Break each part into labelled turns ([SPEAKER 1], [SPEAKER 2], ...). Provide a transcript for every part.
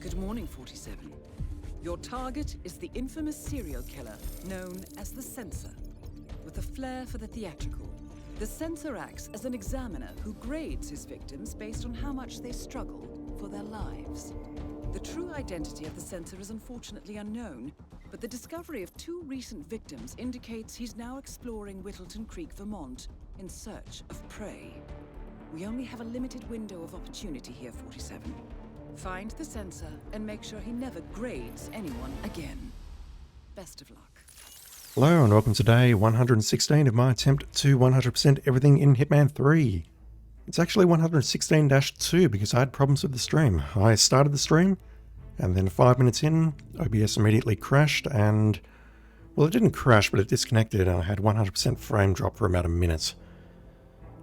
[SPEAKER 1] Good morning, 47. Your target is the infamous serial killer known as the Censor. With a flair for the theatrical, the Censor acts as an examiner who grades his victims based on how much they struggle for their lives. The true identity of the Censor is unfortunately unknown, but the discovery of 2 recent victims indicates he's now exploring Whittleton Creek, Vermont, in search of prey. We only have a limited window of opportunity here, 47. Find the Censor and make sure he never grades anyone again. Best of luck.
[SPEAKER 2] Hello and welcome to day 116 of my attempt to 100% everything in Hitman 3. It's actually 116-2 because I had problems with the stream. I started the stream and then 5 minutes in, OBS immediately crashed and, well, it didn't crash, but it disconnected and I had 100% frame drop for about a minute.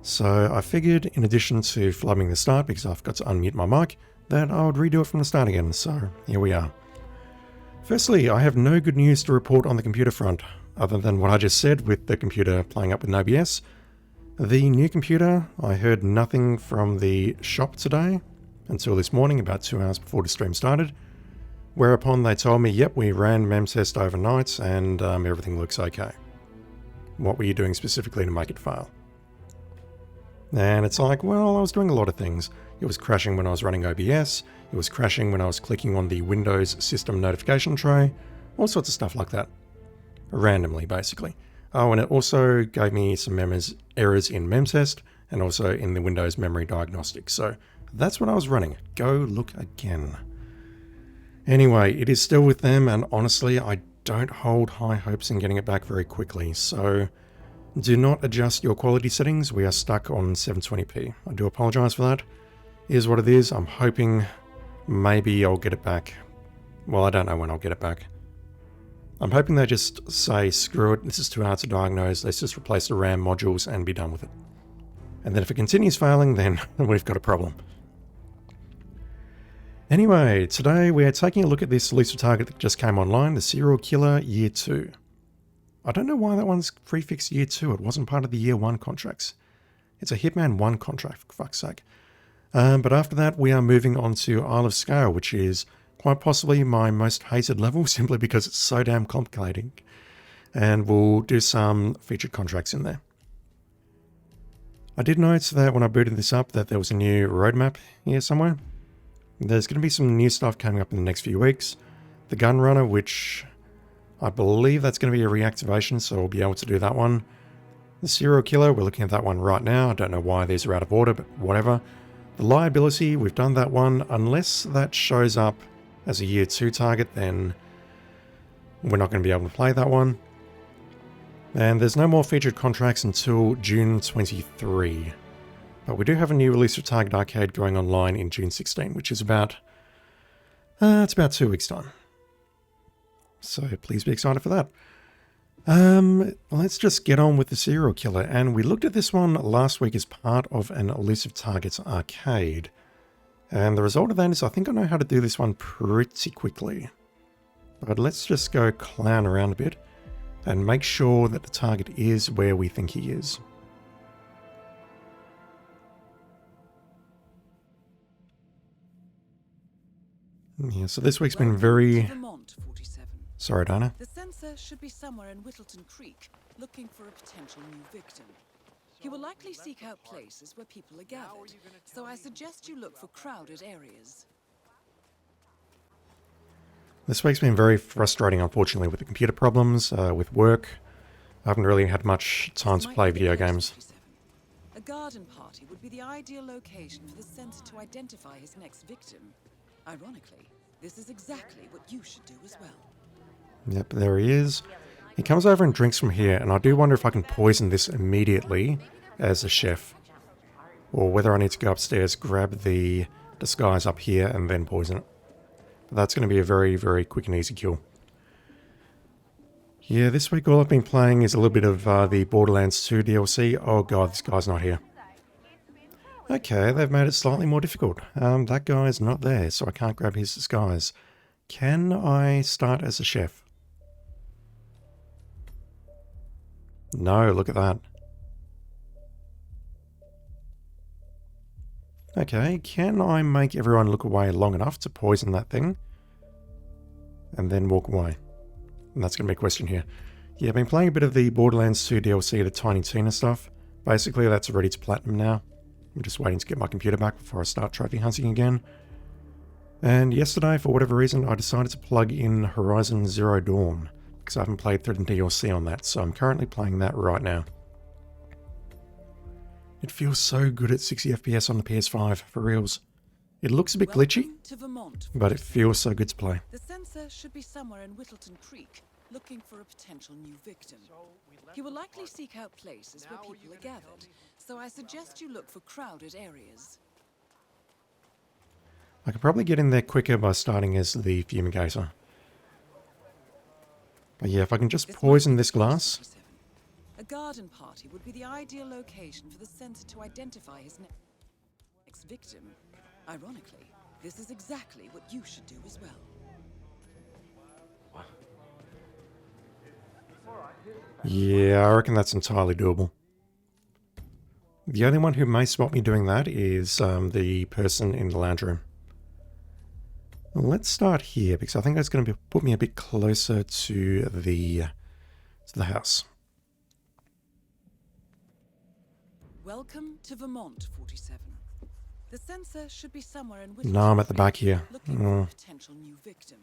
[SPEAKER 2] So I figured, in addition to flubbing the start because I forgot to unmute my mic, that I would redo it from the start again, so here we are. Firstly, I have no good news to report on the computer front, other than what I just said with the computer playing up with no OBS. The new computer, I heard nothing from the shop today, until this morning, about 2 hours before the stream started, whereupon they told me, yep, we ran MEM test overnight and everything looks okay. What were you doing specifically to make it fail? And it's like, well, I was doing a lot of things. It was crashing when I was running OBS, it was crashing when I was clicking on the Windows system notification tray, all sorts of stuff like that. Randomly, basically. Oh, and it also gave me some errors in memtest and also in the Windows memory diagnostic. So that's what I was running. Go look again. Anyway, it is still with them, and honestly, I don't hold high hopes in getting it back very quickly. So do not adjust your quality settings. We are stuck on 720p. I do apologize for that. Here's what it is. I'm hoping maybe I'll get it back. Well, I don't know when I'll get it back. I'm hoping they just say, screw it, this is too hard to diagnose, let's just replace the RAM modules and be done with it. And then if it continues failing, then we've got a problem. Anyway, today we are taking a look at this Elusive target that just came online, the Serial Killer Year 2. I don't know why that one's prefixed Year 2, it wasn't part of the Year 1 contracts. It's a Hitman 1 contract, for fuck's sake. But after that, we are moving on to Isle of Sgail, which is quite possibly my most hated level, simply because it's so damn complicated. And we'll do some featured contracts in there. I did note that when I booted this up that there was a new roadmap here somewhere. There's going to be some new stuff coming up in the next few weeks. The gun runner, which I believe that's going to be a reactivation, so we'll be able to do that one. The serial killer, we're looking at that one right now. I don't know why these are out of order, but whatever. The liability, we've done that one. Unless that shows up as a Year 2 target, then we're not going to be able to play that one. And there's no more featured contracts until June 23. But we do have a new release of Target Arcade going online in June 16, which is about, it's about 2 weeks' time. So please be excited for that. Let's just get on with the serial killer. And we looked at this one last week as part of an Elusive Targets arcade. And the result of that is I think I know how to do this one pretty quickly. But let's just go clown around a bit and make sure that the target is where we think he is. Yeah, so this week's been very...
[SPEAKER 1] Vermont, 47.
[SPEAKER 2] Sorry, Dana.
[SPEAKER 1] The Censor should be somewhere in Whittleton Creek, looking for a potential new victim. He will likely seek out places where people are gathered, so I suggest you look for crowded areas.
[SPEAKER 2] This week's been very frustrating, unfortunately, with the computer problems, with work. I haven't really had much time to play video games.
[SPEAKER 1] A garden party would be the ideal location for the Censor to identify his next victim. Ironically, this is exactly what you should do as well.
[SPEAKER 2] Yep, there he is. He comes over and drinks from here, and I do wonder if I can poison this immediately as a chef. Or whether I need to go upstairs, grab the disguise up here, and then poison it. But that's going to be a very, very quick and easy kill. Yeah, this week all I've been playing is a little bit of the Borderlands 2 DLC. Oh god, this guy's not here. Okay, they've made it slightly more difficult. That guy's not there, so I can't grab his disguise. Can I start as a chef? No, look at that. Okay, can I make everyone look away long enough to poison that thing? And then walk away? And that's going to be a question here. Yeah, I've been playing a bit of the Borderlands 2 DLC, the Tiny Tina stuff. Basically, that's ready to platinum now. I'm just waiting to get my computer back before I start trophy hunting again. And yesterday, for whatever reason, I decided to plug in Horizon Zero Dawn, because I haven't played through the DLC on that, so I'm currently playing that right now. It feels so good at 60 FPS on the PS5, for reals. It looks a bit glitchy, but it feels so good to play.
[SPEAKER 1] The Censor should be somewhere in Whittleton Creek, looking for a potential new victim. He will likely seek out places where people are gathered, so I suggest you look for crowded areas.
[SPEAKER 2] I could probably get in there quicker by starting as the fumigator. But yeah, if I can just poison this glass.
[SPEAKER 1] A garden party would be the ideal location for the Censor to identify his next victim. Ironically, this is exactly what you should do as well.
[SPEAKER 2] Yeah, I reckon that's entirely doable. The only one who may spot me doing that is the person in the lounge room. Let's start here, because I think that's going to put me a bit closer to the house.
[SPEAKER 1] Welcome to Vermont, 47. The Censor should be somewhere in
[SPEAKER 2] No, I'm at the back here.
[SPEAKER 1] Looking for a potential new victim.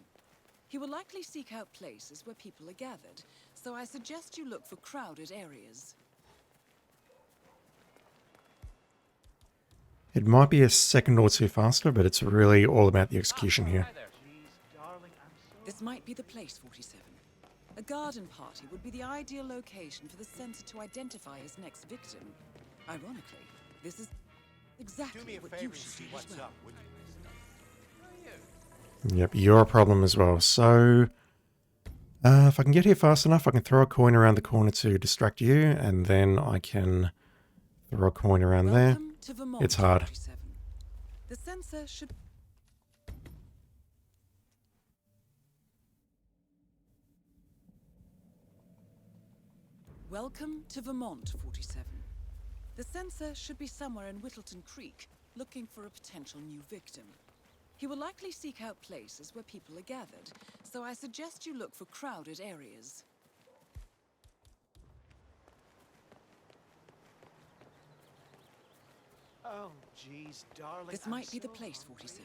[SPEAKER 1] He will likely seek out places where people are gathered, so I suggest you look for crowded areas.
[SPEAKER 2] It might be a second or two faster, but it's really all about the execution here.
[SPEAKER 1] This might be the place, 47. A garden party would be the ideal location for the Censor to identify his next victim. Ironically, this is exactly what you should do as well.
[SPEAKER 2] Yep, you're a problem as well. So, if I can get here fast enough, I can throw a coin around the corner to distract you, and then I can throw a coin around there. It's hard.
[SPEAKER 1] The Censor should... Welcome to Vermont, 47. The Censor should be somewhere in Whittleton Creek, looking for a potential new victim. He will likely seek out places where people are gathered, so I suggest you look for crowded areas.
[SPEAKER 3] Oh, jeez, darling.
[SPEAKER 1] This might be the place, 47.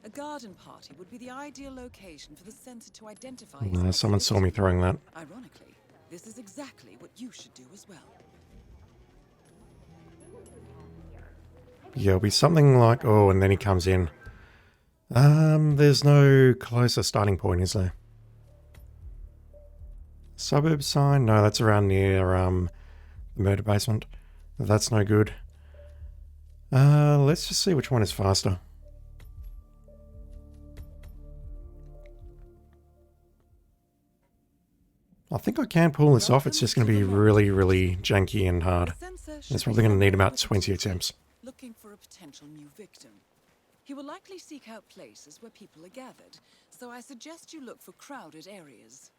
[SPEAKER 1] A garden party would be the ideal location for the Censor to identify his next
[SPEAKER 2] Someone saw me
[SPEAKER 1] victim.
[SPEAKER 2] throwing that.
[SPEAKER 1] Ironically, this is exactly what you should do as well.
[SPEAKER 2] Yeah, it'll be something like, oh, and then he comes in. There's no closer starting point, is there? Suburb sign? No, that's around near, the murder basement. That's no good. Let's just see which one is faster. I think I can pull this off. It's just going to be really, really janky and hard. It's probably going to need about 20 attempts.
[SPEAKER 1] Looking for a potential new victim. He will likely seek out places where people are gathered, so I suggest you look for crowded areas.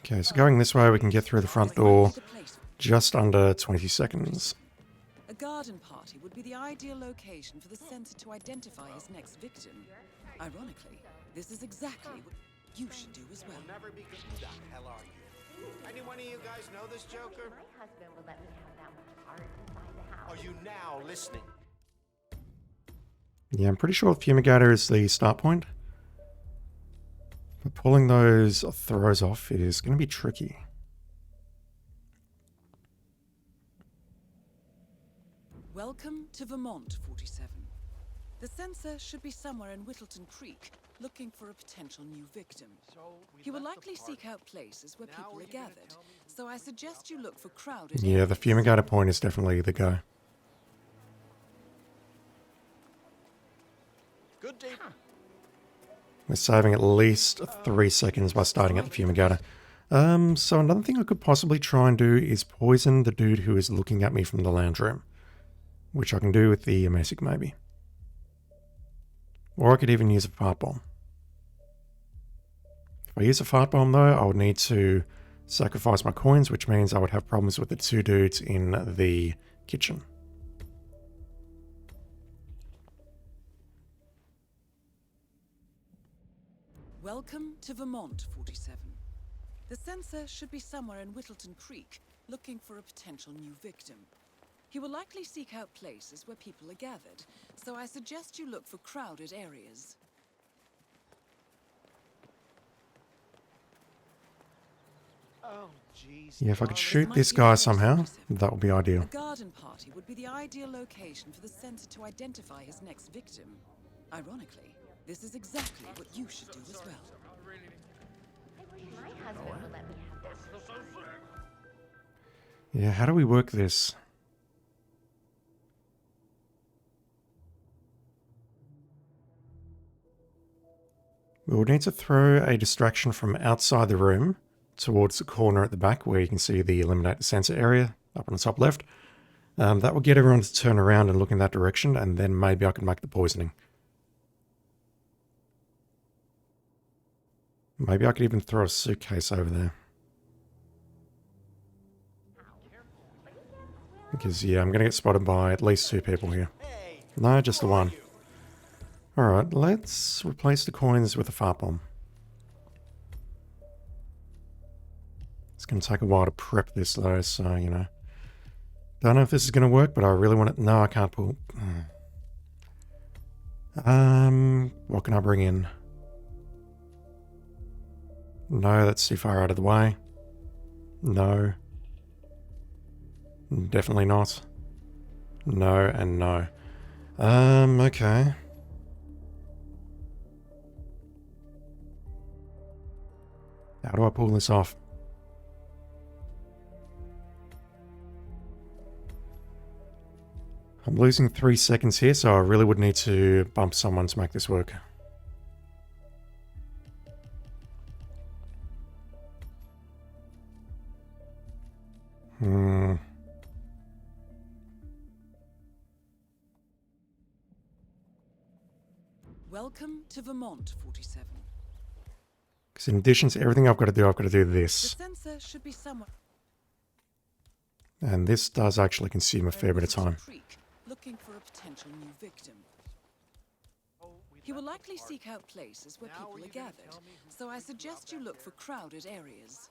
[SPEAKER 2] Okay, so going this way, we can get through the front door just under 20 seconds.
[SPEAKER 1] A garden party would be the ideal location for the Censor to identify his next victim. Ironically, this is exactly what you should do as well.
[SPEAKER 3] Never be good. Who the hell are you? Any one of you guys know this Joker?
[SPEAKER 4] My husband will let me have that much art inside the house.
[SPEAKER 3] Are you now listening?
[SPEAKER 2] Yeah, I'm pretty sure Fumigator is the start point. But pulling those throws off is going to be tricky.
[SPEAKER 1] Welcome to Vermont, 47. The Censor should be somewhere in Whittleton Creek, looking for a potential new victim. He will likely seek out places where people are gathered, so I suggest you look for crowded
[SPEAKER 2] Yeah, the
[SPEAKER 1] areas.
[SPEAKER 2] Fumigator point is definitely the go.
[SPEAKER 3] Good day.
[SPEAKER 2] We're saving at least 3 seconds by starting at the Fumigator. So another thing I could possibly try and do is poison the dude who is looking at me from the lounge room. Which I can do with the Amasic maybe. Or I could even use a fart bomb. If I use a fart bomb though, I would need to sacrifice my coins, which means I would have problems with the two dudes in the kitchen.
[SPEAKER 1] Welcome to Vermont, 47. The Censor should be somewhere in Whittleton Creek, looking for a potential new victim. He will likely seek out places where people are gathered, so I suggest you look for crowded areas.
[SPEAKER 3] Oh, jeez.
[SPEAKER 2] Yeah, if I could
[SPEAKER 3] darling.
[SPEAKER 2] shoot
[SPEAKER 1] might
[SPEAKER 2] this
[SPEAKER 1] be
[SPEAKER 2] guy
[SPEAKER 1] the place
[SPEAKER 2] somehow,
[SPEAKER 1] 47.
[SPEAKER 2] that would be ideal.
[SPEAKER 1] A garden party would be the ideal location for the Censor to identify his next victim. Ironically, this is exactly what you should do as well.
[SPEAKER 4] I wish my husband would let me have that much art.
[SPEAKER 2] Yeah, how do we work this? We'll need to throw a distraction from outside the room towards the corner at the back where you can see the Eliminate the Censor area up on the top left. That will get everyone to turn around and look in that direction, and then maybe I can make the poisoning. Maybe I could even throw a suitcase over there. Because, yeah, I'm going to get spotted by at least 2 people here.
[SPEAKER 3] Hey,
[SPEAKER 2] No, just the
[SPEAKER 3] who are
[SPEAKER 2] one.
[SPEAKER 3] you?
[SPEAKER 2] Alright, let's replace the coins with a fart bomb. It's going to take a while to prep this though, so, you know. Don't know if this is going to work, but I really want it. No, I can't pull. What can I bring in? No, that's too far out of the way. No. Definitely not. No and no. Okay. How do I pull this off? I'm losing 3 seconds here, so I really would need to bump someone to make this work.
[SPEAKER 1] Welcome to Vermont, 47.
[SPEAKER 2] Because in addition to everything I've got to do
[SPEAKER 1] The
[SPEAKER 2] this.
[SPEAKER 1] Censor should be somewhere
[SPEAKER 2] And this does actually consume a fair bit of time.
[SPEAKER 1] Creek, looking for a potential new victim.
[SPEAKER 3] Oh, we
[SPEAKER 1] He will
[SPEAKER 3] left the
[SPEAKER 1] likely
[SPEAKER 3] party.
[SPEAKER 1] seek out places where
[SPEAKER 3] Now
[SPEAKER 1] people
[SPEAKER 3] are
[SPEAKER 1] are
[SPEAKER 3] you gonna
[SPEAKER 1] gathered,
[SPEAKER 3] tell me who
[SPEAKER 1] so I
[SPEAKER 3] you
[SPEAKER 1] suggest
[SPEAKER 3] dropped
[SPEAKER 1] you
[SPEAKER 3] that
[SPEAKER 1] look for crowded areas.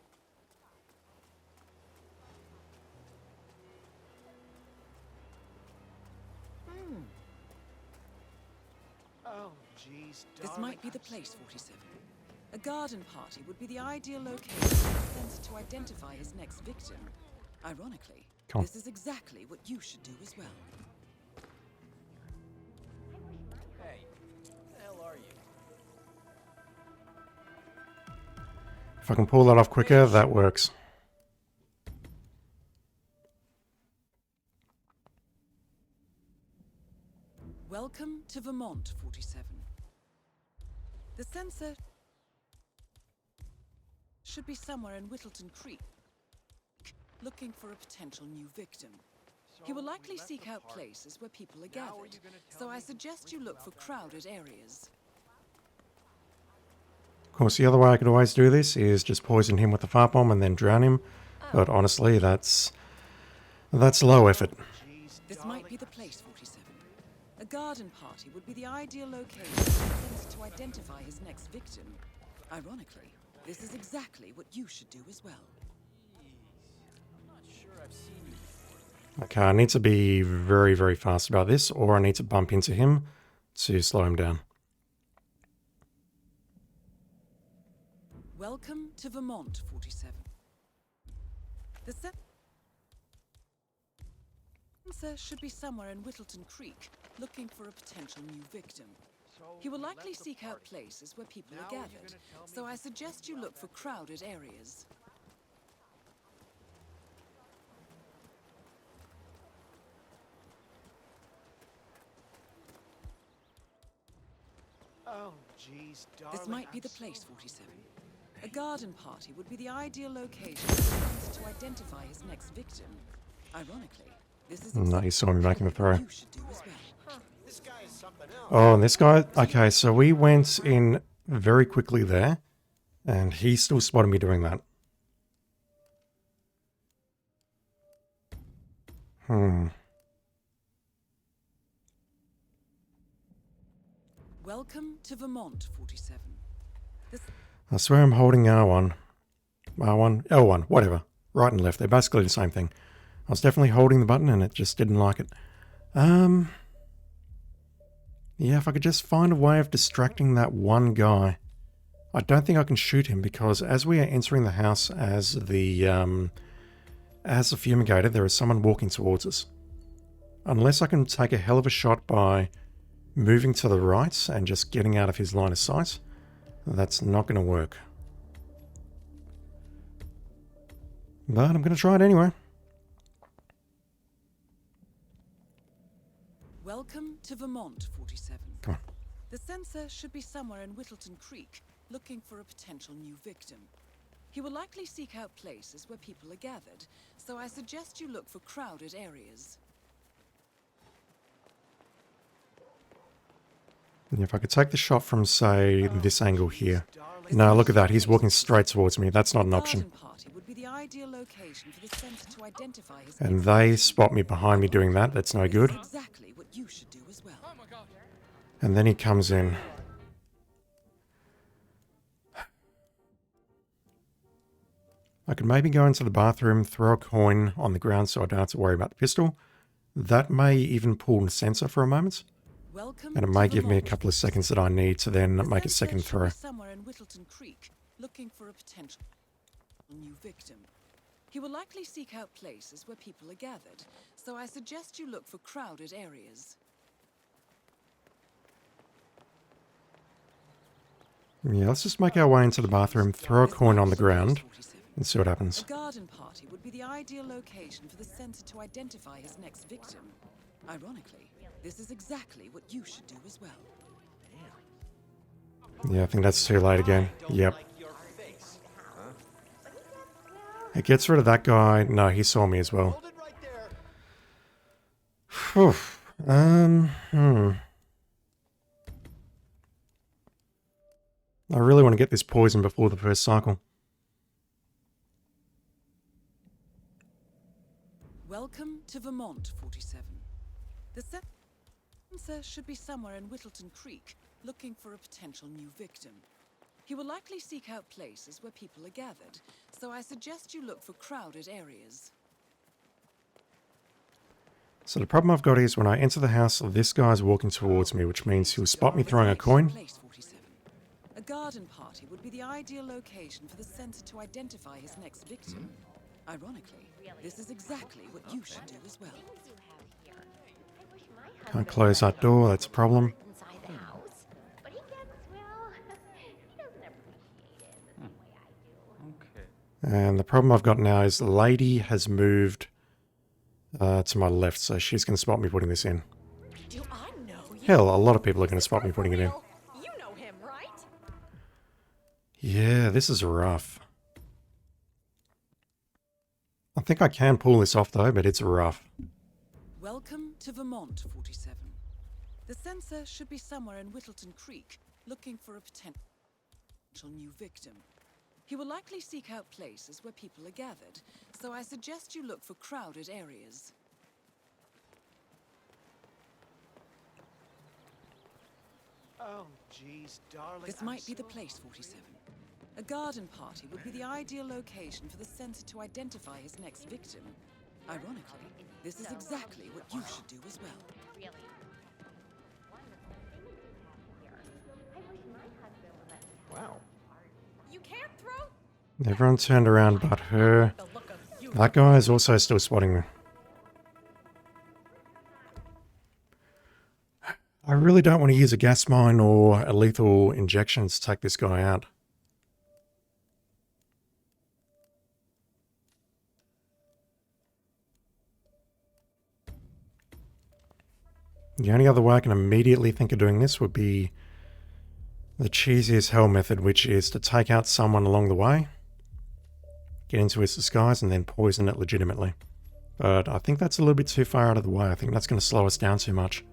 [SPEAKER 3] Oh, jeez,
[SPEAKER 1] This
[SPEAKER 3] darling,
[SPEAKER 1] might be the
[SPEAKER 3] I'm
[SPEAKER 1] place,
[SPEAKER 3] so-
[SPEAKER 1] 47. A garden party would be the ideal location for the Censor to identify his next victim. Ironically,
[SPEAKER 2] Come on.
[SPEAKER 1] this is exactly what you should do as well.
[SPEAKER 3] Hey, who the hell are you?
[SPEAKER 2] If I can pull that off quicker, that works.
[SPEAKER 1] Welcome to Vermont, 47. The Censor should be somewhere in Whittleton Creek, looking for a potential new victim. He will
[SPEAKER 3] So,
[SPEAKER 1] likely
[SPEAKER 3] we left
[SPEAKER 1] seek
[SPEAKER 3] the
[SPEAKER 1] out
[SPEAKER 3] party.
[SPEAKER 1] places where people are
[SPEAKER 3] Now are
[SPEAKER 1] gathered,
[SPEAKER 3] you gonna tell
[SPEAKER 1] so
[SPEAKER 3] me
[SPEAKER 1] I
[SPEAKER 3] who
[SPEAKER 1] suggest you look for crowded areas.
[SPEAKER 2] Of course, the other way I could always do this is just poison him with a fart bomb and then drown him. But honestly, that's low effort.
[SPEAKER 3] Jeez,
[SPEAKER 1] This
[SPEAKER 3] darling,
[SPEAKER 1] might be the
[SPEAKER 3] I'm
[SPEAKER 1] place,
[SPEAKER 3] so-
[SPEAKER 1] 47. A garden party would be the ideal location for the Censor to identify his next victim. Ironically, this is exactly what you should do as well.
[SPEAKER 3] I'm not sure I've seen you before.
[SPEAKER 2] Okay, I need to be very, very fast about this, or I need to bump into him to slow him down.
[SPEAKER 1] Welcome to Vermont, 47. The Censor should be somewhere in Whittleton Creek, looking for a potential new victim.
[SPEAKER 3] So,
[SPEAKER 1] He will
[SPEAKER 3] we
[SPEAKER 1] likely
[SPEAKER 3] left the
[SPEAKER 1] seek out
[SPEAKER 3] party.
[SPEAKER 1] places where people
[SPEAKER 3] Now
[SPEAKER 1] are
[SPEAKER 3] are you
[SPEAKER 1] gathered,
[SPEAKER 3] gonna tell me
[SPEAKER 1] so I
[SPEAKER 3] who
[SPEAKER 1] suggest you look for crowded areas.
[SPEAKER 3] Oh, jeez, darling,
[SPEAKER 1] This might be
[SPEAKER 3] I'm
[SPEAKER 1] the
[SPEAKER 3] so
[SPEAKER 1] place, 47.
[SPEAKER 3] hungry.
[SPEAKER 1] A garden party would be the ideal location for the Censor to identify his next victim. Ironically, this is
[SPEAKER 2] No, you saw me making the throw.
[SPEAKER 1] what you should do as well.
[SPEAKER 3] This guy is something else.
[SPEAKER 2] Oh, and this guy... Okay, so we went in very quickly there, and he still spotted me doing that.
[SPEAKER 1] Welcome to Vermont 47.
[SPEAKER 2] I swear I'm holding R1. R1, L1, whatever. Right and left, they're basically the same thing. I was definitely holding the button and it just didn't like it. Yeah, if I could just find a way of distracting that one guy. I don't think I can shoot him because as we are entering the house as the fumigator, there is someone walking towards us. Unless I can take a hell of a shot by moving to the right and just getting out of his line of sight, that's not going to work. But I'm going to try it anyway.
[SPEAKER 1] Welcome to Vermont 47.
[SPEAKER 2] Come on.
[SPEAKER 1] The Censor should be somewhere in Whittleton Creek, looking for a potential new victim. He will likely seek out places where people are gathered, so I suggest you look for crowded areas.
[SPEAKER 2] If I could take the shot from, say, this angle here. No, look at that. He's walking straight towards me. That's not an option.
[SPEAKER 1] Would be the ideal location for the Censor to identify his
[SPEAKER 2] And they spot me behind me doing that. That's no good.
[SPEAKER 1] Exactly what you should do as well.
[SPEAKER 2] And then he comes in. I could maybe go into the bathroom, throw a coin on the ground so I don't have to worry about the pistol. That may even pull the Censor for a moment.
[SPEAKER 1] Welcome
[SPEAKER 2] And it may give me a couple of seconds that I need to then make a second throw.
[SPEAKER 1] Somewhere in Whittleton Creek, looking for a potential new victim. He will likely seek out places where people are gathered, so I suggest you look for crowded areas.
[SPEAKER 2] Yeah, let's just make our way into the bathroom, throw a coin on the ground, and see what happens.
[SPEAKER 1] A garden party would be the ideal location for the Censor to identify his next victim. Ironically, this is exactly what you should do as well.
[SPEAKER 2] Yeah, I think that's too late again. Yep. It gets rid of that guy. No, he saw me as well. Whew. I really want to get this poison before the first cycle.
[SPEAKER 1] Welcome to Vermont 47. The Censor should be somewhere in Whittleton Creek, looking for a potential new victim. He will likely seek out places where people are gathered, so I suggest you look for crowded areas.
[SPEAKER 2] So the problem I've got is when I enter the house, this guy's walking towards me, which means he'll spot me throwing a coin.
[SPEAKER 1] Place 47. A garden party would be the ideal location for the Censor to identify his next victim. Ironically, this is exactly what you should do as well.
[SPEAKER 2] Can't close that door, that's a problem.
[SPEAKER 4] Inside the house, but he gets, well, he doesn't appreciate it the same way I do.
[SPEAKER 2] And the problem I've got now is the lady has moved to my left, so she's going to spot me putting this in.
[SPEAKER 5] Do I know you?
[SPEAKER 2] Hell, a lot of people are going to spot me putting it in.
[SPEAKER 5] You know him, right?
[SPEAKER 2] Yeah, this is rough. I think I can pull this off though, but it's rough.
[SPEAKER 1] Welcome to Vermont 47. The Censor should be somewhere in Whittleton Creek, looking for a potential new victim. He will likely seek out places where people are gathered, so I suggest you look for crowded areas.
[SPEAKER 3] Oh, jeez, darling.
[SPEAKER 1] This might be the place 47. A garden party would be the ideal location for the Censor to identify his next victim. Ironically, this is exactly what you should do as well.
[SPEAKER 4] Really. Wonderful things you have here. I wish my husband would let me have
[SPEAKER 3] Wow.
[SPEAKER 5] You can't throw
[SPEAKER 2] Everyone turned around but her.
[SPEAKER 5] the look of you.
[SPEAKER 2] That guy is also still spotting me. I really don't want to use a gas mine or a lethal injection to take this guy out. The only other way I can immediately think of doing this would be the cheesiest hell method, which is to take out someone along the way, get into his disguise, and then poison it legitimately. But I think that's a little bit too far out of the way. I think that's going to slow us down too much.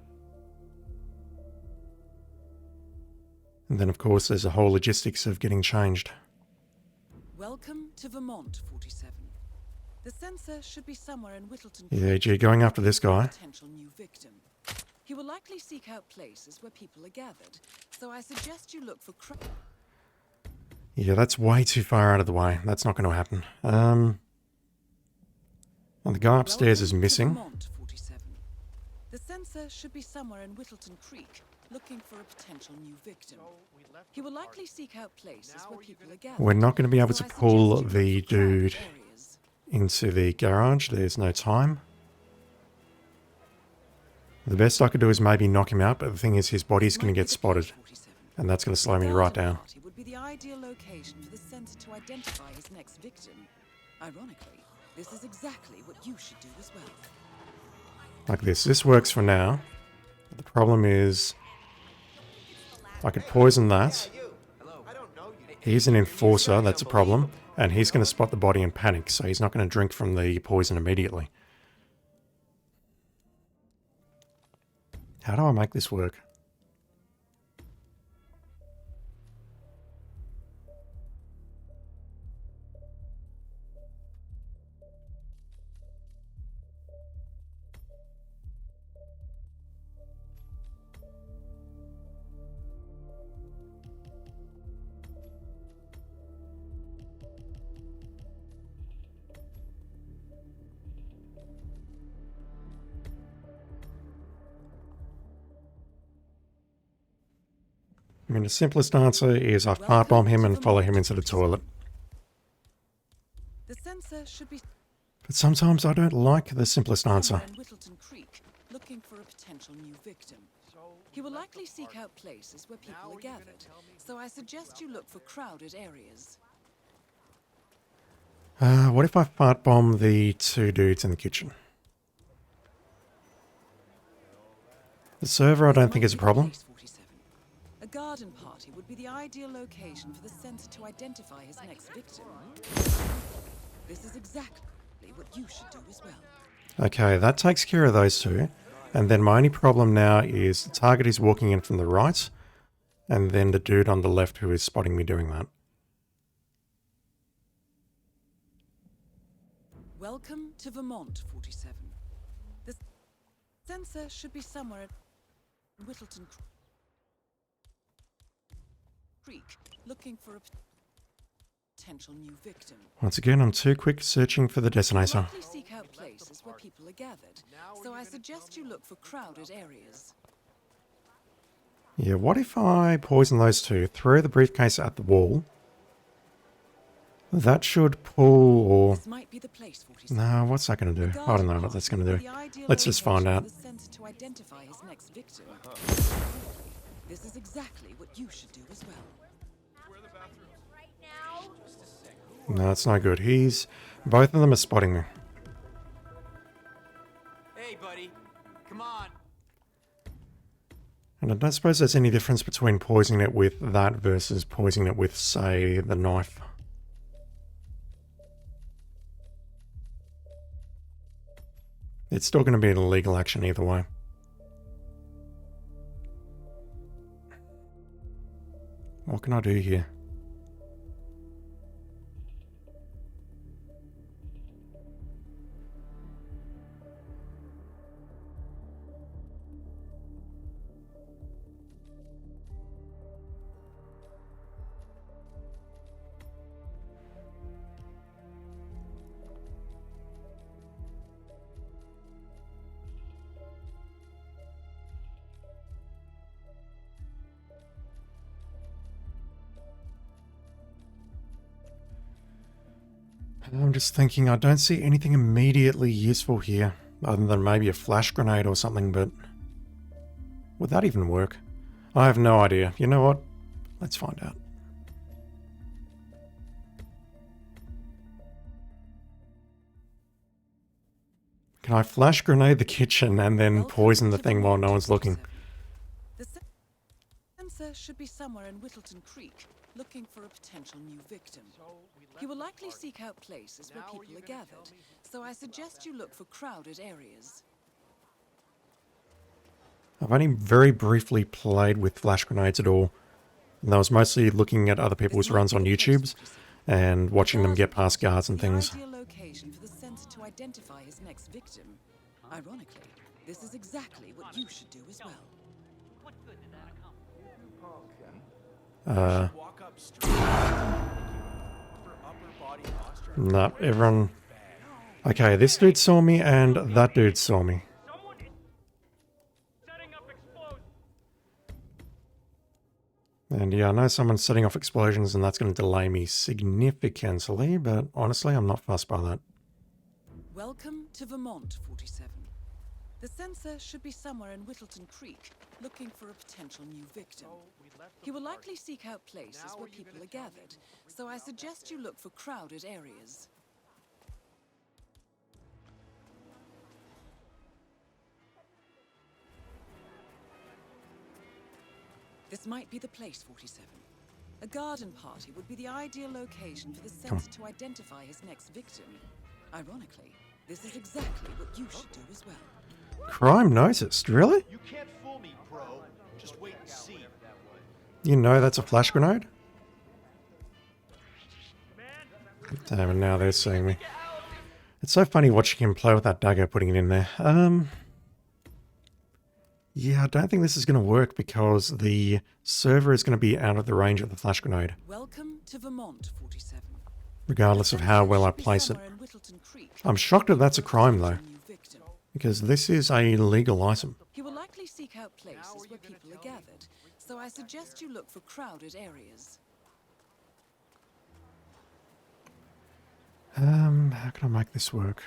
[SPEAKER 2] And then, of course, there's the whole logistics of getting changed.
[SPEAKER 1] Welcome to Vermont 47. The sensor should be somewhere in Whittleton.
[SPEAKER 2] Yeah, gee, going after this guy.
[SPEAKER 1] Potential new victim. He will likely seek out places where people are gathered, so I suggest you look for
[SPEAKER 2] Yeah, that's way too far out of the way. That's not going to happen. And the guy upstairs is
[SPEAKER 1] Welcome to
[SPEAKER 2] missing.
[SPEAKER 1] Vermont 47. The sensor should be somewhere in Whittleton Creek, looking for a potential new victim. He will likely seek out places where people are gathered.
[SPEAKER 2] We're not going to be able
[SPEAKER 1] so
[SPEAKER 2] to
[SPEAKER 1] I
[SPEAKER 2] pull
[SPEAKER 1] suggest
[SPEAKER 2] the
[SPEAKER 1] you look for crowded
[SPEAKER 2] dude
[SPEAKER 1] areas.
[SPEAKER 2] into the garage. There's no time. The best I could do is maybe knock him out, but the thing is his body's going to get spotted. And that's going to slow me right down.
[SPEAKER 1] Party would be the ideal location for the sensor to identify his next victim. Ironically, this is exactly what you should do as well.
[SPEAKER 2] Like this. This works for now. The problem is I could poison that.
[SPEAKER 3] I don't know you.
[SPEAKER 2] He's an enforcer, that's a problem. And he's going to spot the body and panic, so he's not going to drink from the poison immediately. How do I make this work? I mean, the simplest answer is I fart bomb him and follow him into the toilet.
[SPEAKER 1] The sensor should be
[SPEAKER 2] But sometimes I don't like the simplest answer.
[SPEAKER 1] somewhere in Whittleton Creek, looking for a potential new victim. He will likely seek out places where people are gathered, so I suggest you look for crowded areas.
[SPEAKER 2] What if I fart bomb the two dudes in the kitchen? The server I don't think is a problem.
[SPEAKER 1] Place 47. A garden party would be the ideal location for the sensor to identify his next victim. This is exactly what you should do as well.
[SPEAKER 2] Okay, that takes care of those two. And then my only problem now is the target is walking in from the right, and then the dude on the left who is spotting me doing that.
[SPEAKER 1] Welcome to Vermont 47. The sensor should be somewhere in Whittleton Creek, looking for a potential new victim.
[SPEAKER 2] Once again, I'm too quick searching for the detonator.
[SPEAKER 1] Likely seek out places where people are gathered, so I suggest you look for crowded areas.
[SPEAKER 2] Yeah, what if I poison those two, throw the briefcase at the wall? That should pull, or...
[SPEAKER 1] This might be the place 47.
[SPEAKER 2] No, what's that going to do? I don't know what that's going to do. Let's just find out.
[SPEAKER 1] The sensor to identify his next victim. This is exactly what you should do as well.
[SPEAKER 4] Right now.
[SPEAKER 2] No, it's no good. Both of them are spotting me.
[SPEAKER 3] Hey, buddy. Come on.
[SPEAKER 2] And I don't suppose there's any difference between poisoning it with that versus poisoning it with, say, the knife. It's still going to be an illegal action either way. What can I do here? I'm just thinking, I don't see anything immediately useful here, other than maybe a flash grenade or something, but would that even work? I have no idea. You know what? Let's find out. Can I flash grenade the kitchen and then
[SPEAKER 1] Welcome
[SPEAKER 2] poison the
[SPEAKER 1] to
[SPEAKER 2] thing while
[SPEAKER 1] Vermont
[SPEAKER 2] no one's looking?
[SPEAKER 1] 47. The sensor should be somewhere in Whittleton Creek, looking for a potential new victim. He will likely seek out places where people are gathered, so I suggest you look for crowded areas.
[SPEAKER 2] I've only very briefly played with flash grenades at all. And I was mostly looking at other people's runs on YouTube and watching them get past guards and things.
[SPEAKER 1] The ideal location for the sensor identify his next victim. Ironically, this is exactly what you should do as well.
[SPEAKER 3] Walk up straight. Upper body posture.
[SPEAKER 2] Nah, everyone... Okay, this dude saw me and that dude saw me.
[SPEAKER 6] Someone is setting up explosions.
[SPEAKER 2] And yeah, I know someone's setting off explosions and that's going to delay me significantly, but honestly, I'm not fussed by that.
[SPEAKER 1] Welcome to Vermont, 47. The Censor should be somewhere in Whittleton Creek, looking for a potential new victim. He will likely seek out places where people are gathered, so I suggest you look for crowded areas. This might be the place, 47. A garden party would be the ideal location for the Censor to identify his next victim. Ironically, this is exactly what you should do as well.
[SPEAKER 2] Crime noticed, really?
[SPEAKER 3] You can't fool me, bro. Just wait and see.
[SPEAKER 2] You know that's a flash grenade? Damn it, now they're seeing me. It's so funny watching him play with that dagger, putting it in there. Yeah, I don't think this is going to work because the server is going to be out of the range of the flash grenade,
[SPEAKER 1] Welcome to Vermont, 47.
[SPEAKER 2] regardless of how well I place it. I'm shocked that that's a crime, though, because this is a legal item.
[SPEAKER 1] He will likely seek out places where people are gathered, so I suggest you look for crowded areas.
[SPEAKER 2] How can I make this work?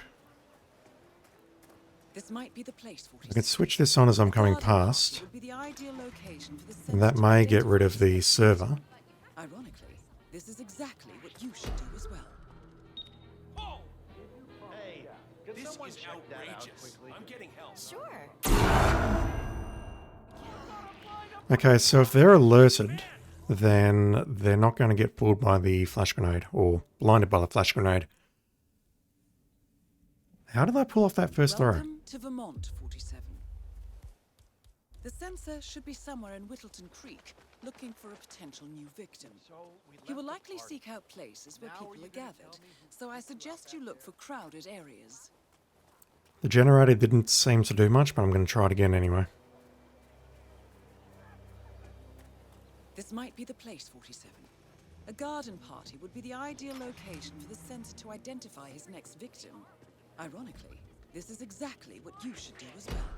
[SPEAKER 1] This might be the place, 47.
[SPEAKER 2] I can switch this on as I'm coming past, and that may get rid of the server.
[SPEAKER 1] Ironically, this is exactly what you should do as well.
[SPEAKER 3] Hey,
[SPEAKER 7] This
[SPEAKER 3] someone
[SPEAKER 7] is
[SPEAKER 3] check that out
[SPEAKER 7] outrageous.
[SPEAKER 3] quickly?
[SPEAKER 7] I'm getting help.
[SPEAKER 5] Sure.
[SPEAKER 2] Okay, so if they're alerted, then they're not going to get fooled by the flash grenade, or blinded by the flash grenade. How did I pull off that first throw?
[SPEAKER 1] Welcome to Vermont, 47. The Censor should be somewhere in Whittleton Creek, looking for a potential new victim. He will likely seek out places where people are gathered, so I suggest you look for crowded areas.
[SPEAKER 2] The generator didn't seem to do much, but I'm going to try it again anyway.
[SPEAKER 1] This might be the place, 47. A garden party would be the ideal location for the Censor to identify his next victim. Ironically, this is exactly what you should do as well.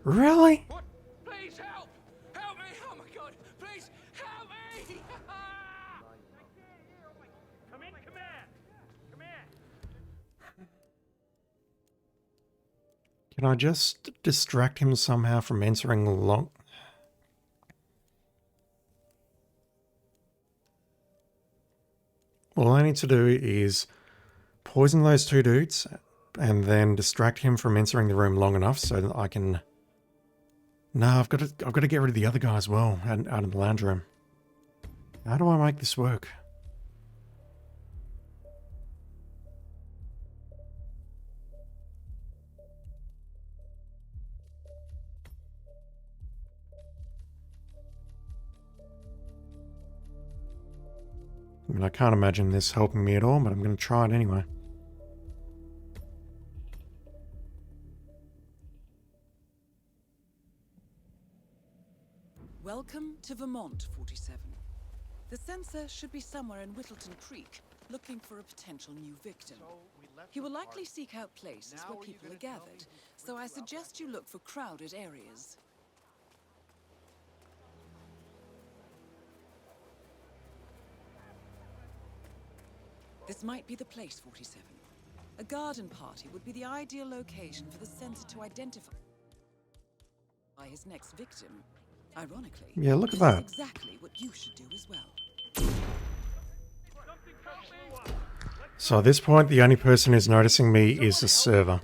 [SPEAKER 2] Really?
[SPEAKER 7] What? Please help! Help me! Oh my god! Please help me!
[SPEAKER 6] Come in, come in. Come in.
[SPEAKER 2] Can I just distract him somehow from entering long... All I need to do is poison those two dudes and then distract him from entering the room long enough so that I can... No, I've got to get rid of the other guy as well, out of the lounge room. How do I make this work? I mean, I can't imagine this helping me at all, but I'm going to try it anyway.
[SPEAKER 1] Welcome to Vermont, 47. The Censor should be somewhere in Whittleton Creek, looking for a potential new victim. He will likely seek out places where people are gathered, so I suggest you look for crowded areas. This might be the place, 47. A garden party would be the ideal location for the Censor to identify his next victim. Ironically,
[SPEAKER 2] Yeah, look
[SPEAKER 1] this
[SPEAKER 2] at that.
[SPEAKER 1] is exactly what you should do as well.
[SPEAKER 2] So at this point, the only person who's noticing me is the server.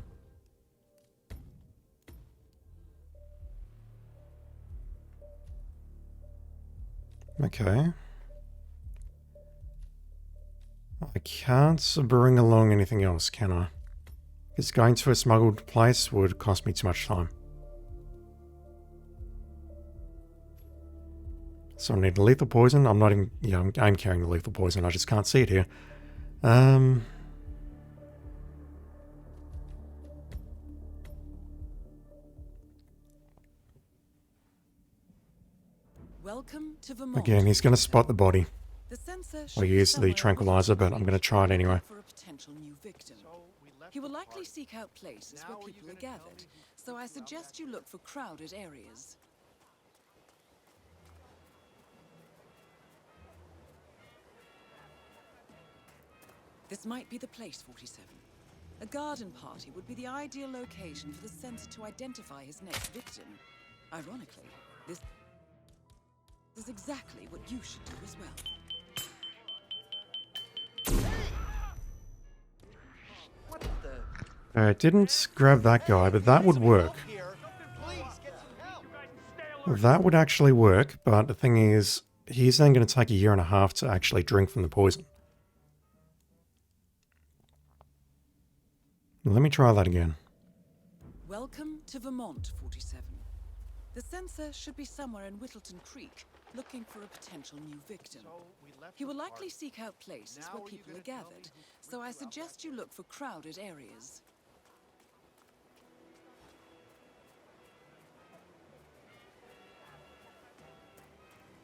[SPEAKER 2] Okay. I can't bring along anything else, can I? Because going to a smuggled place would cost me too much time. So I need lethal poison. I'm not even... Yeah, I'm carrying the lethal poison. I just can't see it here.
[SPEAKER 1] Welcome to Vermont.
[SPEAKER 2] Again, he's going to spot the body.
[SPEAKER 1] The sensor
[SPEAKER 2] Or
[SPEAKER 1] should be
[SPEAKER 2] use the
[SPEAKER 1] somewhere
[SPEAKER 2] tranquilizer, but I'm going to try it anyway.
[SPEAKER 1] for a potential new victim. He will likely seek out places where people are gathered, so I suggest you look for crowded areas. This might be the place, 47. A garden party would be the ideal location for the sensor to identify his next victim. Ironically, this is exactly what you should do as well.
[SPEAKER 3] What the?
[SPEAKER 2] Alright, didn't grab that guy, but that would work.
[SPEAKER 3] Here. Please get some help.
[SPEAKER 2] That would actually work, but the thing is, he's then going to take a year and a half to actually drink from the poison. Let me try that again.
[SPEAKER 1] Welcome to Vermont, 47. The sensor should be somewhere in Whittleton Creek, looking for a potential new victim. He will likely seek out places where people are gathered, so I suggest you look for crowded areas.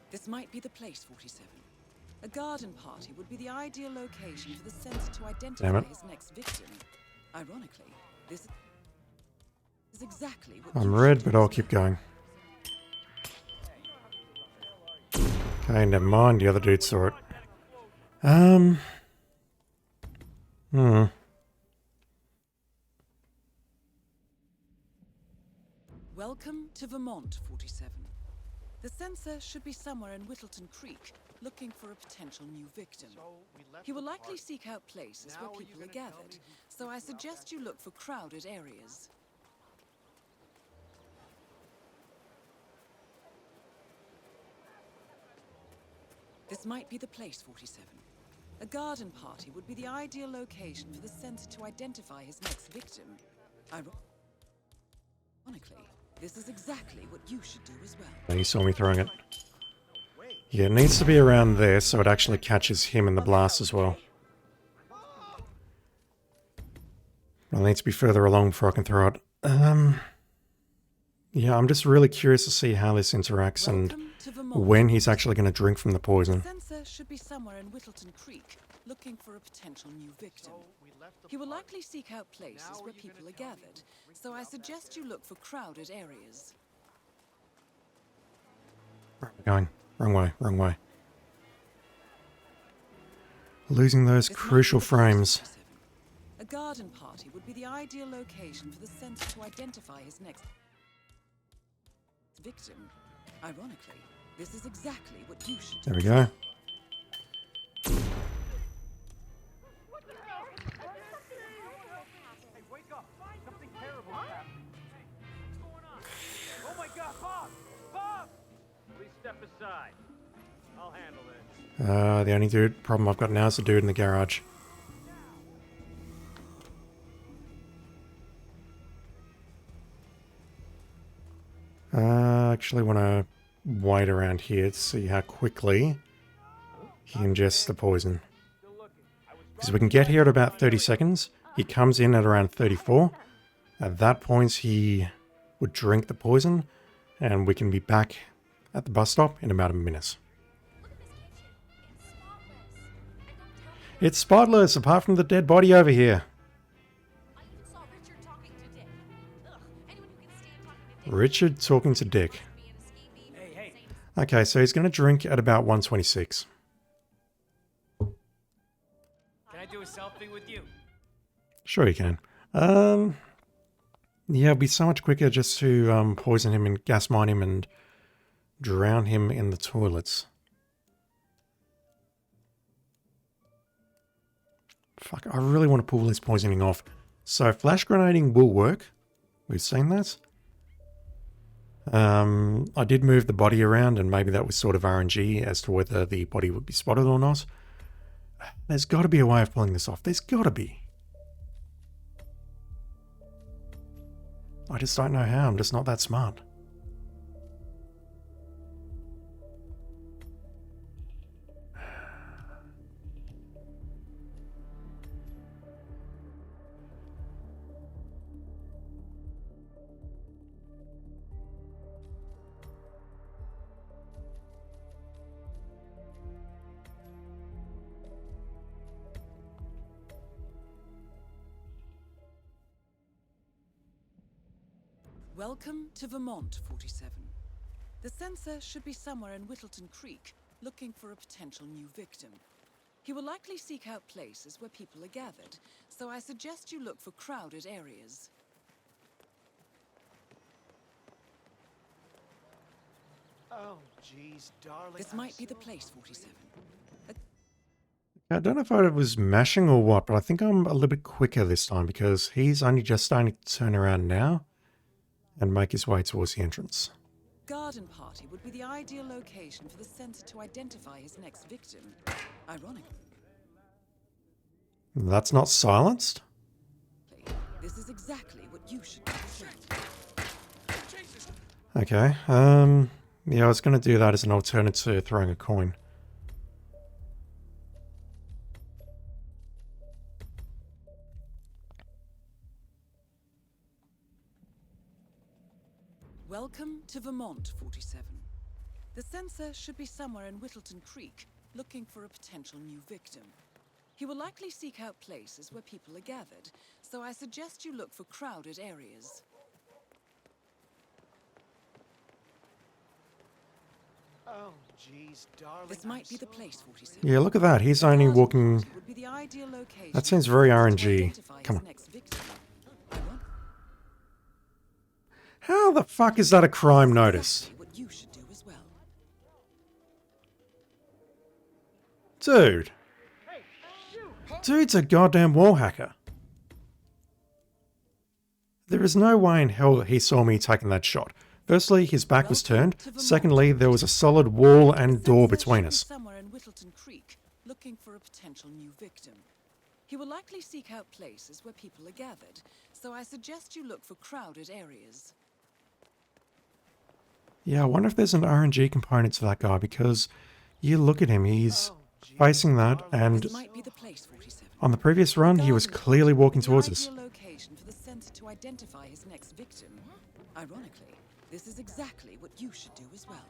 [SPEAKER 1] This might be the place, 47. A garden party would be the ideal location for the sensor to identify his next victim. Ironically, this is exactly what
[SPEAKER 2] I'm
[SPEAKER 1] you
[SPEAKER 2] red,
[SPEAKER 1] should
[SPEAKER 2] but
[SPEAKER 1] do
[SPEAKER 2] I'll
[SPEAKER 1] as
[SPEAKER 2] keep
[SPEAKER 1] well.
[SPEAKER 2] going. Okay, never mind. The other dude saw it.
[SPEAKER 1] Welcome to Vermont, 47. The sensor should be somewhere in Whittleton Creek, looking for a potential new victim. He will likely seek out places where people are gathered, so I suggest you look for crowded areas. This might be the place, 47. A garden party would be the ideal location for the sensor to identify his next victim. Ironically, this is exactly what you should do as well.
[SPEAKER 2] He saw me throwing it. Yeah, it needs to be around there so it actually catches him in the blast as well. It needs to be further along before I can throw it. Yeah, I'm just really curious to see how this interacts and
[SPEAKER 1] Welcome to Vermont.
[SPEAKER 2] when he's actually going to drink from the poison.
[SPEAKER 1] The sensor should be somewhere in Whittleton Creek, looking for a potential new victim. He will likely seek out places where people are gathered, so I suggest you look for crowded areas.
[SPEAKER 2] Where am I going? Wrong way, wrong way. Losing those
[SPEAKER 1] This might
[SPEAKER 2] crucial
[SPEAKER 1] be the place,
[SPEAKER 2] frames.
[SPEAKER 1] 47. A garden party would be the ideal location for the sensor to identify his next victim. Ironically, this is exactly what you should do.
[SPEAKER 2] There we go.
[SPEAKER 6] Hey, wake up! Something terrible happened. Hey, what's going on? Oh my God, Bob! Bob! Please step aside. I'll handle this.
[SPEAKER 2] The only problem I've got now is the dude in the garage. Actually want to wait around here to see how quickly he ingests the poison. Because we can get here at about 30 seconds. He comes in at around 34. At that point, he would drink the poison, and we can be back at the bus stop in about a minute. It's spotless, apart from the dead body over here.
[SPEAKER 5] I even saw Richard talking to Dick. Ugh, anyone who can stand talking to Dick.
[SPEAKER 2] Richard talking to Dick.
[SPEAKER 5] Be an escapee.
[SPEAKER 6] Hey.
[SPEAKER 2] Okay, so he's going to drink at about 126.
[SPEAKER 6] Can I do a selfie with you?
[SPEAKER 2] Sure you can. Yeah, it'd be so much quicker just to poison him and gas mine him and drown him in the toilets. Fuck, I really want to pull this poisoning off. So flash grenading will work. We've seen that. I did move the body around and maybe that was sort of RNG as to whether the body would be spotted or not. There's got to be a way of pulling this off. There's got to be. I just don't know how. I'm just not that smart.
[SPEAKER 1] Welcome to Vermont, 47. The Censor should be somewhere in Whittleton Creek, looking for a potential new victim. He will likely seek out places where people are gathered, so I suggest you look for crowded areas.
[SPEAKER 3] Oh, jeez, darling.
[SPEAKER 1] This might be the place, 47.
[SPEAKER 2] I don't know if I was mashing or what, but I think I'm a little bit quicker this time because he's only just starting to turn around now and make his way towards the entrance.
[SPEAKER 1] Garden party would be the ideal location for the Censor to identify his next victim. Ironic.
[SPEAKER 2] That's not silenced?
[SPEAKER 1] This is exactly what you should do as well.
[SPEAKER 7] Jesus!
[SPEAKER 2] Okay, yeah, I was going to do that as an alternative to throwing a coin.
[SPEAKER 1] Welcome to Vermont, 47. The Censor should be somewhere in Whittleton Creek, looking for a potential new victim. He will likely seek out places where people are gathered, so I suggest you look for crowded areas.
[SPEAKER 3] Oh, jeez, darling.
[SPEAKER 1] This might be the place, 47.
[SPEAKER 2] Yeah, look at that. He's only
[SPEAKER 1] Garden
[SPEAKER 2] walking...
[SPEAKER 1] party would be the ideal location
[SPEAKER 2] That seems
[SPEAKER 1] for
[SPEAKER 2] very
[SPEAKER 1] the Censor to
[SPEAKER 2] RNG.
[SPEAKER 1] identify
[SPEAKER 2] Come
[SPEAKER 1] his
[SPEAKER 2] on.
[SPEAKER 1] next victim. Ironic.
[SPEAKER 2] How the fuck is that a crime notice?
[SPEAKER 1] Exactly what you should do as well.
[SPEAKER 2] Dude. Dude's a goddamn wall hacker. There is no way in hell that he saw me taking that shot. Firstly, his back was turned. Secondly, there was a solid wall and door between us.
[SPEAKER 1] Somewhere in Whittleton Creek, looking for a potential new victim. He will likely seek out places where people are gathered, so I suggest you look for crowded areas.
[SPEAKER 2] Yeah, I wonder if there's an RNG component to that guy, because you look at him, he's facing that, and
[SPEAKER 1] This might be the place, 47.
[SPEAKER 2] on the previous run, he was clearly walking towards us.
[SPEAKER 1] The ideal location for the Censor to identify his next victim. Ironically, this is exactly what you should do as well.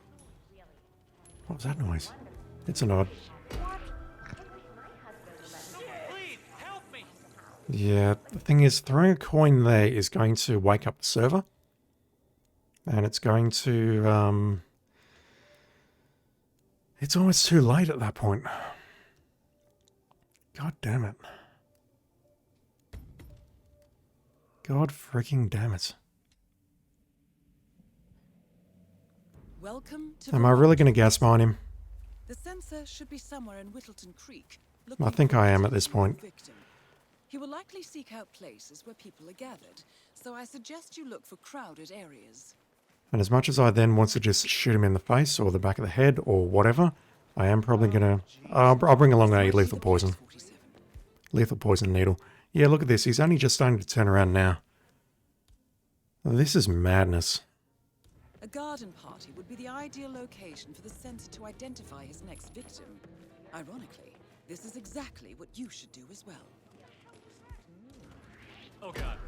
[SPEAKER 2] What was that noise? It's a nod.
[SPEAKER 6] Please, help me!
[SPEAKER 2] Yeah, the thing is, throwing a coin there is going to wake up the server. And it's going to, it's almost too late at that point. God damn it. God freaking damn it.
[SPEAKER 1] Welcome to
[SPEAKER 2] Am I really going to gas mine him?
[SPEAKER 1] The Censor should be somewhere in Whittleton Creek.
[SPEAKER 2] I think I am at this point.
[SPEAKER 1] Victim. He will likely seek out places where people are gathered, so I suggest you look for crowded areas.
[SPEAKER 2] And as much as I then want to just shoot him in the face or the back of the head or whatever, I am probably going to... I'll bring along a lethal poison. Lethal poison needle. Yeah, look at this. He's only just starting to turn around now. This is madness.
[SPEAKER 1] A garden party would be the ideal location for the Censor to identify his next victim. Ironically, this is exactly what you should do as well.
[SPEAKER 6] Oh god.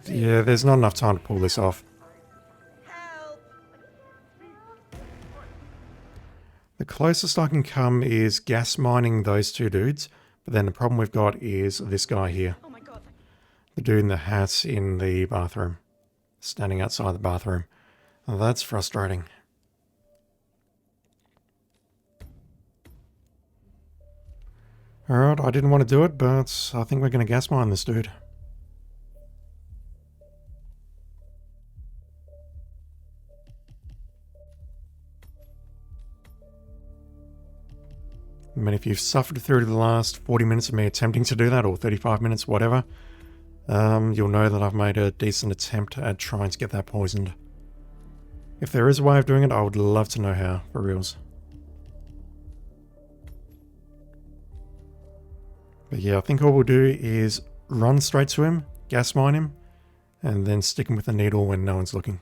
[SPEAKER 2] Yeah, there's not enough time to pull this off. The closest I can come is gas mining those two dudes, but then the problem we've got is this guy here.
[SPEAKER 4] Oh my god.
[SPEAKER 2] The dude in the hat in the bathroom. Standing outside the bathroom. Oh, that's frustrating. Alright, I didn't want to do it, but I think we're going to gas mine this dude. I mean, if you've suffered through the last 40 minutes of me attempting to do that, or 35 minutes, whatever, you'll know that I've made a decent attempt at trying to get that poisoned. If there is a way of doing it, I would love to know how, for reals. But yeah, I think all we'll do is run straight to him, gas mine him, and then stick him with a needle when no one's looking.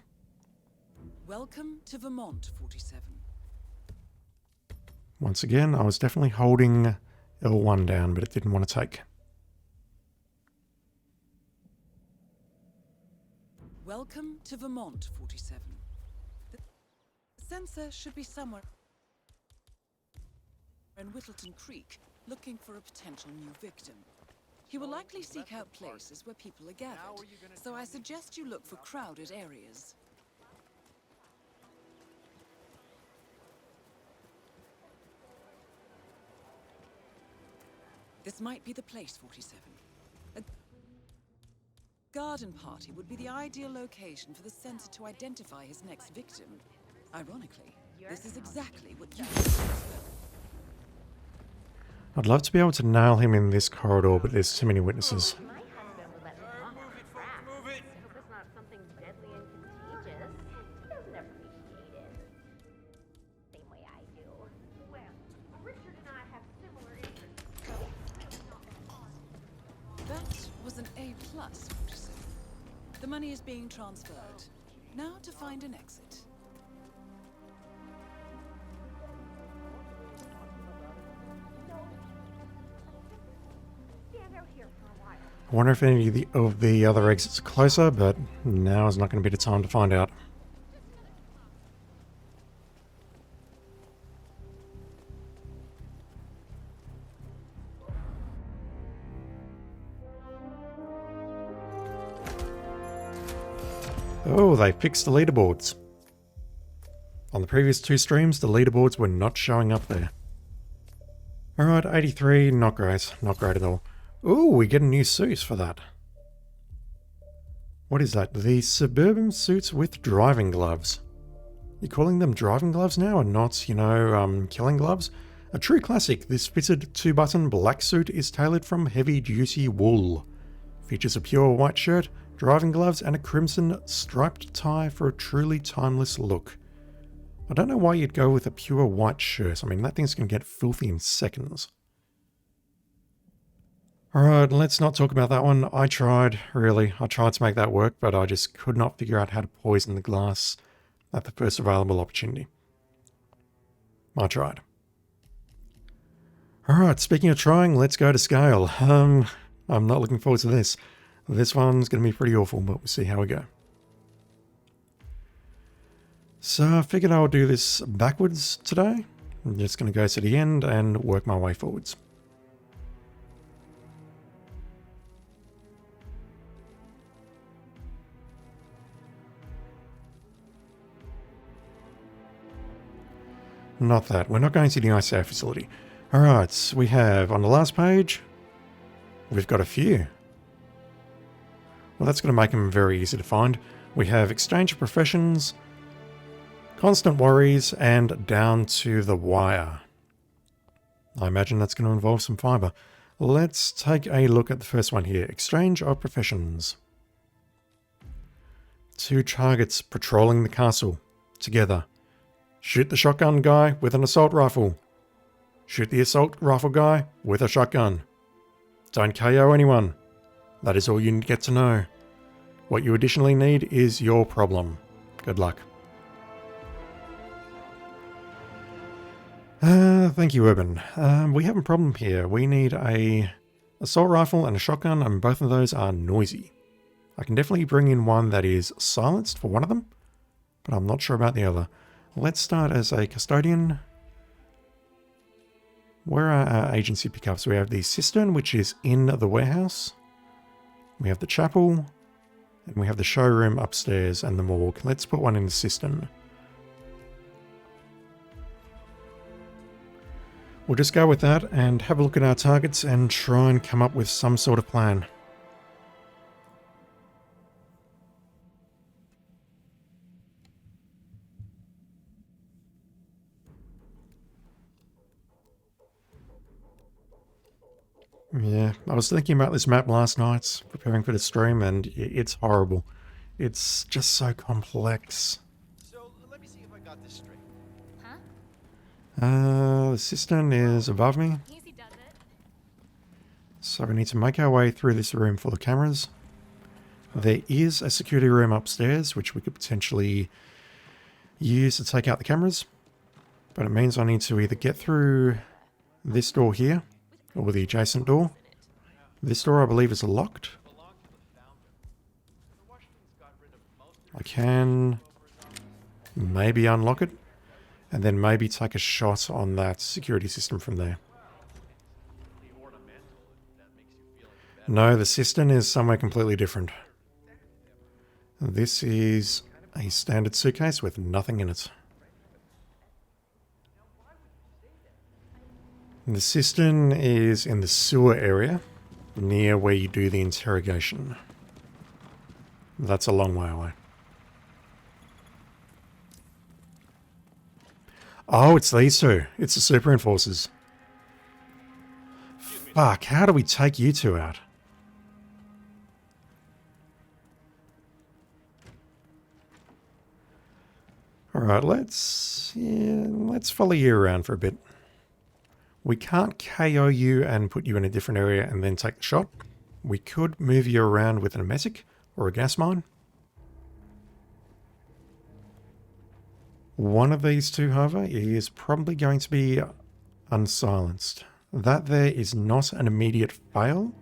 [SPEAKER 1] Welcome to Vermont, 47.
[SPEAKER 2] Once again, I was definitely holding L1 down, but it didn't want to take.
[SPEAKER 1] Welcome to Vermont, 47. The Censor should be somewhere in Whittleton Creek, looking for a potential new victim. He will likely seek out places where people are gathered, so I suggest you look for crowded areas. This might be the place, 47. A garden party would be the ideal location for the Censor to identify his next victim. Ironically, this is exactly what you did as well.
[SPEAKER 2] I'd love to be able to nail him in this corridor, but there's too many witnesses.
[SPEAKER 4] My husband would let me talk on crack.
[SPEAKER 7] Move it!
[SPEAKER 4] I hope it's not something deadly and contagious. He doesn't appreciate it. Same way I do. Well, Richard and I have similar interests, so
[SPEAKER 1] That was an A+, 47. The money is being transferred. Now to find an exit.
[SPEAKER 4] stand out here for a while.
[SPEAKER 2] I wonder if any of the other exits are closer, but now is not going to be the time to find out. Oh, they fixed the leaderboards. On the previous two streams, the leaderboards were not showing up there. Alright, 83, not great. Not great at all. Ooh, we get a new suit for that. What is that? The Suburban suits with driving gloves. You're calling them driving gloves now and not, you know, killing gloves? A true classic, this fitted 2-button black suit is tailored from heavy juicy wool. Features a pure white shirt, driving gloves and a crimson striped tie for a truly timeless look. I don't know why you'd go with a pure white shirt. I mean, that thing's going to get filthy in seconds. Alright, let's not talk about that one. I tried, really. I tried to make that work, but I just could not figure out how to poison the glass at the first available opportunity. I tried. Alright, speaking of trying, let's go to Sgail. I'm not looking forward to this. This one's going to be pretty awful, but we'll see how we go. So I figured I'll do this backwards today. I'm just going to go to the end and work my way forwards. Not that. We're not going to the ICA facility. Alright, we have on the last page, we've got a few. Well, that's going to make them very easy to find. We have exchange of professions, constant worries, and down to the wire. I imagine that's going to involve some fiber. Let's take a look at the first one here. Exchange of professions. 2 targets patrolling the castle together. Shoot the shotgun guy with an assault rifle. Shoot the assault rifle guy with a shotgun. Don't KO anyone. That is all you get to know. What you additionally need is your problem. Good luck. Thank you, Urban. We have a problem here. We need a assault rifle and a shotgun, and both of those are noisy. I can definitely bring in one that is silenced for one of them, but I'm not sure about the other. Let's start as a custodian. Where are our agency pickups? We have the cistern, which is in the warehouse. We have the chapel, and we have the showroom upstairs and the morgue. Let's put one in the cistern. We'll just go with that and have a look at our targets and try and come up with some sort of plan. Yeah, I was thinking about this map last night, preparing for the stream, and it's horrible. It's just so complex.
[SPEAKER 3] So, let me see if I got this straight.
[SPEAKER 2] The cistern is above me,
[SPEAKER 5] Easy does it.
[SPEAKER 2] so we need to make our way through this room for the cameras. There is a security room upstairs, which we could potentially use to take out the cameras, but it means I need to either get through this door here, or the adjacent door. This door, I believe, is locked. I can maybe unlock it, and then maybe take a shot on that security system from there. No, the cistern is somewhere completely different. This is a standard suitcase with nothing in it. The cistern is in the sewer area, near where you do the interrogation. That's a long way away. Oh, it's these two. It's the super enforcers. Fuck, how do we take you two out? Alright, let's follow you around for a bit. We can't KO you and put you in a different area and then take the shot. We could move you around with an emetic or a gas mine. One of these two, however, is probably going to be unsilenced. That there is not an immediate fail,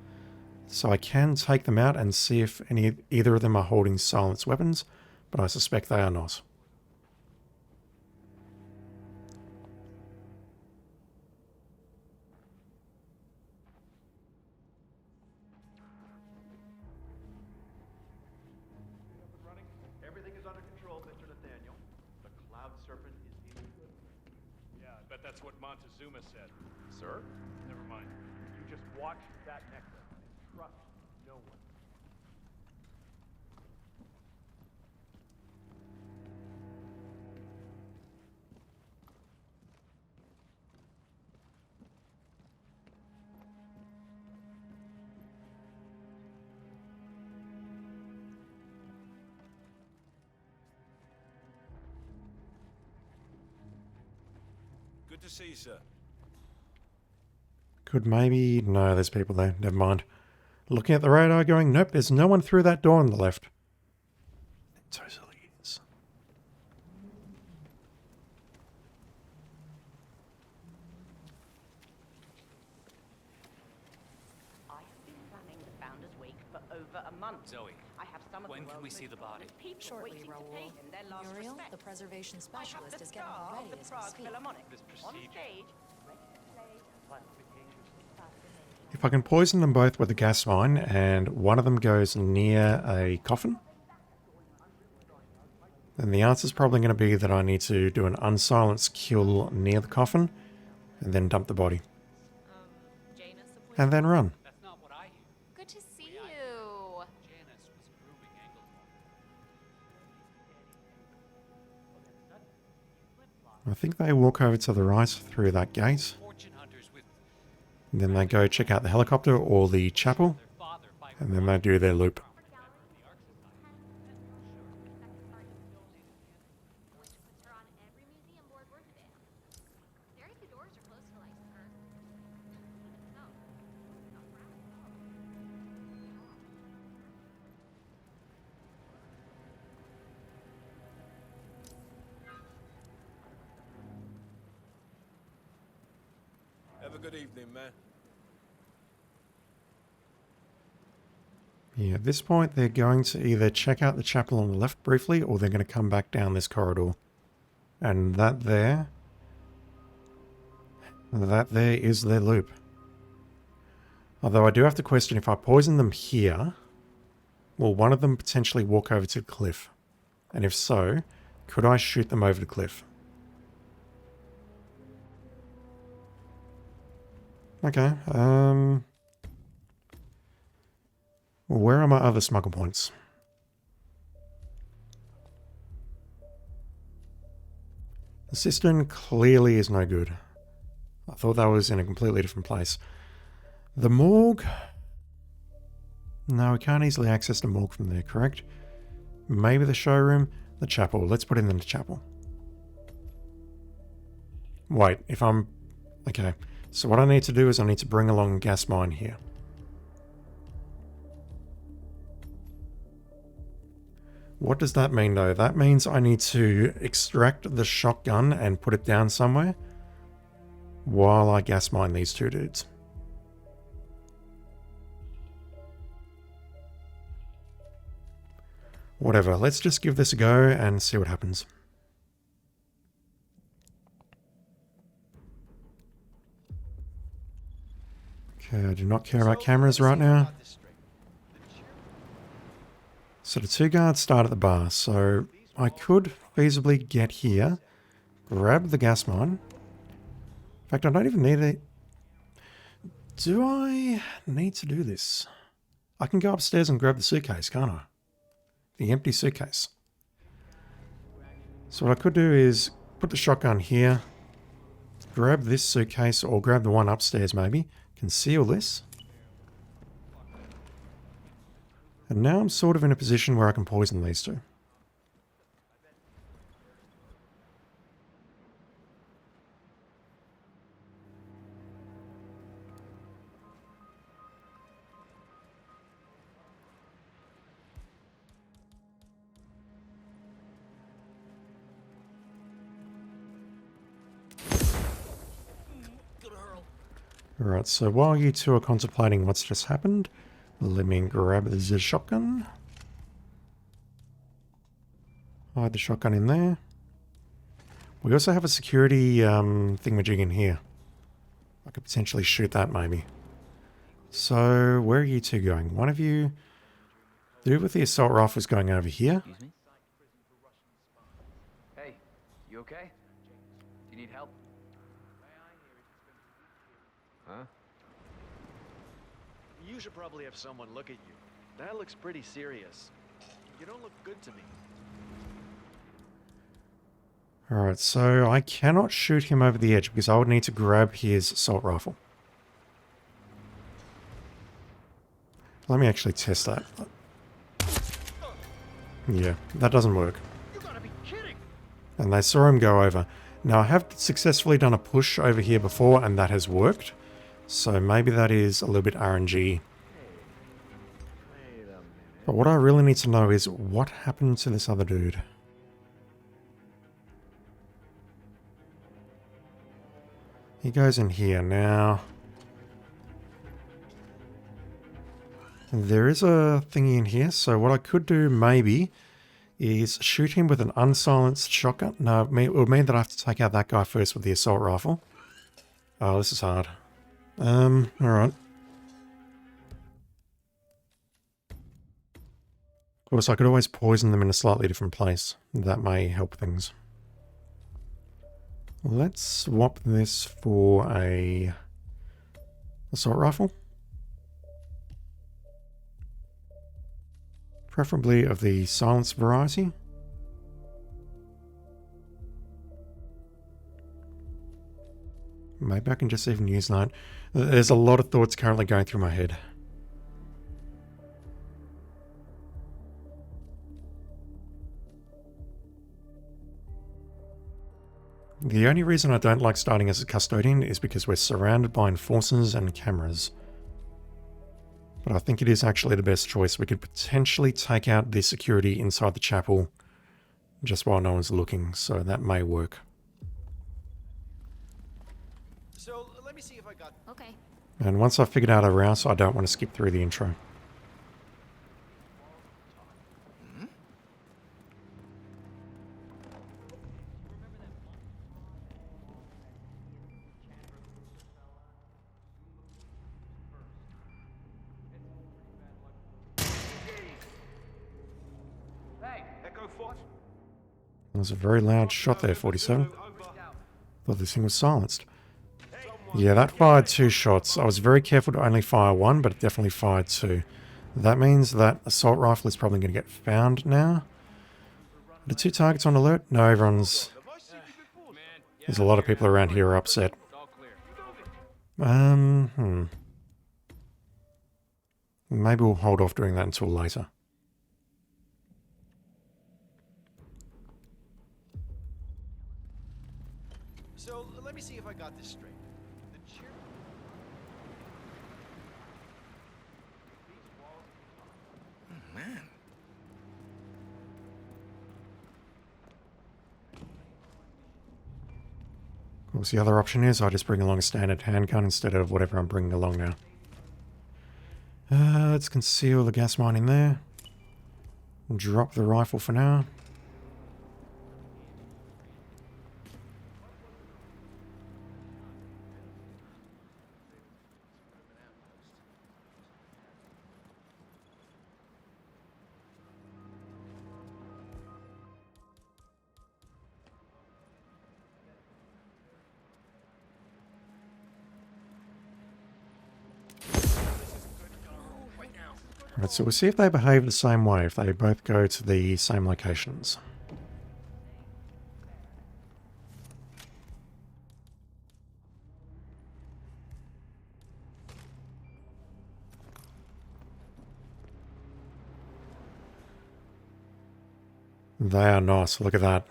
[SPEAKER 2] so I can take them out and see if either of them are holding silenced weapons, but I suspect they are not.
[SPEAKER 6] Everything is under control, Mr. Nathaniel. The Cloud Serpent is in good. Yeah, I bet that's what Montezuma said. Sir? Never mind. You just watch that necklace and trust no one.
[SPEAKER 7] Good to see you, sir.
[SPEAKER 2] Could maybe... No, there's people there. Never mind. Looking at the radar going, nope, there's no one through that door on the left. It totally is.
[SPEAKER 8] I have been planning the Founders Week for over a month.
[SPEAKER 9] Zoe,
[SPEAKER 8] I have some of
[SPEAKER 9] when
[SPEAKER 8] the
[SPEAKER 9] can we
[SPEAKER 8] world's
[SPEAKER 9] see the
[SPEAKER 8] most
[SPEAKER 9] body?
[SPEAKER 8] prominent people
[SPEAKER 10] Shortly,
[SPEAKER 8] waiting to pay
[SPEAKER 10] Raoul.
[SPEAKER 8] him their last
[SPEAKER 10] Muriel,
[SPEAKER 8] respect.
[SPEAKER 10] the preservation
[SPEAKER 8] I have
[SPEAKER 10] specialist,
[SPEAKER 8] the
[SPEAKER 10] is getting
[SPEAKER 8] star of
[SPEAKER 10] ready
[SPEAKER 8] the
[SPEAKER 10] as we
[SPEAKER 8] Prague
[SPEAKER 10] speak.
[SPEAKER 8] Philharmonic
[SPEAKER 9] This
[SPEAKER 8] on
[SPEAKER 9] procedure.
[SPEAKER 8] stage, ready to play classification.
[SPEAKER 2] If I can poison them both with a gas mine and one of them goes near a coffin, then the answer is probably going to be that I need to do an unsilenced kill near the coffin and then dump the body.
[SPEAKER 5] Janus,
[SPEAKER 2] And then run.
[SPEAKER 9] That's not what I hear.
[SPEAKER 5] good to see you.
[SPEAKER 9] Janus was grooming Angleton.
[SPEAKER 2] I think they walk over to the right through that gate.
[SPEAKER 9] Fortune hunters with
[SPEAKER 2] And then they go check out the helicopter or the chapel.
[SPEAKER 9] their father fight
[SPEAKER 2] And then they do their loop.
[SPEAKER 4] Which puts her on every museum board worth a damn. Very few doors are closed to like her. Even so, not proud at all.
[SPEAKER 7] Have a good evening, man.
[SPEAKER 2] Yeah, at this point they're going to either check out the chapel on the left briefly or they're going to come back down this corridor. And that there is their loop. Although I do have to question, if I poison them here, will one of them potentially walk over to the cliff? And if so, could I shoot them over the cliff? Okay, where are my other smuggle points? The cistern clearly is no good. I thought that was in a completely different place. The morgue? No, we can't easily access the morgue from there, correct? Maybe the showroom? The chapel. Let's put it in the chapel. Wait, if I'm... Okay, so what I need to do is I need to bring along a gas mine here. What does that mean though? That means I need to extract the shotgun and put it down somewhere while I gas mine these two dudes. Whatever, let's just give this a go and see what happens. Okay, I do not care about cameras right now. So the two guards start at the bar, so I could feasibly get here, grab the gas mine. In fact, I don't even need it. Do I need to do this? I can go upstairs and grab the suitcase, can't I? The empty suitcase. So what I could do is put the shotgun here, grab this suitcase, or grab the one upstairs maybe, conceal this. And now I'm sort of in a position where I can poison these two. Alright, so while you two are contemplating what's just happened, let me grab the shotgun. Hide the shotgun in there. We also have a security thingamajig in here. I could potentially shoot that maybe. So, where are you two going? One of you... The dude with the assault rifle is going over here.
[SPEAKER 10] Excuse me? Hey, you okay? Do you need help? Huh?
[SPEAKER 6] You should probably have someone look at you. That looks pretty serious. You don't look good to me.
[SPEAKER 2] Alright, so I cannot shoot him over the edge because I would need to grab his assault rifle. Let me actually test that. Yeah, that doesn't work.
[SPEAKER 6] You gotta be kidding!
[SPEAKER 2] And they saw him go over. Now I have successfully done a push over here before and that has worked. So maybe that is a little bit RNG. But what I really need to know is what happened to this other dude. He goes in here now. There is a thingy in here, so what I could do maybe is shoot him with an unsilenced shotgun. No, it would mean that I have to take out that guy first with the assault rifle. Oh, this is hard. Alright. Of course, I could always poison them in a slightly different place. That may help things. Let's swap this for a assault rifle. Preferably of the silenced variety. Maybe I can just even use that. There's a lot of thoughts currently going through my head. The only reason I don't like starting as a custodian is because we're surrounded by enforcers and cameras. But I think it is actually the best choice. We could potentially take out the security inside the chapel just while no one's looking, so that may work.
[SPEAKER 3] So let me see if I got.
[SPEAKER 4] Okay.
[SPEAKER 2] And once I've figured out a route, I don't want to skip through the intro. There was a very loud shot there, 47. Thought this thing was silenced. Yeah, that fired 2 shots. I was very careful to only fire 1, but it definitely fired 2. That means that assault rifle is probably going to get found now. Are the 2 targets on alert? No, everyone's... There's a lot of people around here who are upset. Maybe we'll hold off doing that until later.
[SPEAKER 3] So let me see if I got this straight. The cheer. Man.
[SPEAKER 2] Of course, the other option is I just bring along a standard handgun instead of whatever I'm bringing along now. Let's conceal the gas mine in there. Drop the rifle for now. Right, so we'll see if they behave the same way, if they both go to the same locations. They are nice, look at that.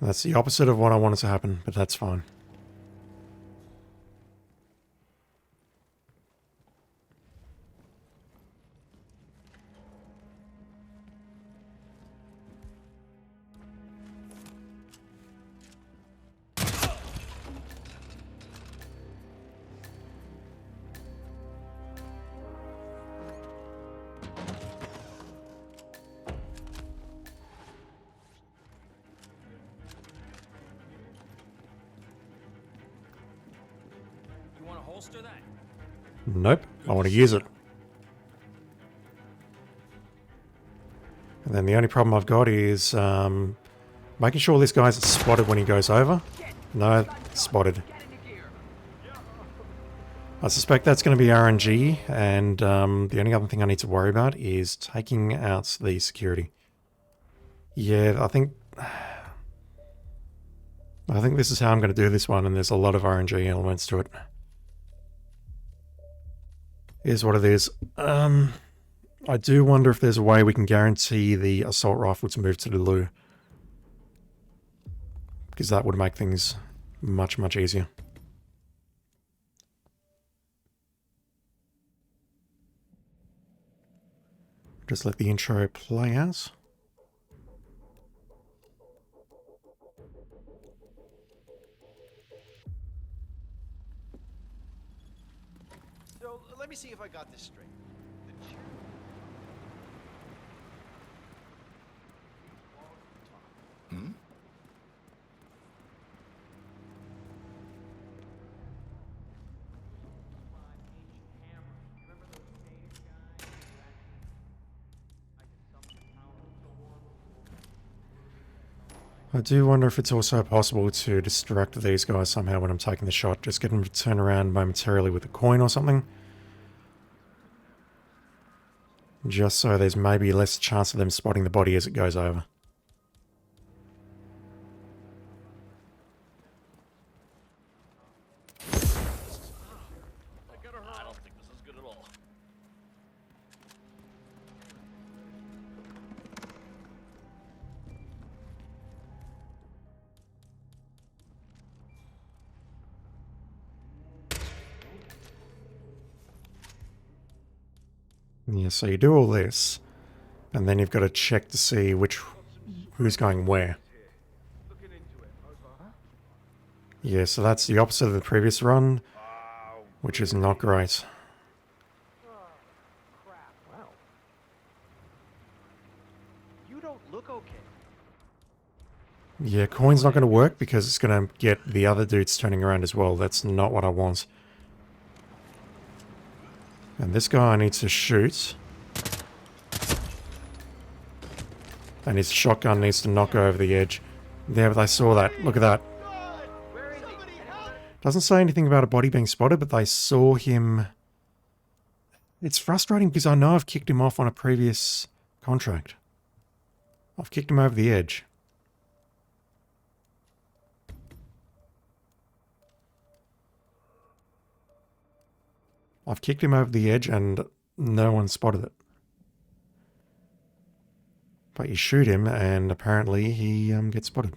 [SPEAKER 2] That's the opposite of what I wanted to happen, but that's fine.
[SPEAKER 7] You want to holster that?
[SPEAKER 2] Nope, I want to use it. And then the only problem I've got is making sure this guy's spotted when he goes over. No, spotted. I suspect that's going to be RNG, and the only other thing I need to worry about is taking out the security. Yeah, I think this is how I'm going to do this one, and there's a lot of RNG elements to it. Is what it is. I do wonder if there's a way we can guarantee the assault rifle to move to the loo. Because that would make things much, much easier. Just let the intro play out.
[SPEAKER 3] So let me see if I got this straight. The chair.
[SPEAKER 2] I do wonder if it's also possible to distract these guys somehow when I'm taking the shot. Just get them to turn around momentarily with a coin or something. Just so there's maybe less chance of them spotting the body as it goes over.
[SPEAKER 7] I don't think this is good at all.
[SPEAKER 2] Yeah, so you do all this, and then you've got to check to see who's going where. Yeah, so that's the opposite of the previous run, which is not great.
[SPEAKER 3] Crap. Wow. You don't look okay.
[SPEAKER 2] Yeah, coin's not going to work because it's going to get the other dudes turning around as well. That's not what I want. And this guy I need to shoot. And his shotgun needs to knock over the edge. There, they saw that. Look at that. Doesn't say anything about a body being spotted, but they saw him. It's frustrating because I know I've kicked him off on a previous contract. I've kicked him over the edge. I've kicked him over the edge and no one spotted it. But you shoot him and apparently he gets spotted.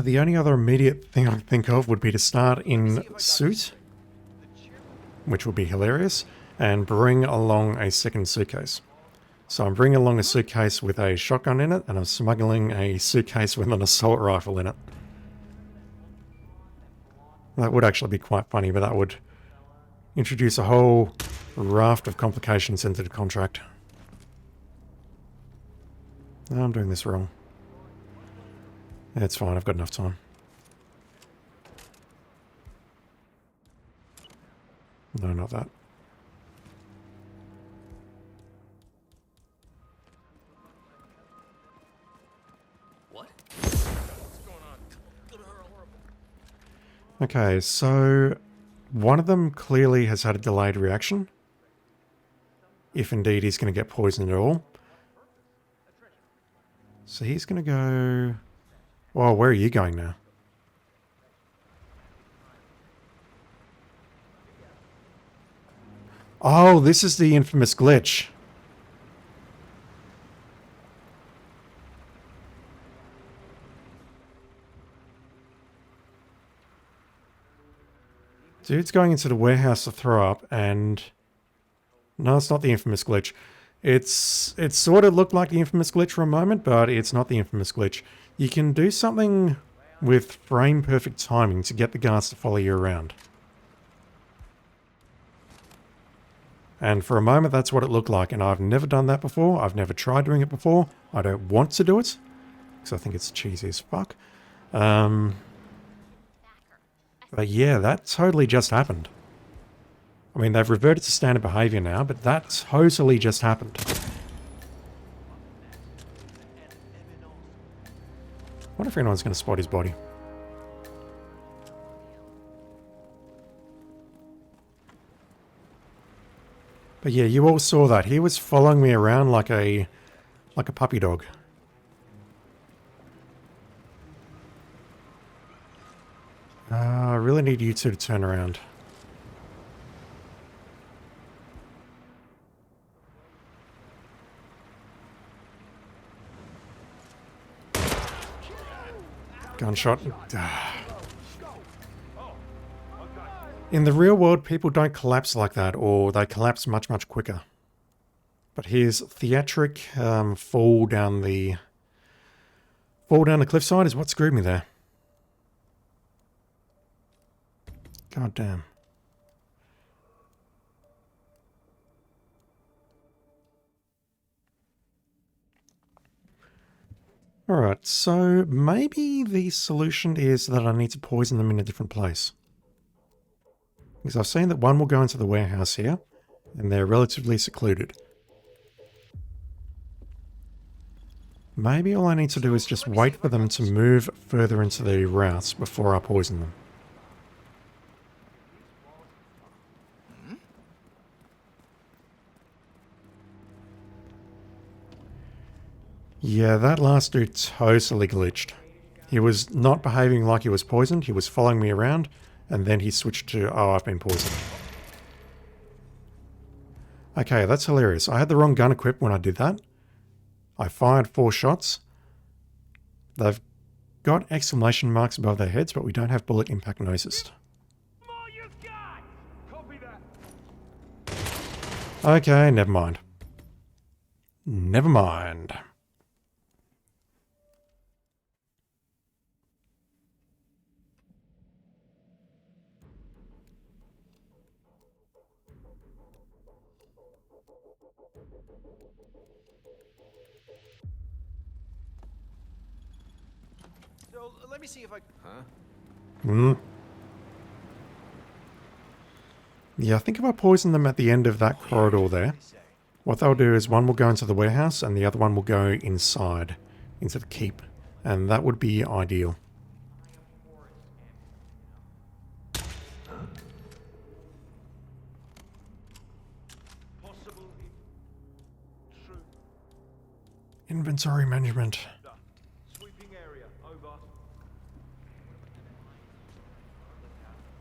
[SPEAKER 2] The only other immediate thing I can think of would be to start in suit, which would be hilarious, and bring along a second suitcase. So I'm bringing along a suitcase with a shotgun in it, and I'm smuggling a suitcase with an assault rifle in it. That would actually be quite funny, but that would introduce a whole raft of complications into the contract. No, I'm doing this wrong. It's fine, I've got enough time. No, not that.
[SPEAKER 7] What? What's going on? Good or horrible?
[SPEAKER 2] Okay, so one of them clearly has had a delayed reaction. If indeed he's going to get poisoned at all. So he's going to go... Well, where are you going now? Oh, this is the infamous glitch. Dude's going into the warehouse to throw up, and... No, it's not the infamous glitch. It sort of looked like the infamous glitch for a moment, but it's not the infamous glitch. You can do something with frame perfect timing to get the guards to follow you around. And for a moment, that's what it looked like, and I've never done that before. I've never tried doing it before. I don't want to do it, because I think it's cheesy as fuck. But yeah, that totally just happened. I mean, they've reverted to standard behavior now, but that totally just happened. I wonder if anyone's going to spot his body. But yeah, you all saw that. He was following me around like a puppy dog. I really need you two to turn around. Gunshot. In the real world, people don't collapse like that, or they collapse much, much quicker. But his theatric fall down the cliffside is what screwed me there. God damn. Alright, so maybe the solution is that I need to poison them in a different place. Because I've seen that one will go into the warehouse here, and they're relatively secluded. Maybe all I need to do is just wait for them to move further into the routes before I poison them. Yeah, that last dude totally glitched. He was not behaving like he was poisoned, he was following me around, and then he switched to, oh, I've been poisoned. Okay, that's hilarious. I had the wrong gun equipped when I did that. I fired 4 shots. They've got exclamation marks above their heads, but we don't have bullet impact noticed. Okay, never mind. Never mind.
[SPEAKER 3] So let me see if I. Huh?
[SPEAKER 2] Hmm. Yeah, I think if I poison them at the end of that corridor there, what they'll do is one will go into the warehouse and the other one will go inside, into the keep. And that would be ideal. Inventory management.
[SPEAKER 3] Sweeping area. Over.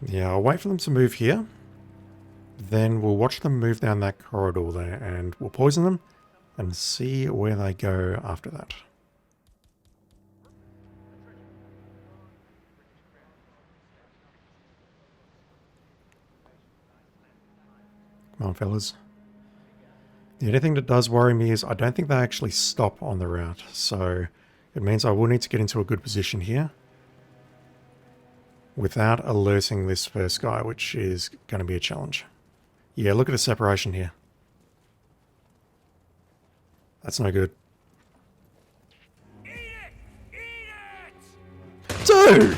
[SPEAKER 2] Yeah, I'll wait for them to move here. Then we'll watch them move down that corridor there and we'll poison them and see where they go after that. Come on, fellas. The only thing that does worry me is I don't think they actually stop on the route, so it means I will need to get into a good position here without alerting this first guy, which is going to be a challenge. Yeah, look at the separation here. That's no good.
[SPEAKER 7] Eat it! Eat it!
[SPEAKER 2] Dude!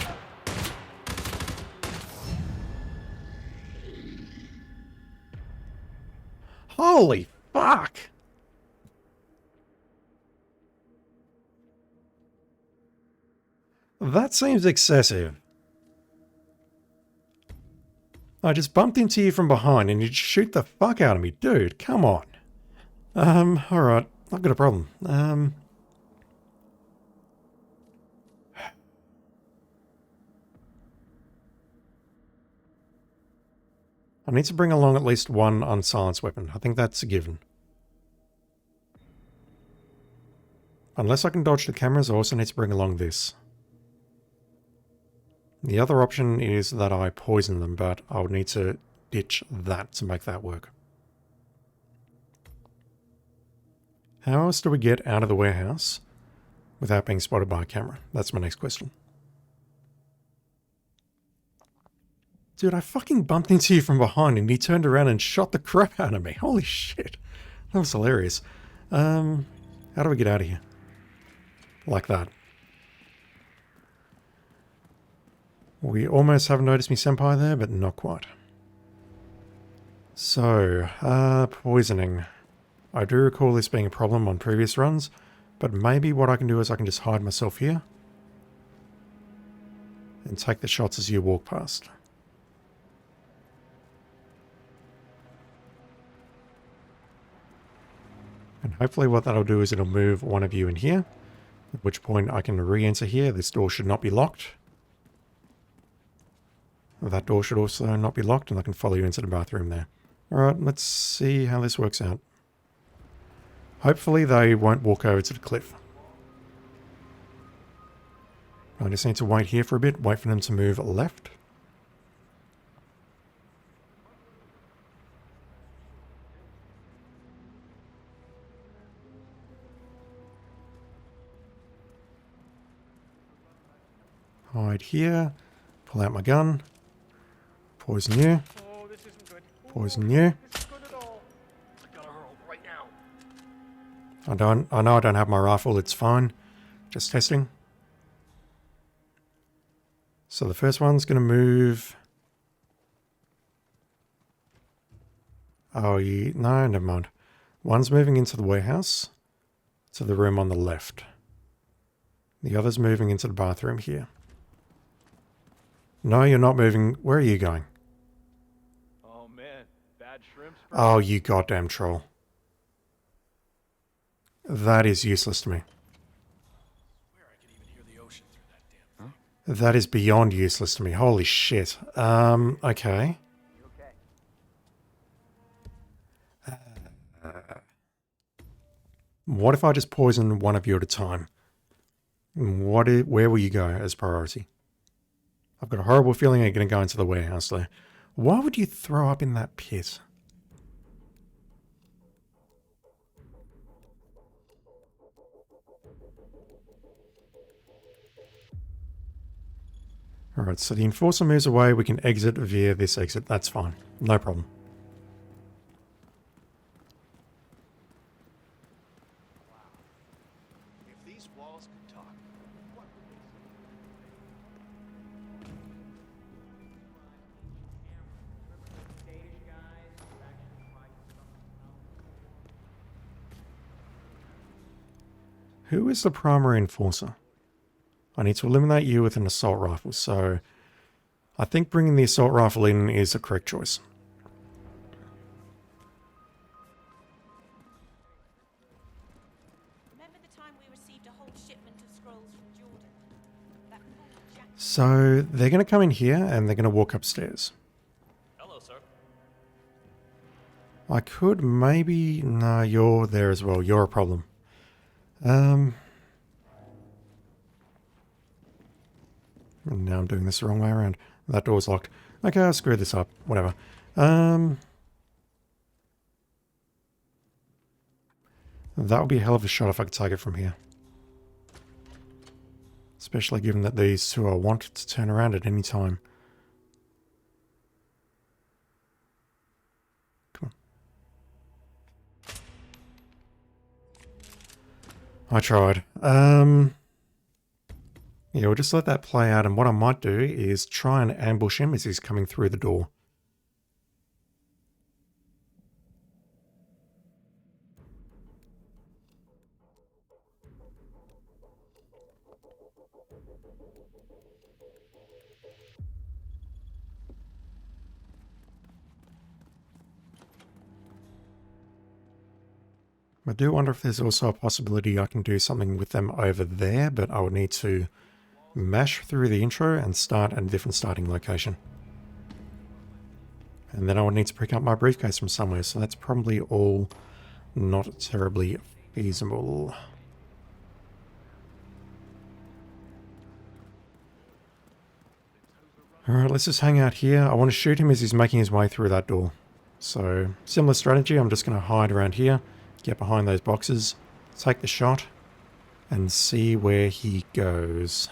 [SPEAKER 2] Holy fuck! That seems excessive. I just bumped into you from behind and you'd shoot the fuck out of me. Dude, come on. Alright. I've got a problem. I need to bring along at least one unsilenced weapon. I think that's a given. Unless I can dodge the cameras, I also need to bring along this. The other option is that I poison them, but I'll need to ditch that to make that work. How else do we get out of the warehouse without being spotted by a camera? That's my next question. Dude, I fucking bumped into you from behind and he turned around and shot the crap out of me. Holy shit. That was hilarious. How do we get out of here? Like that. We almost haven't noticed me senpai there, but not quite. So, poisoning. I do recall this being a problem on previous runs, but maybe what I can do is I can just hide myself here and take the shots as you walk past. And hopefully what that'll do is it'll move one of you in here, at which point I can re-enter here. This door should not be locked. That door should also not be locked, and I can follow you into the bathroom there. Alright, let's see how this works out. Hopefully they won't walk over to the cliff. I just need to wait here for a bit, wait for them to move left. Hide here, pull out my gun, poison you,
[SPEAKER 6] Oh, this isn't good.
[SPEAKER 2] poison you.
[SPEAKER 6] This is good at all. I gotta hurl right now.
[SPEAKER 2] I know I don't have my rifle, it's fine. Just testing. So the first one's going to move. Oh, no, never mind. One's moving into the warehouse, to the room on the left. The other's moving into the bathroom here. No, you're not moving. Where are you going?
[SPEAKER 6] Oh man, bad shrimps.
[SPEAKER 2] Oh, you goddamn troll. That is useless to me. That is beyond useless to me. Holy shit. Okay. What if I just poison one of you at a time? Where will you go as priority? I've got a horrible feeling you're going to go into the warehouse there. Why would you throw up in that pit? Alright, so the enforcer moves away. We can exit via this exit. That's fine. No problem.
[SPEAKER 3] If these walls could talk, what would they
[SPEAKER 2] Who is the primary enforcer? I need to eliminate you with an assault rifle, so I think bringing the assault rifle in is the correct choice.
[SPEAKER 5] Remember the time we received a whole shipment of scrolls from Jordan? That whole jack-
[SPEAKER 2] So they're going to come in here and they're going to walk upstairs.
[SPEAKER 6] Hello, sir.
[SPEAKER 2] I could maybe... No, you're there as well. You're a problem. Now I'm doing this the wrong way around. That door's locked. Okay, I'll screw this up. Whatever. That would be a hell of a shot if I could take it from here. Especially given that these two are wanted to turn around at any time. Come on. I tried. Yeah, we'll just let that play out, and what I might do is try and ambush him as he's coming through the door. I do wonder if there's also a possibility I can do something with them over there, but I would need to mash through the intro and start at a different starting location. And then I would need to pick up my briefcase from somewhere, so that's probably all not terribly feasible. Alright, let's just hang out here. I want to shoot him as he's making his way through that door. So, similar strategy, I'm just going to hide around here, get behind those boxes, take the shot, and see where he goes.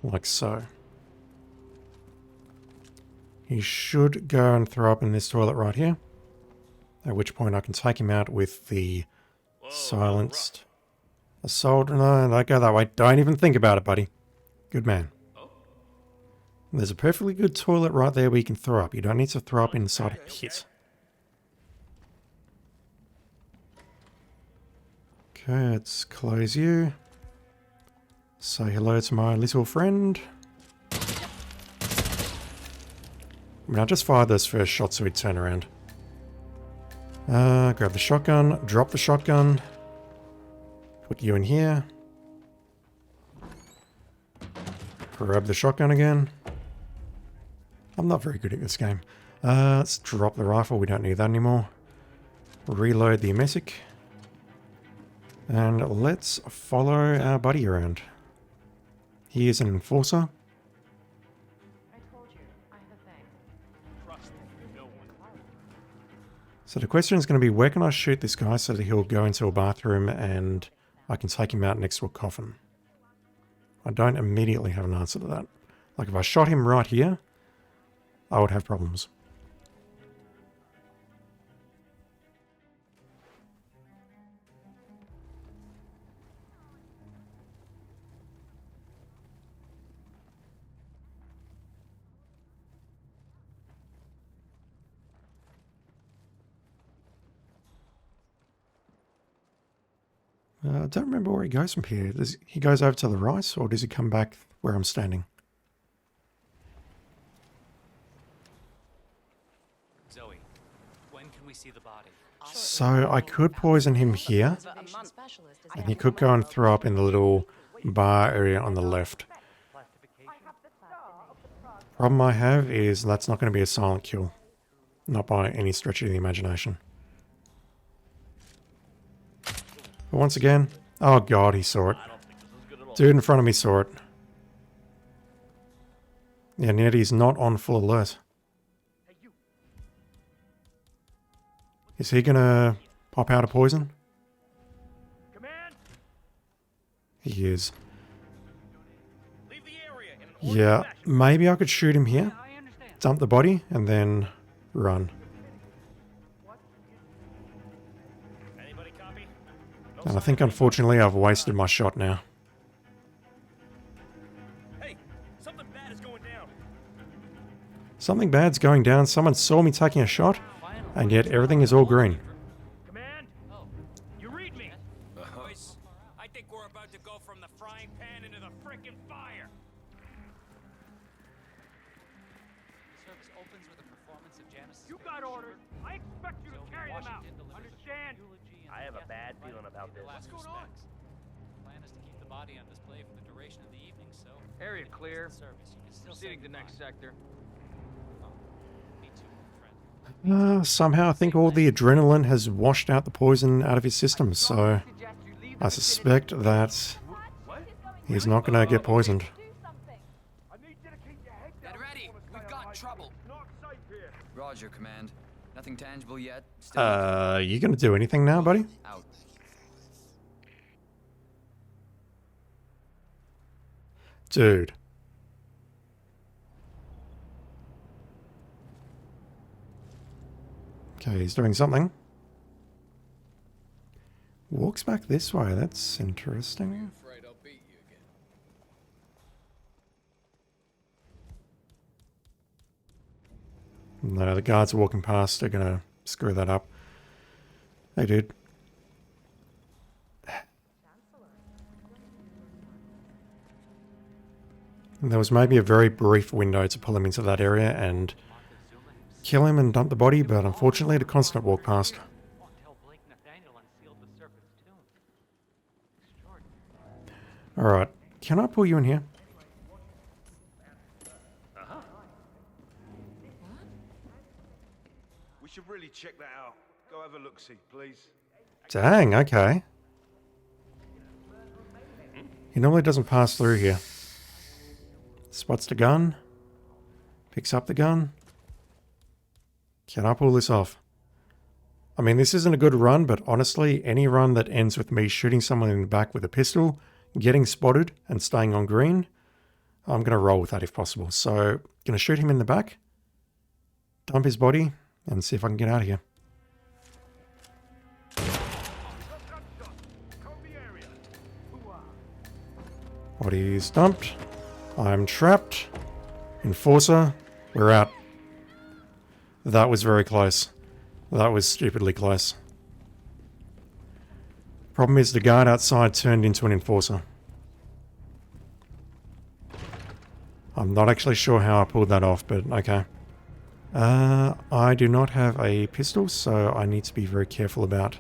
[SPEAKER 2] Like so. He should go and throw up in this toilet right here. At which point I can take him out with the silenced assault. No, don't go that way. Don't even think about it, buddy. Good man. There's a perfectly good toilet right there where you can throw up. You don't need to throw up inside a pit. Okay, let's close you. Say hello to my little friend. I mean, I just fired those first shots so he'd turn around. Grab the shotgun, drop the shotgun. Put you in here. Grab the shotgun again. I'm not very good at this game. Let's drop the rifle, we don't need that anymore. Reload the emetic. And let's follow our buddy around. He is an enforcer.
[SPEAKER 8] I told you, I have a thing.
[SPEAKER 6] Trust no one.
[SPEAKER 2] So the question is going to be, where can I shoot this guy so that he'll go into a bathroom and I can take him out next to a coffin? I don't immediately have an answer to that. Like if I shot him right here, I would have problems. I don't remember where he goes from here. He goes over to the right, or does he come back where I'm standing?
[SPEAKER 9] Zoe, when can we see the body?
[SPEAKER 2] So I could poison him here, and he could go and throw up in the little bar area on the left. Problem I have is that's not going to be a silent kill. Not by any stretch of the imagination. But once again, oh god, he saw it. Dude in front of me saw it. Yeah, and yet he's not on full alert. Is he gonna pop out a poison?
[SPEAKER 6] Command,
[SPEAKER 2] He is.
[SPEAKER 6] leave the area in an
[SPEAKER 2] Yeah,
[SPEAKER 6] orderly fashion.
[SPEAKER 2] maybe I could shoot him here, dump the body, and then run.
[SPEAKER 6] Anybody copy? No
[SPEAKER 2] And I
[SPEAKER 6] sign
[SPEAKER 2] think
[SPEAKER 6] of
[SPEAKER 2] unfortunately I've wasted my shot now.
[SPEAKER 6] Hey, something bad is going down.
[SPEAKER 2] Something bad's going down, someone saw me taking a shot, and yet everything is all green.
[SPEAKER 6] Command,
[SPEAKER 9] Oh,
[SPEAKER 6] you read me.
[SPEAKER 7] Boys, I think we're about to go from the frying pan into the frickin' fire.
[SPEAKER 9] the service opens with a performance of Janice's
[SPEAKER 6] You got orders. I expect you to
[SPEAKER 9] Zoe,
[SPEAKER 6] carry them out.
[SPEAKER 9] Washington delivers a
[SPEAKER 6] Understand?
[SPEAKER 9] eulogy and
[SPEAKER 6] I have a
[SPEAKER 9] death
[SPEAKER 6] bad
[SPEAKER 9] right
[SPEAKER 6] feeling
[SPEAKER 9] in
[SPEAKER 6] about
[SPEAKER 9] the
[SPEAKER 6] this.
[SPEAKER 9] last
[SPEAKER 6] What's going on?
[SPEAKER 9] respects. The plan is to keep the body on display for the duration of the evening, so
[SPEAKER 10] Area
[SPEAKER 9] if it's
[SPEAKER 10] clear.
[SPEAKER 9] the service, you can still
[SPEAKER 10] Proceeding
[SPEAKER 9] say
[SPEAKER 10] to next
[SPEAKER 9] goodbye.
[SPEAKER 10] sector.
[SPEAKER 9] Oh, me too, friend.
[SPEAKER 2] Somehow I think all the adrenaline has washed out the poison out of his system, so I suspect that he's not going to get poisoned.
[SPEAKER 6] I may dedicate your head
[SPEAKER 10] Nothing tangible yet. Still
[SPEAKER 2] You gonna do anything now, buddy?
[SPEAKER 10] out.
[SPEAKER 2] Dude. Okay, he's doing something. Walks back this way, that's interesting.
[SPEAKER 7] Afraid I'll beat you again.
[SPEAKER 2] No, the guards are walking past, they're gonna screw that up. Hey, dude. There was maybe a very brief window to pull him into that area and kill him and dump the body, but unfortunately the constant walked past. Alright, can I pull you in here?
[SPEAKER 11] We should really check that out. Go have a look-see, please.
[SPEAKER 2] Dang, okay. He normally doesn't pass through here. Spots the gun. Picks up the gun. Can I pull this off? I mean, this isn't a good run, but honestly, any run that ends with me shooting someone in the back with a pistol, getting spotted, and staying on green, I'm going to roll with that if possible. So, going to shoot him in the back, dump his body, and see if I can get out of here. Body's dumped. I'm trapped. Enforcer, we're out. That was very close. That was stupidly close. Problem is the guard outside turned into an enforcer. I'm not actually sure how I pulled that off, but okay. I do not have a pistol, so I need to be very careful about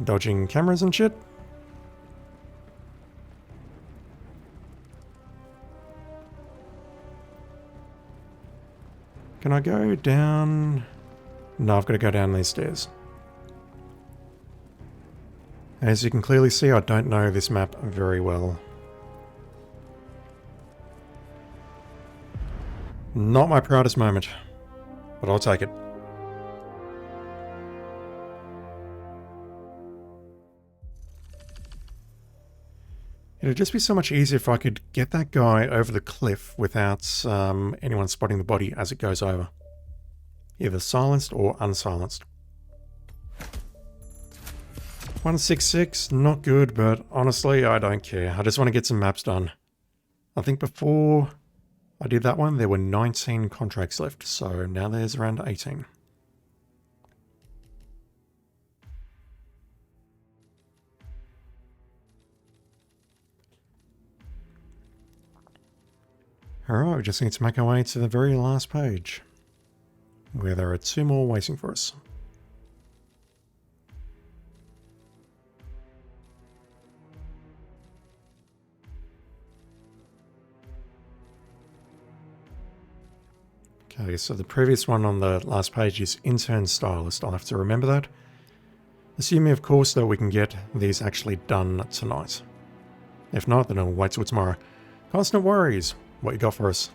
[SPEAKER 2] dodging cameras and shit. Can I go down? No, I've got to go down these stairs. As you can clearly see, I don't know this map very well. Not my proudest moment, but I'll take it. It'd just be so much easier if I could get that guy over the cliff without anyone spotting the body as it goes over. Either silenced or unsilenced. 166, not good, but honestly, I don't care. I just want to get some maps done. I think before I did that one, there were 19 contracts left, so now there's around 18. Alright, we just need to make our way to the very last page, where there are 2 more waiting for us. Okay, so the previous one on the last page is Intern Stylist. I'll have to remember that. Assuming, of course, that we can get these actually done tonight. If not, then I'll wait till tomorrow. Constant worries. What you got for us?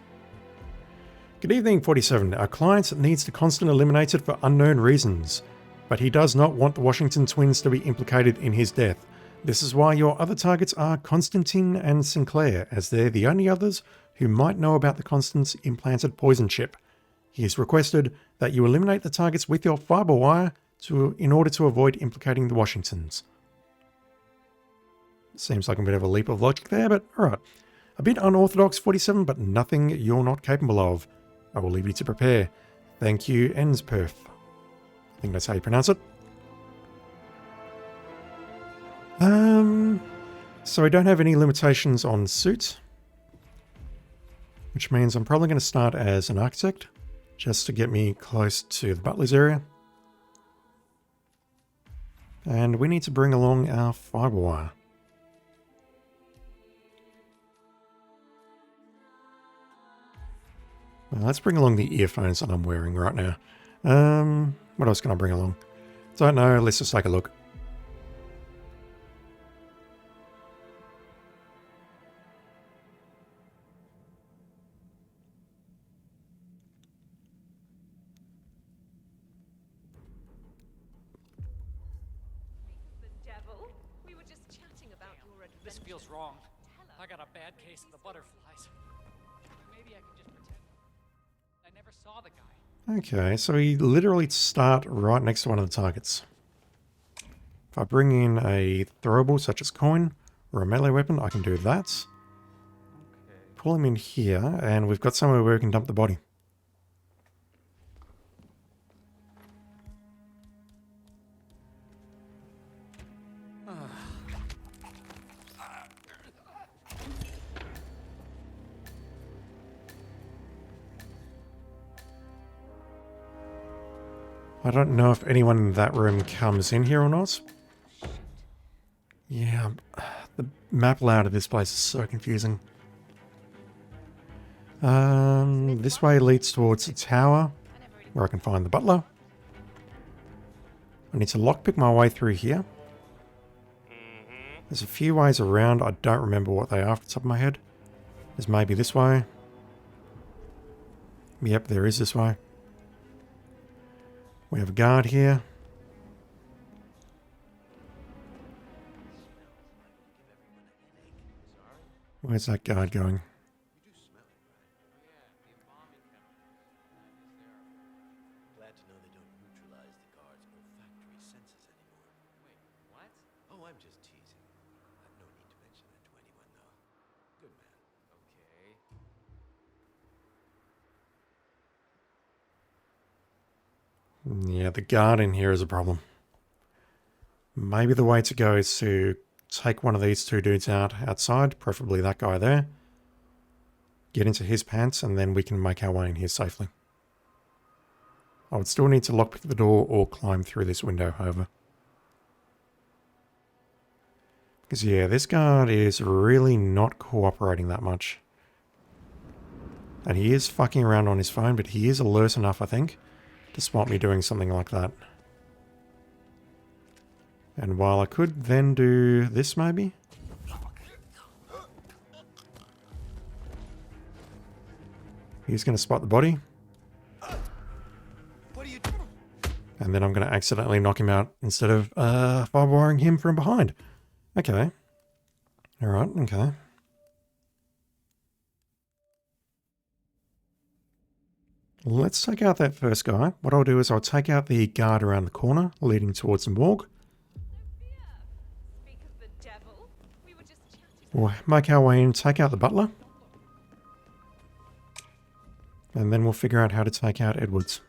[SPEAKER 2] Good evening, 47. Our client needs the Constant eliminated for unknown reasons, but he does not want the Washington twins to be implicated in his death. This is why your other targets are Constantine and Sinclair, as they're the only others who might know about the Constant's implanted poison chip. He has requested that you eliminate the targets with your fiber wire in order to avoid implicating the Washingtons. Seems like a bit of a leap of logic there, but alright. A bit unorthodox, 47, but nothing you're not capable of. I will leave you to prepare. Thank you, Ensperth. I think that's how you pronounce it. So I don't have any limitations on suit, which means I'm probably going to start as an architect, just to get me close to the butler's area. And we need to bring along our fiber wire. Well, let's bring along the earphones that I'm wearing right now. What else can I bring along? Don't know, let's just take a look.
[SPEAKER 9] This feels wrong. I got a bad case of the butterflies. Maybe I can just pretend I never saw the guy.
[SPEAKER 2] Okay, so we literally start right next to one of the targets. If I bring in a throwable such as coin or a melee weapon, I can do that. Pull him in here, and we've got somewhere where we can dump the body. I don't know if anyone in that room comes in here or not. Yeah, the map layout of this place is so confusing. This way leads towards the tower, where I can find the butler. I need to lockpick my way through here. There's a few ways around. I don't remember what they are off the top of my head. There's maybe this way. Yep, there is this way. We have a guard here. Where's that guard going?
[SPEAKER 3] Glad to know they don't neutralize the guard's olfactory senses anymore.
[SPEAKER 10] Wait, what?
[SPEAKER 3] Oh, I'm just teasing. I've no need to mention that to anyone, though. Good man.
[SPEAKER 10] Okay.
[SPEAKER 2] Yeah, the guard in here is a problem. Maybe the way to go is to take one of these two dudes out outside, preferably that guy there. Get into his pants, and then we can make our way in here safely. I would still need to lockpick the door or climb through this window, however. Because yeah, this guard is really not cooperating that much. And he is fucking around on his phone, but he is alert enough, I think, to spot me doing something like that. And while I could then do this maybe? He's going to spot the body.
[SPEAKER 3] What are you...
[SPEAKER 2] And then I'm going to accidentally knock him out instead of firewiring him from behind. Okay. Alright, okay. Let's take out that first guy. What I'll do is I'll take out the guard around the corner leading towards the morgue.
[SPEAKER 5] Speak of the devil. We were just chatting.
[SPEAKER 2] We'll make our way in, take out the butler. And then we'll figure out how to take out Edwards.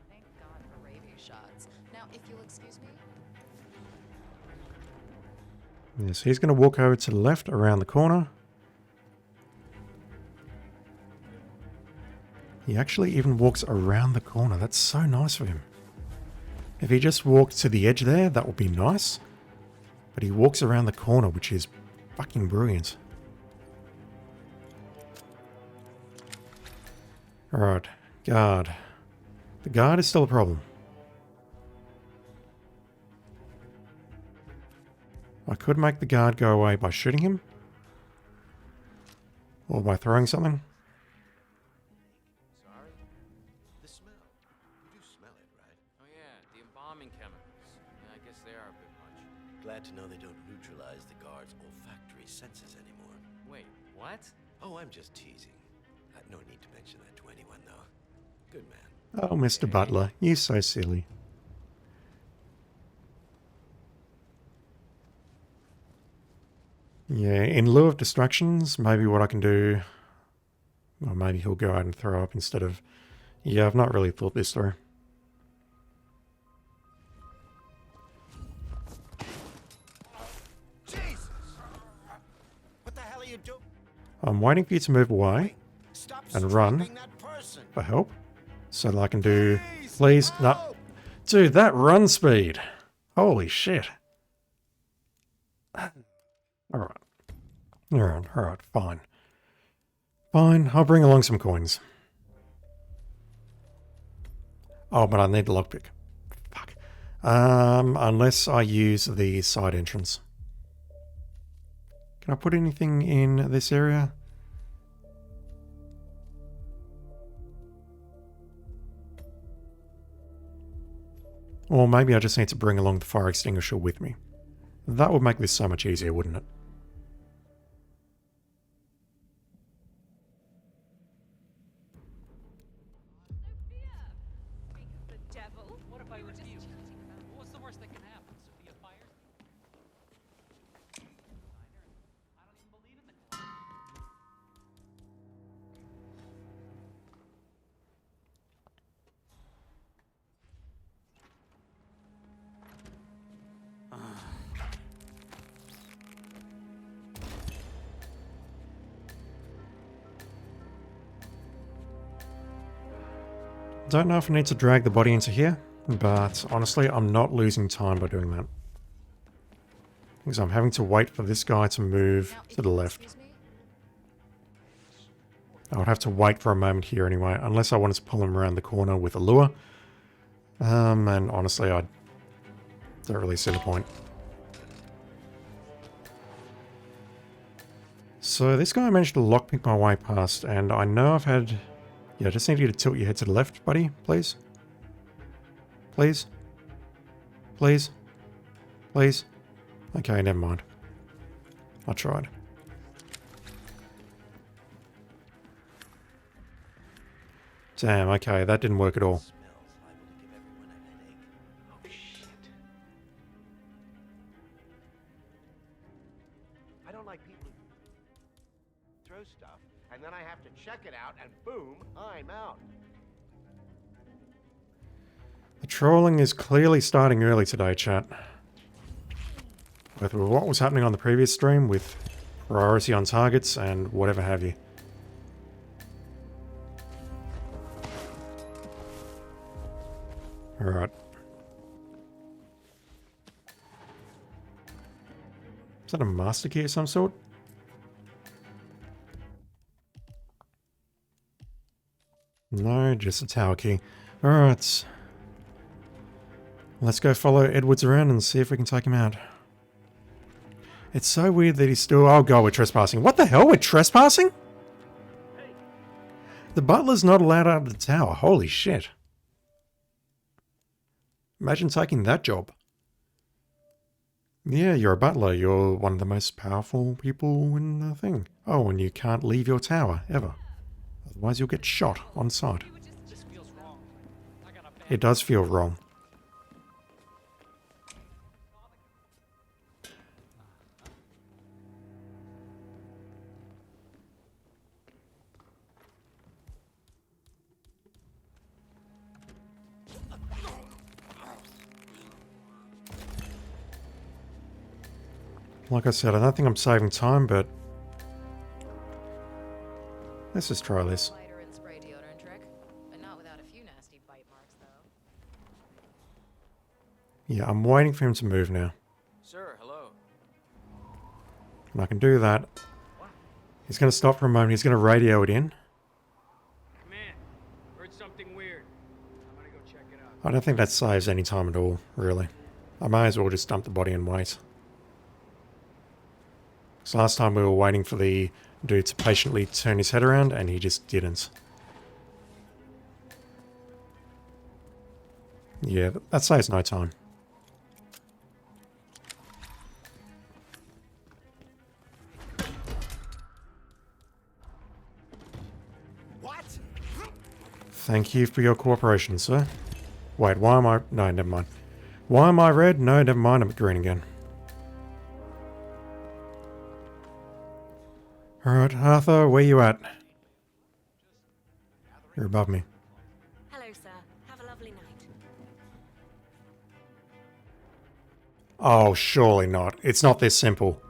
[SPEAKER 5] Thank God for rabies shots. Now, if you'll excuse me.
[SPEAKER 2] Yes, he's going to walk over to the left around the corner. He actually even walks around the corner. That's so nice of him. If he just walked to the edge there, that would be nice. But he walks around the corner, which is fucking brilliant. Alright, guard. The guard is still a problem. I could make the guard go away by shooting him. Or by throwing something.
[SPEAKER 3] Sorry? The smell. You do smell it, right?
[SPEAKER 10] Oh yeah, the embalming chemicals. Yeah, I guess they are a bit much.
[SPEAKER 3] Glad to know they don't neutralize the guard's olfactory senses anymore.
[SPEAKER 10] Wait, what?
[SPEAKER 3] Oh, I'm just teasing. No need to mention that to anyone, though. Good man.
[SPEAKER 2] Oh, Mr. Butler, you're so silly. Yeah, in lieu of distractions, maybe what I can do... Or maybe he'll go out and throw up instead of... Yeah, I've not really thought this through.
[SPEAKER 3] Jesus! What the hell are you doing?
[SPEAKER 2] I'm waiting for you to move away
[SPEAKER 3] Stop
[SPEAKER 2] and run
[SPEAKER 3] striking that person.
[SPEAKER 2] for help. So that I can do... Please, no. Dude, that run speed. Holy shit. Alright. Alright, fine. Fine, I'll bring along some coins. Oh, but I need the lockpick. Fuck. Unless I use the side entrance. Can I put anything in this area? Or maybe I just need to bring along the fire extinguisher with me. That would make this so much easier, wouldn't it?
[SPEAKER 5] The devil?
[SPEAKER 9] What if I were you? What's the worst that can happen? Sophia fired? I don't even believe in the clown.
[SPEAKER 2] Don't know if I need to drag the body into here, but honestly, I'm not losing time by doing that. Because I'm having to wait for this guy to move to the left. I would have to wait for a moment here anyway, unless I wanted to pull him around the corner with a lure. And honestly, I don't really see the point. So this guy managed to lockpick my way past, and I know I've had... Yeah, I just need you to tilt your head to the left, buddy, please. Please. Please. Please. Okay, never mind. I tried. Damn, okay, that didn't work at all.
[SPEAKER 3] Smells liable to give everyone a headache. Oh shit. I don't like people who throw stuff and then I have to check it out and boom, I'm out.
[SPEAKER 2] The trolling is clearly starting early today, chat. With what was happening on the previous stream with priority on targets and whatever have you. Alright. Is that a master key of some sort? No, just a tower key. Alright. Let's go follow Edwards around and see if we can take him out. It's so weird that he's still... Oh god, we're trespassing. What the hell? We're trespassing? The butler's not allowed out of the tower. Holy shit. Imagine taking that job. Yeah, you're a butler. You're one of the most powerful people in the thing. Oh, and you can't leave your tower, ever. Otherwise you'll get shot on sight.
[SPEAKER 9] This feels wrong. I got a bad
[SPEAKER 2] It does feel wrong. Like I said, I don't think I'm saving time, but let's just try this.
[SPEAKER 8] Lighter and spray deodorant trick, but not without a few nasty bite marks, though.
[SPEAKER 2] Yeah, I'm waiting for him to move now.
[SPEAKER 10] Sir, hello.
[SPEAKER 2] And I can do that. He's going to stop for a moment. He's going to radio it in.
[SPEAKER 7] Man, heard something weird. I'm gonna go check it out.
[SPEAKER 2] I don't think that saves any time at all, really. I may as well just dump the body and wait. So last time we were waiting for the dude to patiently turn his head around, and he just didn't. Yeah, that saves no time.
[SPEAKER 3] What?
[SPEAKER 2] Thank you for your cooperation, sir. Wait, why am I... No, never mind. Why am I red? No, never mind, I'm green again. Alright, Arthur, where you at? You're above me.
[SPEAKER 4] Hello, sir. Have a lovely night.
[SPEAKER 2] Oh, surely not. It's not this simple.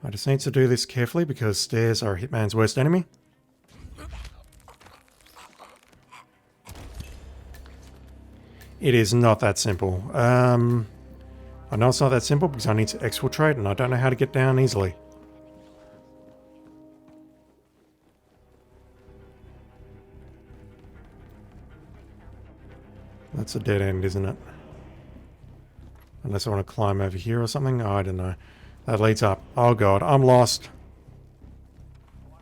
[SPEAKER 2] I just need to do this carefully because stairs are Hitman's worst enemy. It is not that simple. I know it's not that simple because I need to exfiltrate and I don't know how to get down easily. That's a dead end, isn't it? Unless I want to climb over here or something. I don't know. That leads up. Oh god, I'm lost.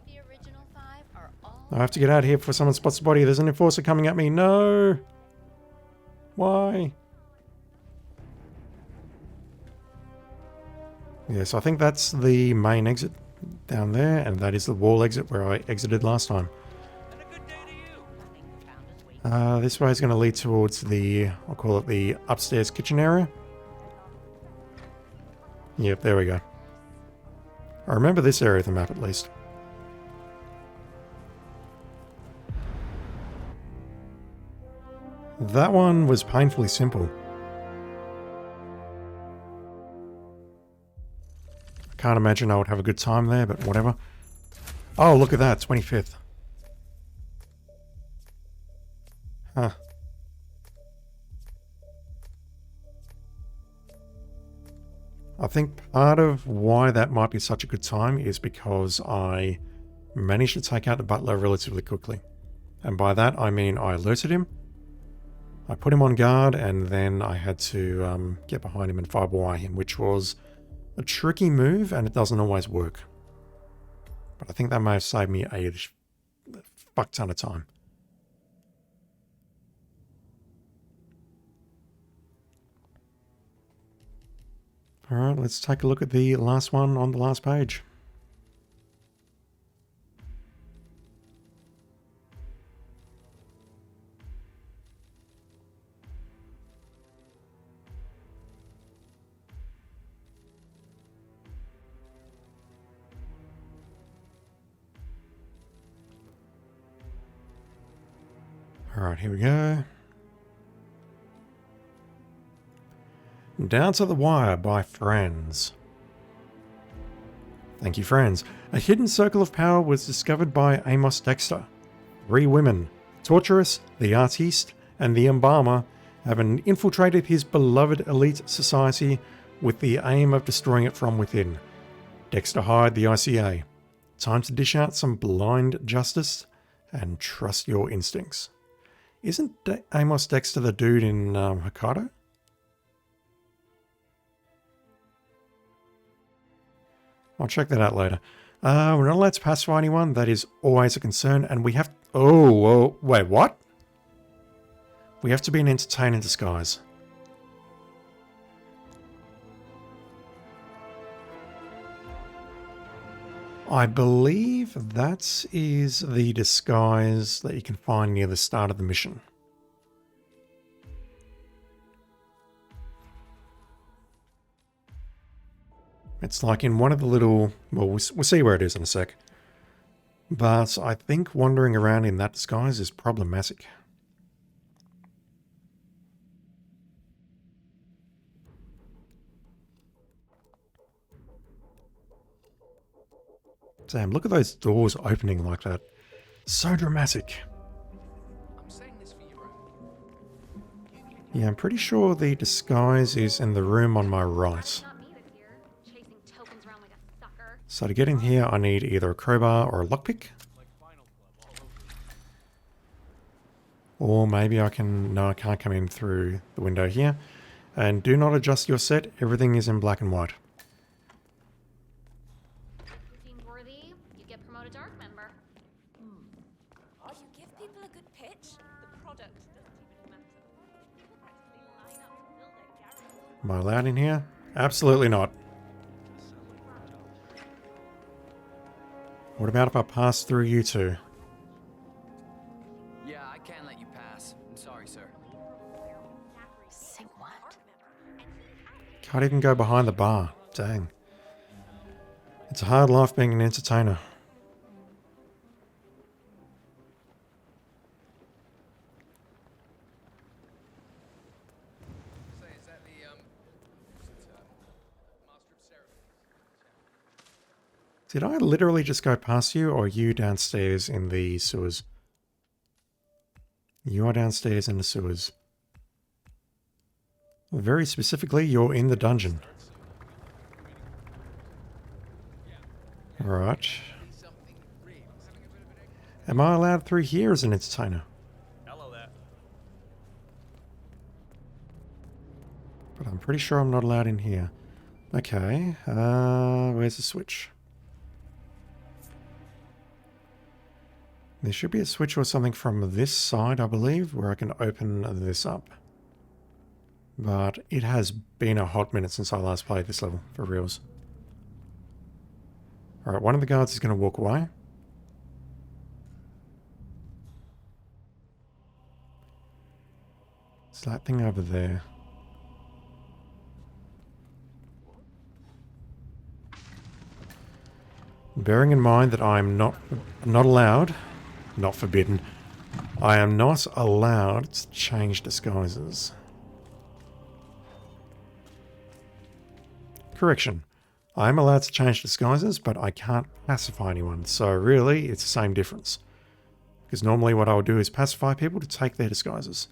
[SPEAKER 4] The original 5 are all
[SPEAKER 2] I have to get out of here before someone spots the body. There's an enforcer coming at me. No! Why? Yes, I think that's the main exit down there, and that is the wall exit where I exited last time. This way is going to lead towards the, I'll call it the upstairs kitchen area. Yep, there we go. I remember this area of the map at least. That one was painfully simple. Can't imagine I would have a good time there, but whatever. Oh, look at that, 25th. Huh. I think part of why that might be such a good time is because I managed to take out the butler relatively quickly. And by that I mean I alerted him, I put him on guard, and then I had to get behind him and firewire him, which was a tricky move and it doesn't always work. But I think that may have saved me a fuck ton of time. Alright, let's take a look at the last one on the last page. Alright, here we go. Down to the Wire by Franz. Thank you, Franz. A hidden circle of power was discovered by Amos Dexter. 3 women, Torturous, the Artiste, and the Embalmer, have infiltrated his beloved elite society with the aim of destroying it from within. Dexter hired the ICA. Time to dish out some blind justice and trust your instincts. Isn't Amos Dexter the dude in Hokkaido? I'll check that out later. We're not allowed to pacify anyone. That is always a concern. And we have... Oh, wait, what? We have to be an entertainer in disguise. I believe that is the disguise that you can find near the start of the mission. It's like in one of the little... Well, we'll see where it is in a sec. But I think wandering around in that disguise is problematic. Damn, look at those doors opening like that. So dramatic.
[SPEAKER 7] I'm saying this for you, bro.
[SPEAKER 2] Yeah, I'm pretty sure the disguise is in the room on my right. So to get in here, I need either a crowbar or a lockpick. Or maybe I can... No, I can't come in through the window here. And do not adjust your set. Everything is in black and white.
[SPEAKER 4] Routine's worthy, you get promoted to ARC member.
[SPEAKER 5] Oh, you give people a good pitch, the product doesn't even matter. People practically line up to build their garage.
[SPEAKER 2] Am I allowed in here? Absolutely not. What about if I pass through you two?
[SPEAKER 10] Yeah, I can't let you pass. I'm sorry, sir.
[SPEAKER 4] Say what?
[SPEAKER 2] Can't even go behind the bar. Dang. It's a hard life being an entertainer.
[SPEAKER 7] Say, is that the master of ceremonies?
[SPEAKER 2] Did I literally just go past you, or are you downstairs in the sewers? You are downstairs in the sewers. Very specifically, you're in the dungeon. Right. Am I allowed through here as an entertainer?
[SPEAKER 6] Hello there.
[SPEAKER 2] But I'm pretty sure I'm not allowed in here. Okay, where's the switch? There should be a switch or something from this side, I believe, where I can open this up. But it has been a hot minute since I last played this level, for reals. Alright, one of the guards is going to walk away. It's that thing over there. Bearing in mind that I'm not allowed, not forbidden, I am not allowed to change disguises. Correction. I am allowed to change disguises, but I can't pacify anyone. So really, it's the same difference. Because normally what I would do is pacify people to take their disguises.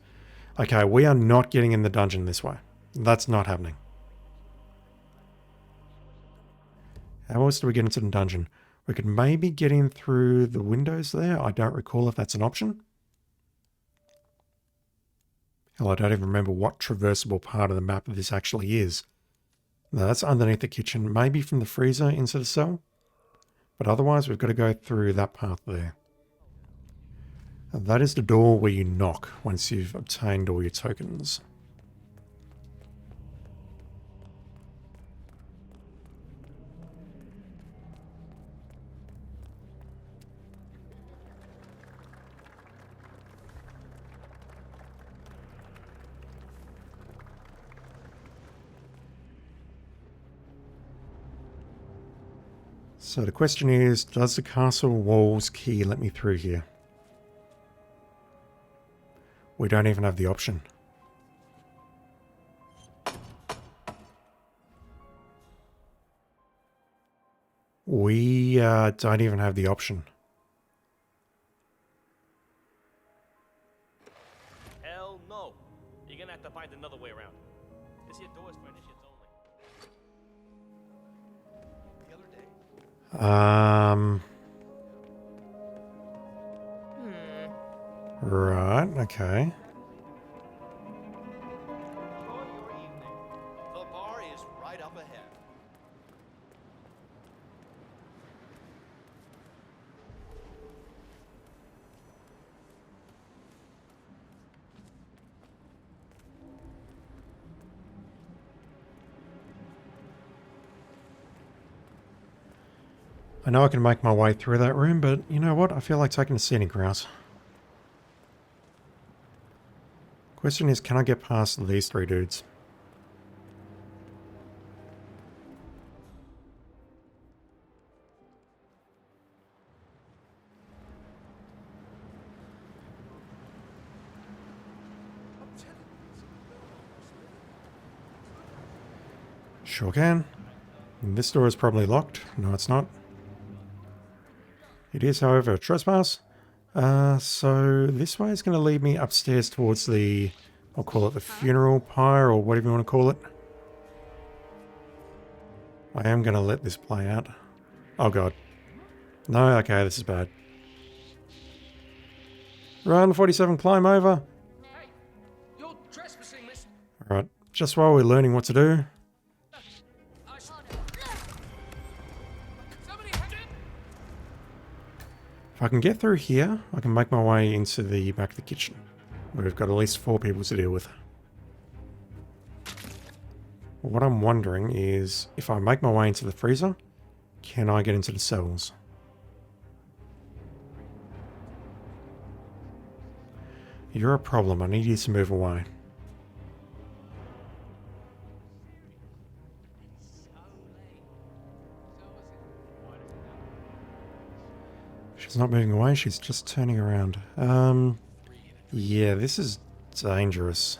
[SPEAKER 2] Okay, we are not getting in the dungeon this way. That's not happening. How else do we get into the dungeon? We could maybe get in through the windows there. I don't recall if that's an option. Hell, I don't even remember what traversable part of the map this actually is. No, that's underneath the kitchen. Maybe from the freezer into the cell. But otherwise, we've got to go through that path there. And that is the door where you knock once you've obtained all your tokens. So the question is, does the castle walls key let me through here? We don't even have the option. We don't even have the option.
[SPEAKER 6] Hell no. You're gonna have to find another way around. This here door is for initiates only. The other day.
[SPEAKER 2] Right, okay.
[SPEAKER 3] Enjoy your evening. The bar is right up ahead.
[SPEAKER 2] I know I can make my way through that room, but you know what? I feel like taking a scenic route. Question is, can I get past these three dudes? Sure can. And this door is probably locked. No, it's not. It is, however, a trespass. So this way is going to lead me upstairs towards the, I'll call it the funeral pyre or whatever you want to call it. I am going to let this play out. Oh god. No, okay, this is bad. Run, 47, climb over.
[SPEAKER 7] Hey, you're trespassing, miss.
[SPEAKER 2] Alright, just while we're learning what to do.
[SPEAKER 7] Somebody had it.
[SPEAKER 2] If I can get through here, I can make my way into the back of the kitchen, where we've got at least 4 people to deal with. What I'm wondering is, if I make my way into the freezer, can I get into the cells? You're a problem. I need you to move away. She's not moving away, she's just turning around. Yeah, this is dangerous.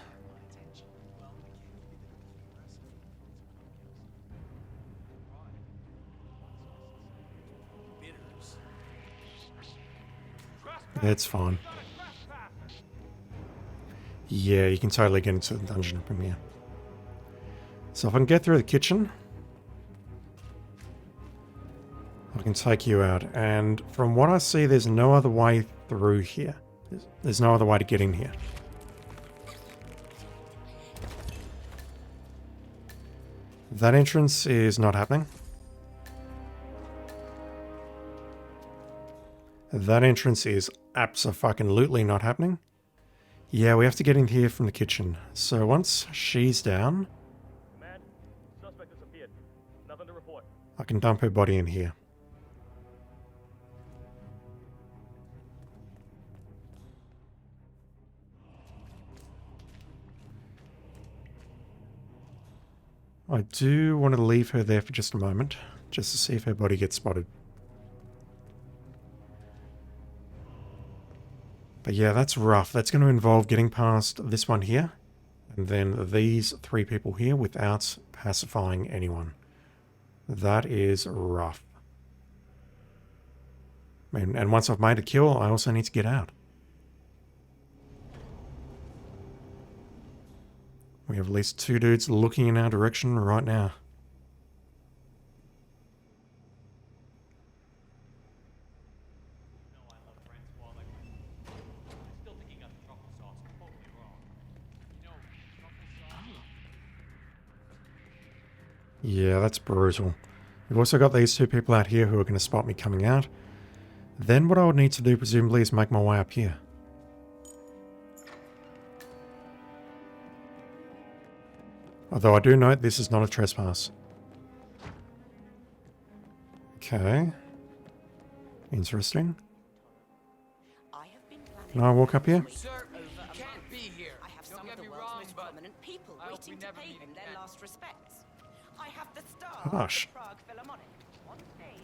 [SPEAKER 2] It's fine. Yeah, you can totally get into the dungeon from here. So if I can get through the kitchen, I can take you out. And from what I see, there's no other way through here. There's no other way to get in here. That entrance is not happening. That entrance is abso-fucking-lutely not happening. Yeah, we have to get in here from the kitchen. So once she's down,
[SPEAKER 6] Command, suspect disappeared. Nothing to report.
[SPEAKER 2] I can dump her body in here. I do want to leave her there for just a moment, just to see if her body gets spotted. But yeah, that's rough. That's going to involve getting past this one here, and then these three people here without pacifying anyone. That is rough. And once I've made a kill, I also need to get out. We have at least two dudes looking in our direction right now. Yeah, that's brutal. We've also got these two people out here who are going to spot me coming out. Then what I would need to do presumably is make my way up here. Although I do note this is not a trespass. Okay. Interesting. Can I walk up here?
[SPEAKER 7] Sir, you can't be here.
[SPEAKER 8] I have
[SPEAKER 7] Don't
[SPEAKER 8] some
[SPEAKER 7] get
[SPEAKER 8] of
[SPEAKER 7] me
[SPEAKER 8] the world's
[SPEAKER 7] wrong,
[SPEAKER 8] most
[SPEAKER 7] but
[SPEAKER 8] prominent people
[SPEAKER 7] I hope we
[SPEAKER 8] waiting to
[SPEAKER 7] never
[SPEAKER 8] pay
[SPEAKER 7] meet
[SPEAKER 8] him their
[SPEAKER 7] again.
[SPEAKER 8] last respects. I have the star
[SPEAKER 2] Hush.
[SPEAKER 8] of the Prague Philharmonic on stage.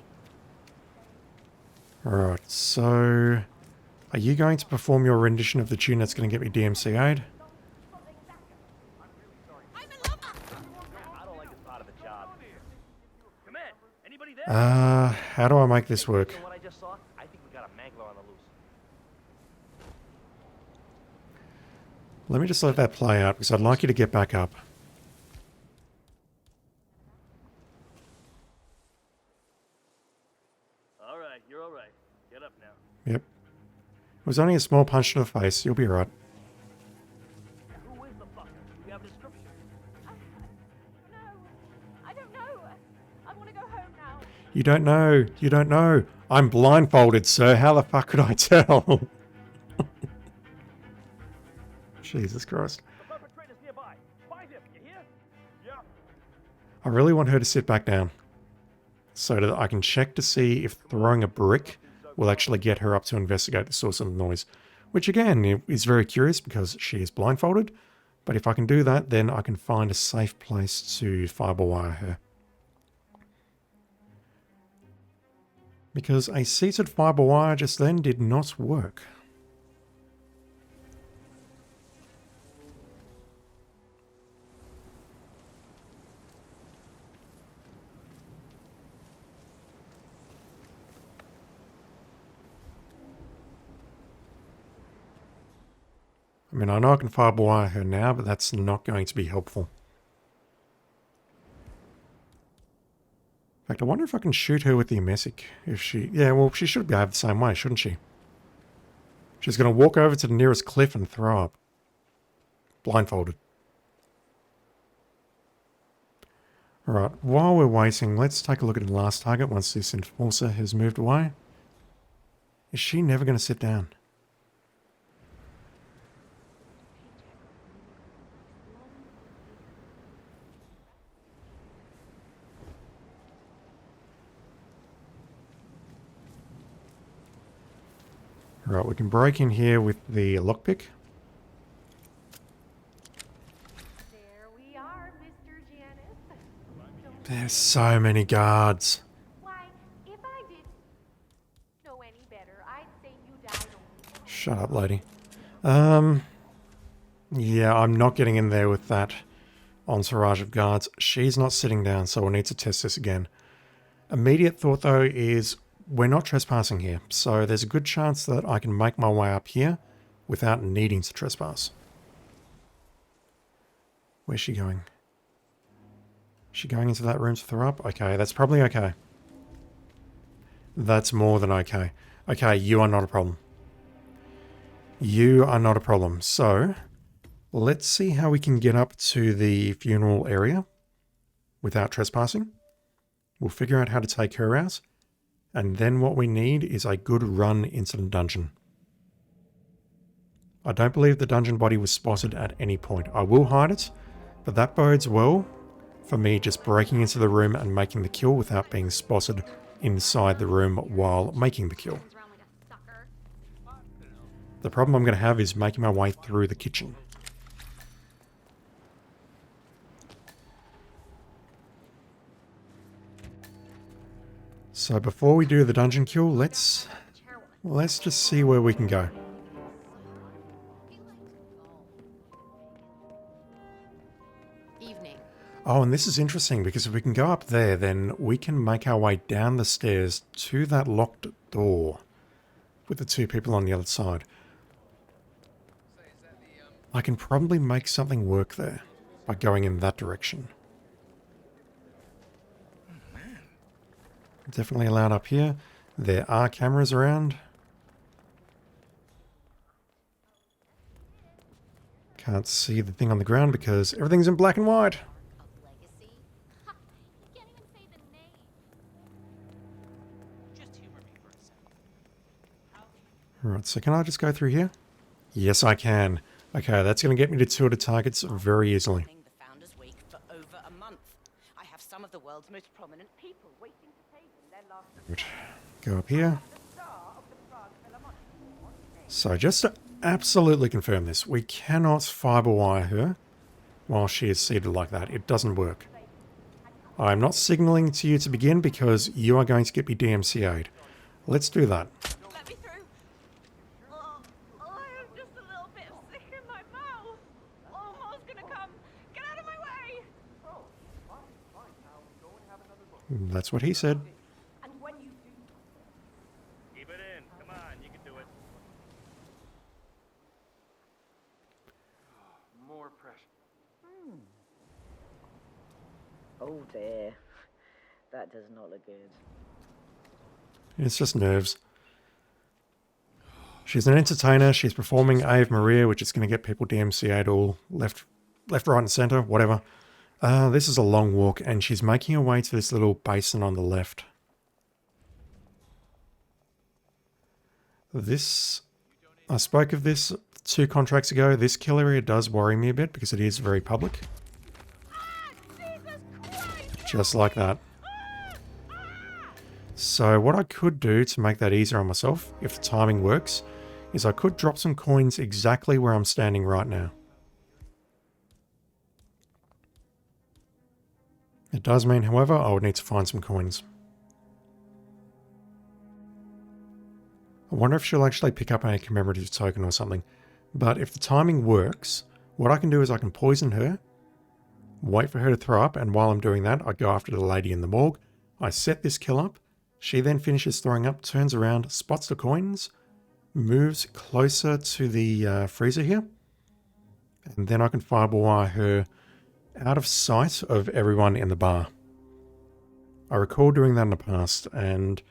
[SPEAKER 2] Alright, so... Are you going to perform your rendition of the tune that's going to get me DMCA'd?
[SPEAKER 6] I don't like this part of the job. Command, anybody there?
[SPEAKER 2] How do I make this work?
[SPEAKER 6] You know what I just saw? I think we got a mangler on the loose.
[SPEAKER 2] Let me just let that play out, because I'd like you to get back up.
[SPEAKER 6] Alright, you're alright. Get up now.
[SPEAKER 2] Yep. It was only a small punch to the face, you'll be right.
[SPEAKER 6] Who is the fucker? Do you have a description?
[SPEAKER 4] No, I don't know. I want to go home now.
[SPEAKER 2] You don't know, you don't know. I'm blindfolded, sir, how the fuck could I tell? Jesus Christ.
[SPEAKER 6] The perpetrator's nearby. Find him, you hear? Yeah.
[SPEAKER 2] I really want her to sit back down, so that I can check to see if throwing a brick will actually get her up to investigate the source of the noise. Which again is very curious because she is blindfolded, but if I can do that, then I can find a safe place to fiber wire her. Because a seated fiber wire just then did not work. I mean, I know I can fiber wire her now, but that's not going to be helpful. In fact, I wonder if I can shoot her with the emetic. If she... Yeah, well, she should behave the same way, shouldn't she? She's going to walk over to the nearest cliff and throw up. Blindfolded. Alright, while we're waiting, let's take a look at the last target once this enforcer has moved away. Is she never going to sit down? Right, we can break in here with the lockpick.
[SPEAKER 4] There we are, Mr. Janice.
[SPEAKER 2] There's so many guards.
[SPEAKER 4] Why, if I didn't know any better, I'd say you died only.
[SPEAKER 2] Shut up, lady. Yeah, I'm not getting in there with that entourage of guards. She's not sitting down, so we'll need to test this again. Immediate thought, though, is we're not trespassing here, so there's a good chance that I can make my way up here without needing to trespass. Where's she going? She going into that room to throw up? Okay, that's probably okay. That's more than okay. Okay, you are not a problem. You are not a problem. So, let's see how we can get up to the funeral area without trespassing. We'll figure out how to take her out. And then what we need is a good run into the dungeon. I don't believe the dungeon body was spotted at any point. I will hide it, but that bodes well for me just breaking into the room and making the kill without being spotted inside the room while making the kill. The problem I'm going to have is making my way through the kitchen. So before we do the dungeon kill, let's just see where we can go.
[SPEAKER 8] Evening.
[SPEAKER 2] Oh, and this is interesting because if we can go up there, then we can make our way down the stairs to that locked door with the two people on the other side. I can probably make something work there by going in that direction. Definitely allowed up here. There are cameras around. Can't see the thing on the ground because everything's in black and white. Right, so can I just go through here? Yes, I can. Okay, that's going to get me to 2 of the targets very easily.
[SPEAKER 8] The Founders Week for over a month. I have some of the world's most prominent people waiting to take in their last.
[SPEAKER 2] Right. Go up here. So just to absolutely confirm this, we cannot fiber wire her while she is seated like that. It doesn't work. I'm not signaling to you to begin because you are going to get me DMCA'd. Let's do that.
[SPEAKER 5] Let me through. Oh, I am just a little bit sick in my mouth. Oh, Mo's gonna come. Get out of my way.
[SPEAKER 2] That's what he said.
[SPEAKER 8] And when you do,
[SPEAKER 6] Keep it in. Come on, you can do it. More pressure.
[SPEAKER 12] Oh dear. That does not look good.
[SPEAKER 2] It's just nerves. She's an entertainer. She's performing Ave Maria, which is going to get people DMCA'd all left, right, and center, whatever. This is a long walk, and she's making her way to this little basin on the left. This, I spoke of this 2 contracts ago. This kill area does worry me a bit because it is very public. Just like that. So what I could do to make that easier on myself, if the timing works, is I could drop some coins exactly where I'm standing right now. It does mean, however, I would need to find some coins. I wonder if she'll actually pick up a commemorative token or something. But if the timing works, what I can do is I can poison her, wait for her to throw up, and while I'm doing that, I go after the lady in the morgue. I set this kill up. She then finishes throwing up, turns around, spots the coins, moves closer to the freezer here, and then I can fireball wire her out of sight of everyone in the bar. I recall doing that in the past, and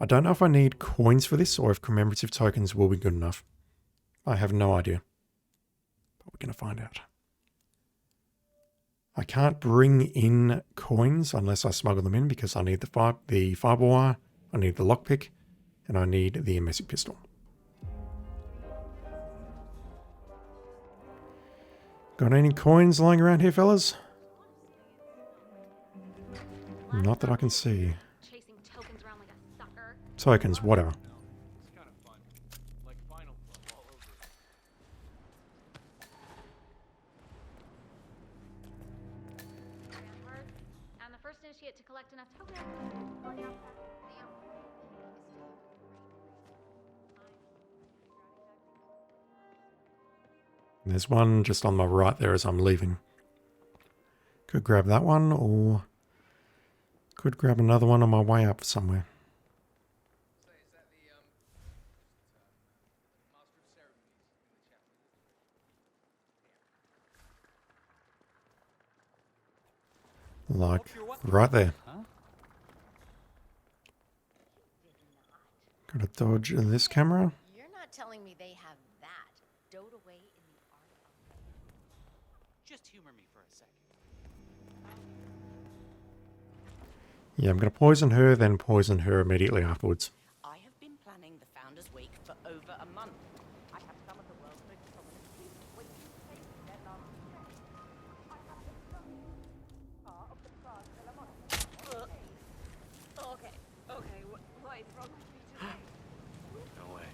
[SPEAKER 2] I don't know if I need coins for this or if commemorative tokens will be good enough. I have no idea, but we're going to find out. I can't bring in coins unless I smuggle them in because I need the fiber wire, I need the lockpick, and I need the MSC pistol. Got any coins lying around here, fellas? Not that I can see.
[SPEAKER 4] Chasing tokens around like a sucker.
[SPEAKER 2] Tokens, whatever.
[SPEAKER 6] It's kind of fun. Like Final Club all over.
[SPEAKER 4] And the first initiate to collect enough tokens.
[SPEAKER 2] There's one just on my right there as I'm leaving. Could grab that one, or could grab another one on my way up somewhere. Like, right there. Gotta dodge this camera.
[SPEAKER 4] You're not telling me they have that stowed away in the archive.
[SPEAKER 9] Just humor me for a second.
[SPEAKER 2] Yeah, I'm gonna poison her, then poison her immediately afterwards.
[SPEAKER 8] I have been planning the Founders Week for over a month. I have some of the world's most prominent people waiting to take their last breath. I have the star of the Prague Philharmonic.
[SPEAKER 5] Okay, what is wrong with me today?
[SPEAKER 10] No way.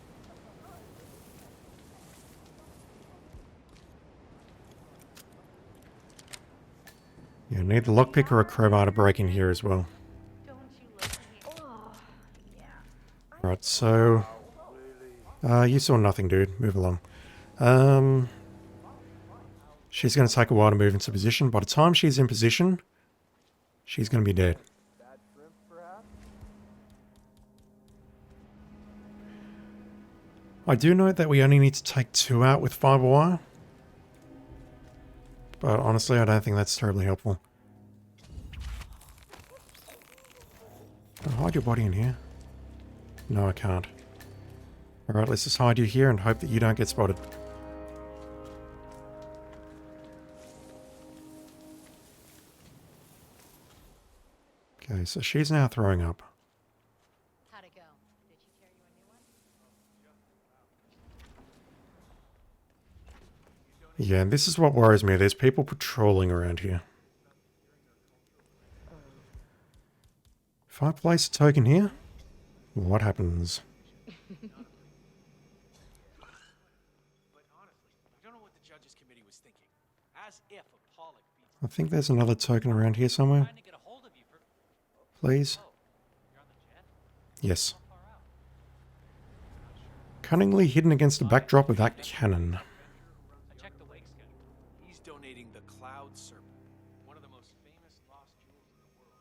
[SPEAKER 2] You need the lockpick or a crowbar to break in here as well.
[SPEAKER 4] Don't you look here? Oh, yeah.
[SPEAKER 2] Right, so... you saw nothing, dude. Move along. She's going to take a while to move into position. By the time she's in position, she's going to be dead. I do note that we only need to take 2 out with fiber wire. But honestly, I don't think that's terribly helpful. Can I hide your body in here? No, I can't. Alright, let's just hide you here and hope that you don't get spotted. Okay, so she's now throwing up.
[SPEAKER 4] How'd it go? Did she tear you a new one?
[SPEAKER 2] Yeah, and this is what worries me. There's people patrolling around here. If I place a token here, what happens?
[SPEAKER 10] But honestly, I don't know what the judges committee was thinking. As if Apollo beats
[SPEAKER 2] I think there's another token around here somewhere.
[SPEAKER 9] Trying to get a hold of you for...
[SPEAKER 2] Please?
[SPEAKER 9] Oh, you're on the jet?
[SPEAKER 2] Yes.
[SPEAKER 9] How far out?
[SPEAKER 2] Cunningly hidden against the backdrop of that cannon.
[SPEAKER 9] I checked the wake schedule.
[SPEAKER 10] He's donating the Cloud Serpent, one of the most famous lost jewels in the world.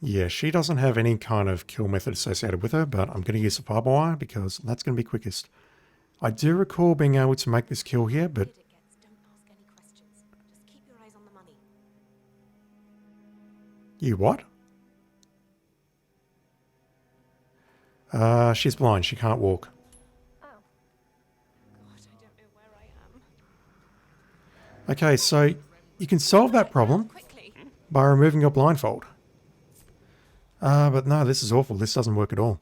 [SPEAKER 2] Yeah, she doesn't have any kind of kill method associated with her, but I'm going to use the fiber wire because that's going to be quickest. I do recall being able to make this kill here, but...
[SPEAKER 5] Don't ask any questions. Just keep your eyes on the money.
[SPEAKER 2] You what? She's blind. She can't walk.
[SPEAKER 5] Oh. God, I don't know where I am.
[SPEAKER 2] Okay, so you can solve that problem
[SPEAKER 5] Quickly.
[SPEAKER 2] by removing your blindfold. But no, this is awful. This doesn't work at all.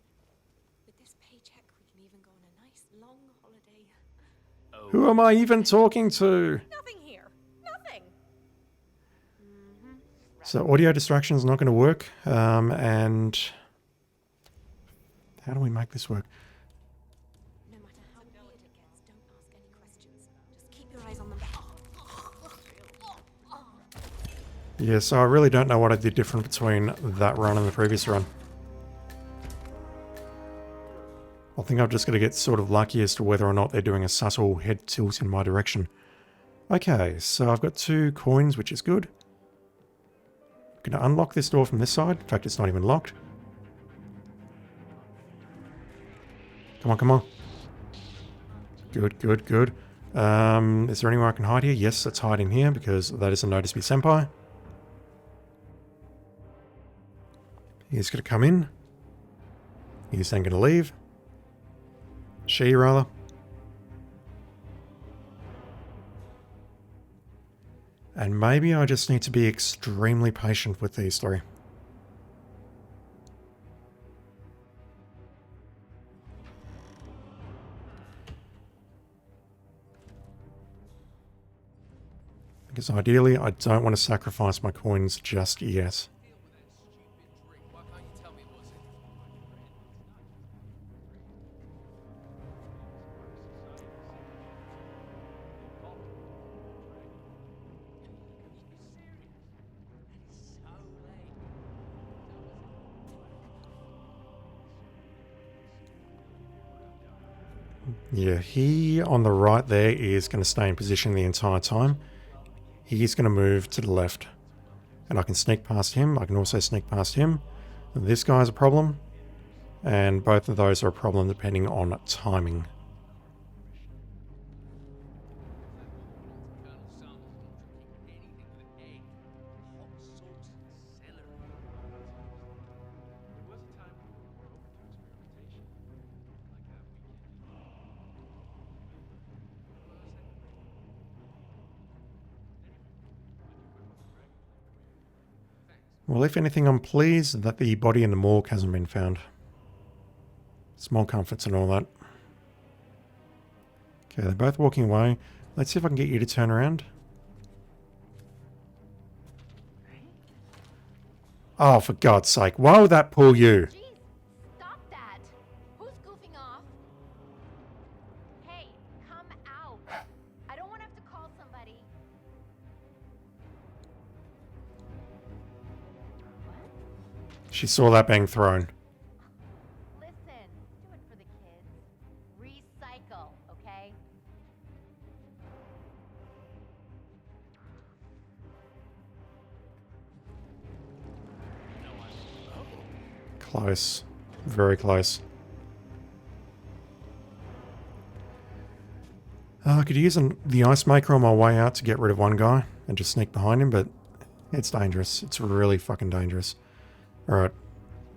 [SPEAKER 5] With this paycheck, we can even go on a nice long holiday.
[SPEAKER 2] Who am I even talking to?
[SPEAKER 5] Nothing here. Nothing.
[SPEAKER 2] So audio distraction is not going to work. And how do we make this work?
[SPEAKER 5] No matter how weird it gets, don't ask any questions. Just keep your eyes on the money.
[SPEAKER 2] Yeah, so I really don't know what I did different between that run and the previous run. I think I'm just going to get sort of lucky as to whether or not they're doing a subtle head tilt in my direction. Okay, so I've got 2 coins, which is good. I'm going to unlock this door from this side. In fact, it's not even locked. Come on, come on. Good, good, good. Is there anywhere I can hide here? Yes, let's hide in here because that is a Notice Me Senpai. He's going to come in. He's then going to leave. She, rather. And maybe I just need to be extremely patient with these 3. Because ideally, I don't want to sacrifice my coins just yet.
[SPEAKER 10] Why can't you tell me it wasn't?
[SPEAKER 2] Yeah, he on the right there is going to stay in position the entire time. He's going to move to the left. And I can sneak past him. I can also sneak past him. This guy's a problem. And both of those are a problem depending on timing. Well, if anything, I'm pleased that the body in the morgue hasn't been found. Small comforts and all that. Okay, they're both walking away. Let's see if I can get you to turn around. Oh, for God's sake, why would that pull you?
[SPEAKER 4] Jeez, stop that. Who's goofing off? Hey, come out. I don't want to have to call somebody.
[SPEAKER 2] She saw that being thrown.
[SPEAKER 4] Listen, do it for the kids. Recycle, okay?
[SPEAKER 2] Close. Very close. I could use the ice maker on my way out to get rid of one guy and just sneak behind him, but it's dangerous. It's really fucking dangerous. Alright.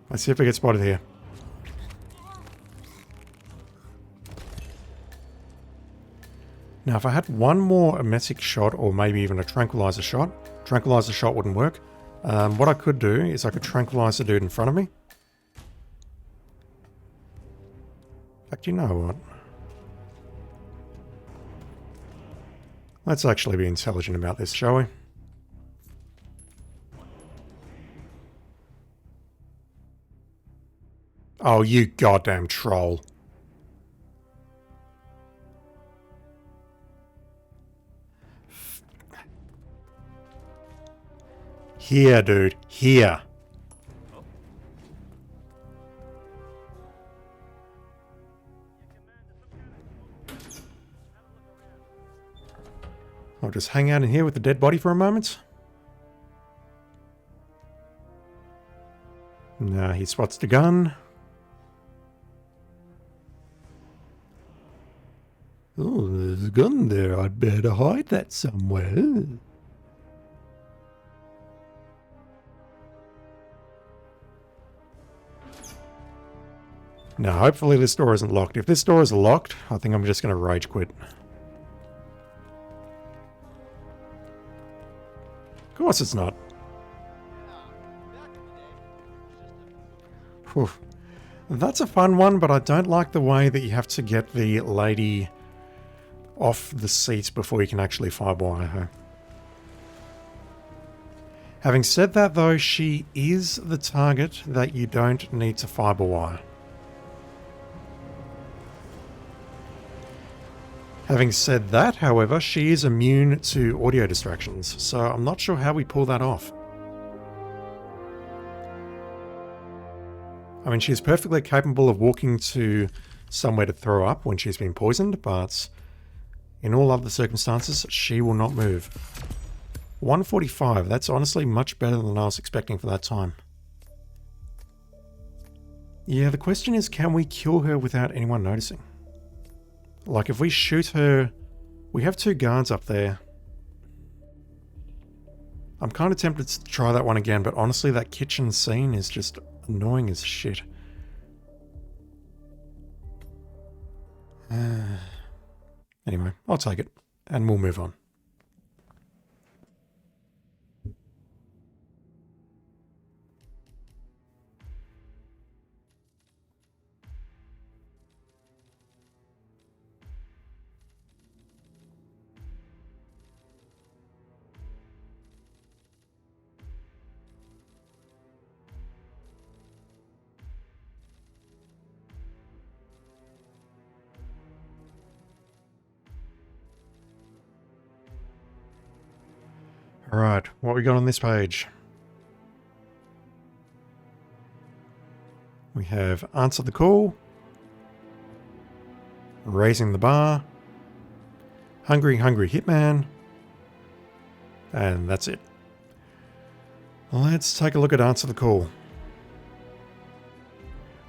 [SPEAKER 2] Let's see if we get spotted here. Now, if I had one more emetic shot, or maybe even a tranquilizer shot wouldn't work. What I could do is I could tranquilize the dude in front of me. In fact, you know what? Let's actually be intelligent about this, shall we? Oh, you goddamn troll. Here, dude. Here. I'll just hang out in here with the dead body for a moment. Now he spots the gun. Oh, there's a gun there. I'd better hide that somewhere. Now, hopefully this door isn't locked. If this door is locked, I think I'm just going to rage quit. Of course it's not. Whew. That's a fun one, but I don't like the way that you have to get the lady off the seat before you can actually firewire her. Having said that though, she is the target that you don't need to firewire. Having said that, however, she is immune to audio distractions, so I'm not sure how we pull that off. I mean, she's perfectly capable of walking to somewhere to throw up when she's been poisoned, but in all other circumstances, she will not move. 145, that's honestly much better than I was expecting for that time. Yeah, the question is, can we kill her without anyone noticing? Like, if we shoot her... We have two guards up there. I'm kind of tempted to try that one again, but honestly, that kitchen scene is just annoying as shit. Anyway, I'll take it, and we'll move on. Alright, what we got on this page? We have Answer the Call, Raising the Bar, Hungry Hungry Hitman, and that's it. Let's take a look at Answer the Call.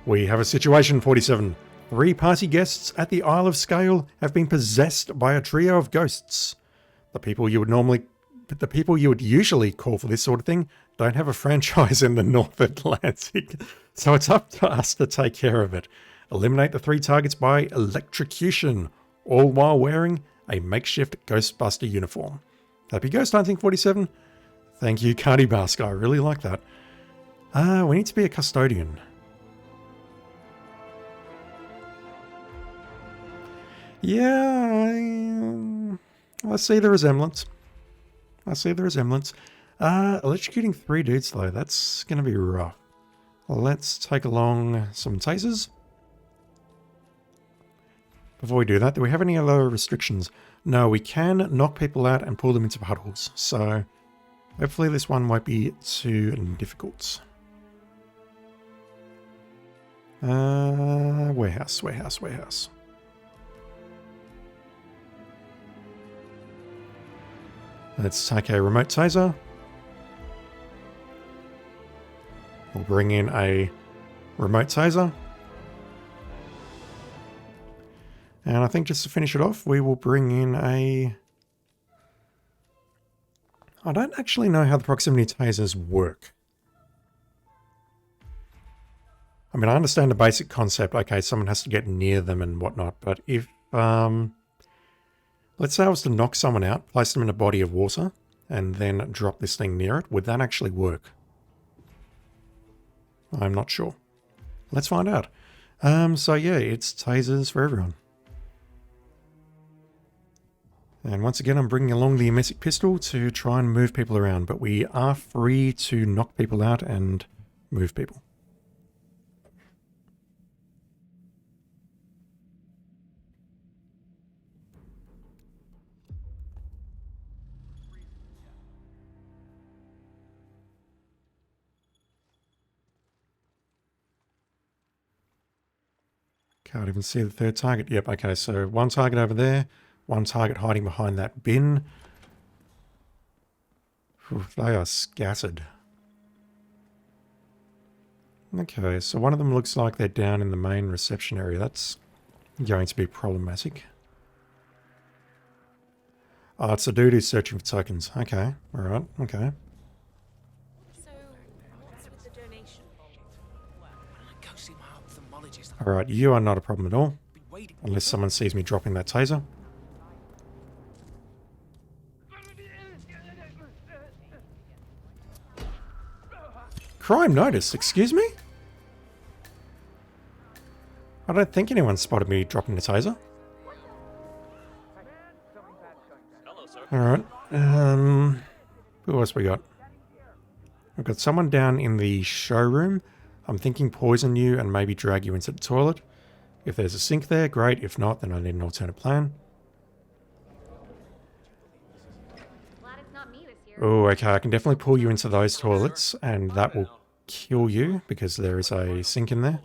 [SPEAKER 2] We have a situation, 47. 3 party guests at the Isle of Sgail have been possessed by a trio of ghosts. The people you would usually call for this sort of thing don't have a franchise in the North Atlantic, so it's up to us to take care of it. Eliminate the 3 targets by electrocution, all while wearing a makeshift Ghostbuster uniform. Happy ghost hunting, 47. Thank you, Cardi Basket. I really like that. We need to be a custodian. Yeah, I see the resemblance. Electrocuting 3 dudes though, that's going to be rough. Let's take along some tasers. Before we do that, do we have any other restrictions? No, we can knock people out and pull them into puddles. So hopefully this one won't be too difficult. Warehouse. Let's take a remote taser. We'll bring in a remote taser. And I think just to finish it off, we will bring in a... I don't actually know how the proximity tasers work. I mean, I understand the basic concept. Okay, someone has to get near them and whatnot. But if... let's say I was to knock someone out, place them in a body of water, and then drop this thing near it, would that actually work? I'm not sure. Let's find out. So yeah, it's tasers for everyone. And once again, I'm bringing along the emetic pistol to try and move people around, but we are free to knock people out and move people. Can't even see the third target. Yep, okay, so one target over there, one target hiding behind that bin. Whew, they are scattered. Okay, so one of them looks like they're down in the main reception area. That's going to be problematic. Oh, it's a dude who's searching for tokens. Okay, alright, okay.
[SPEAKER 5] So, what's with the donation bolt?
[SPEAKER 10] Go see my ophthalmologist.
[SPEAKER 2] Alright, you are not a problem at all. Unless someone sees me dropping that taser. Crime notice, excuse me? I don't think anyone spotted me dropping the taser. Alright, who else we got? We've got someone down in the showroom. I'm thinking poison you and maybe drag you into the toilet. If there's a sink there, great. If not, then I need an alternate plan. Oh, okay, I can definitely pull you into those toilets, and that will kill you because there is a sink in there.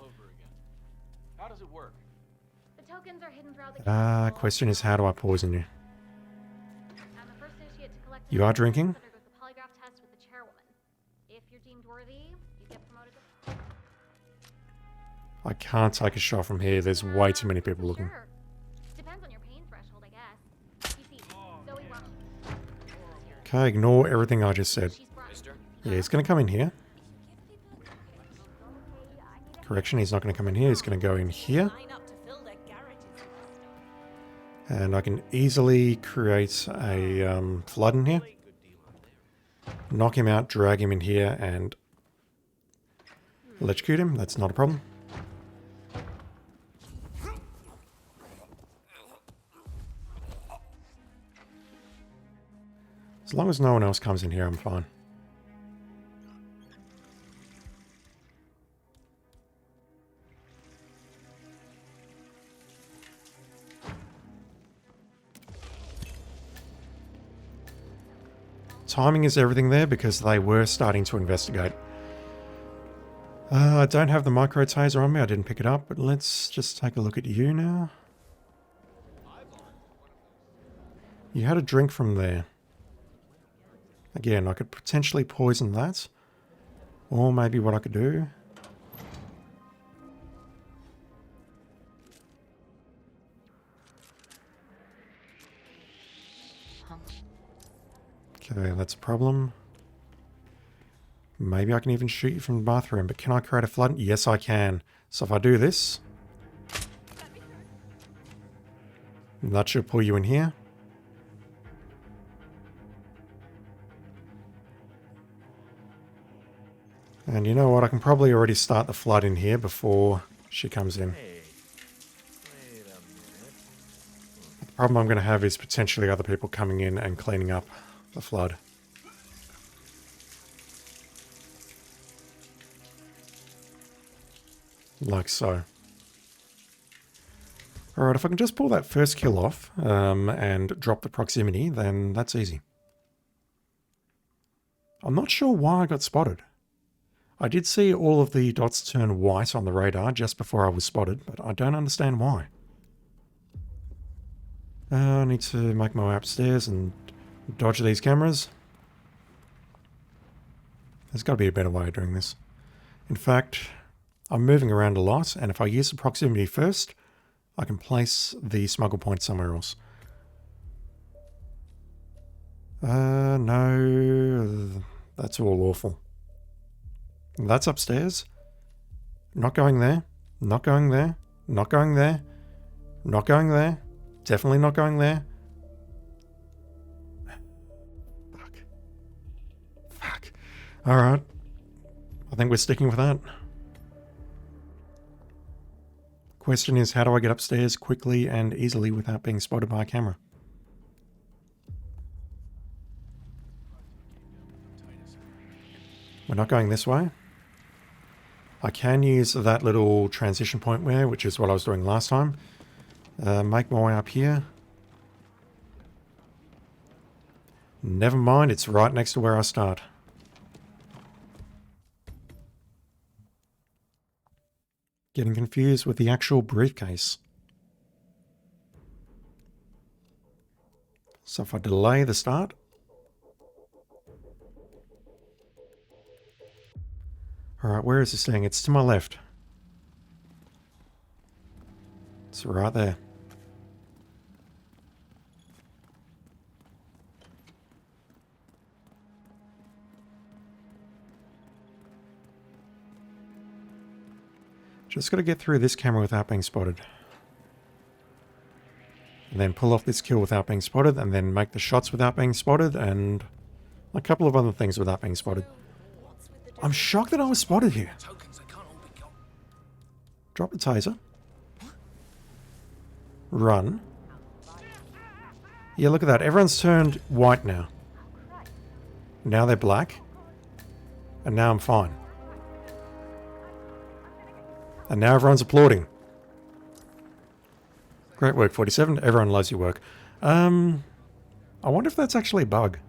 [SPEAKER 10] How does it work?
[SPEAKER 4] The tokens are hidden throughout the
[SPEAKER 2] Question is, how do I poison you?
[SPEAKER 4] I'm the first initiate to collect
[SPEAKER 2] You are drinking?
[SPEAKER 4] undergoes the polygraph test with the chairwoman. If you're deemed worthy, you get promoted to...
[SPEAKER 2] I can't take a shot from here. There's way too many people looking.
[SPEAKER 4] Sure. Depends on your pain threshold, I guess. You see, Zoe Welsh.
[SPEAKER 2] Okay, ignore everything I just said. Yeah, he's going to come in here. Correction, he's not going to come in here. He's going to go in here. And I can easily create a flood in here. Knock him out, drag him in here, and electrocute him. That's not a problem. As long as no one else comes in here, I'm fine. Timing is everything there because they were starting to investigate. I don't have the micro taser on me. I didn't pick it up, but let's just take a look at you now. You had a drink from there. Again, I could potentially poison that. Or maybe what I could do... Okay, that's a problem. Maybe I can even shoot you from the bathroom, but can I create a flood? Yes, I can. So if I do this... that should pull you in here. And you know what? I can probably already start the flood in here before she comes in. The problem I'm going to have is potentially other people coming in and cleaning up the flood. Like so. Alright, if I can just pull that first kill off and drop the proximity, then that's easy. I'm not sure why I got spotted. I did see all of the dots turn white on the radar just before I was spotted, but I don't understand why. I need to make my way upstairs and dodge these cameras. There's got to be a better way of doing this. In fact, I'm moving around a lot, and if I use the proximity first, I can place the smuggle point somewhere else. No, that's all awful. That's upstairs. Not going there. Not going there. Not going there. Not going there. Definitely not going there. Fuck. Fuck. Alright. I think we're sticking with that. Question is, how do I get upstairs quickly and easily without being spotted by a camera? We're not going this way. I can use that little transition point there, which is what I was doing last time. Make my way up here. Never mind, it's right next to where I start. Getting confused with the actual briefcase. So if I delay the start. Alright, where is this thing? It's to my left. It's right there. Just got to get through this camera without being spotted. And then pull off this kill without being spotted, and then make the shots without being spotted, and a couple of other things without being spotted. I'm shocked that I was spotted here. Drop the taser. Run. Yeah, look at that. Everyone's turned white now. Now they're black. And now I'm fine. And now everyone's applauding. Great work, 47. Everyone loves your work. I wonder if that's actually a bug.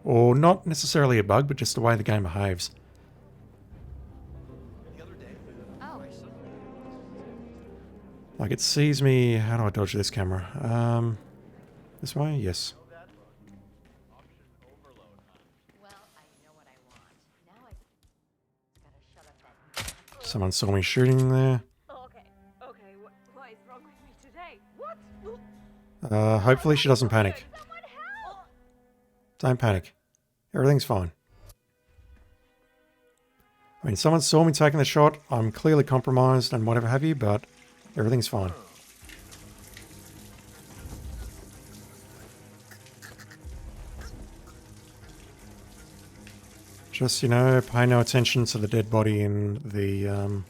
[SPEAKER 2] Or not necessarily a bug, but just the way the game behaves. Like it sees me... How do I dodge this camera? This way? Yes. Someone saw me shooting there.
[SPEAKER 4] Okay, what is wrong with me today? What?
[SPEAKER 2] Hopefully she doesn't panic. Don't panic. Everything's fine. I mean, someone saw me taking the shot. I'm clearly compromised and whatever have you, but everything's fine. Just, you know, pay no attention to the dead body in the,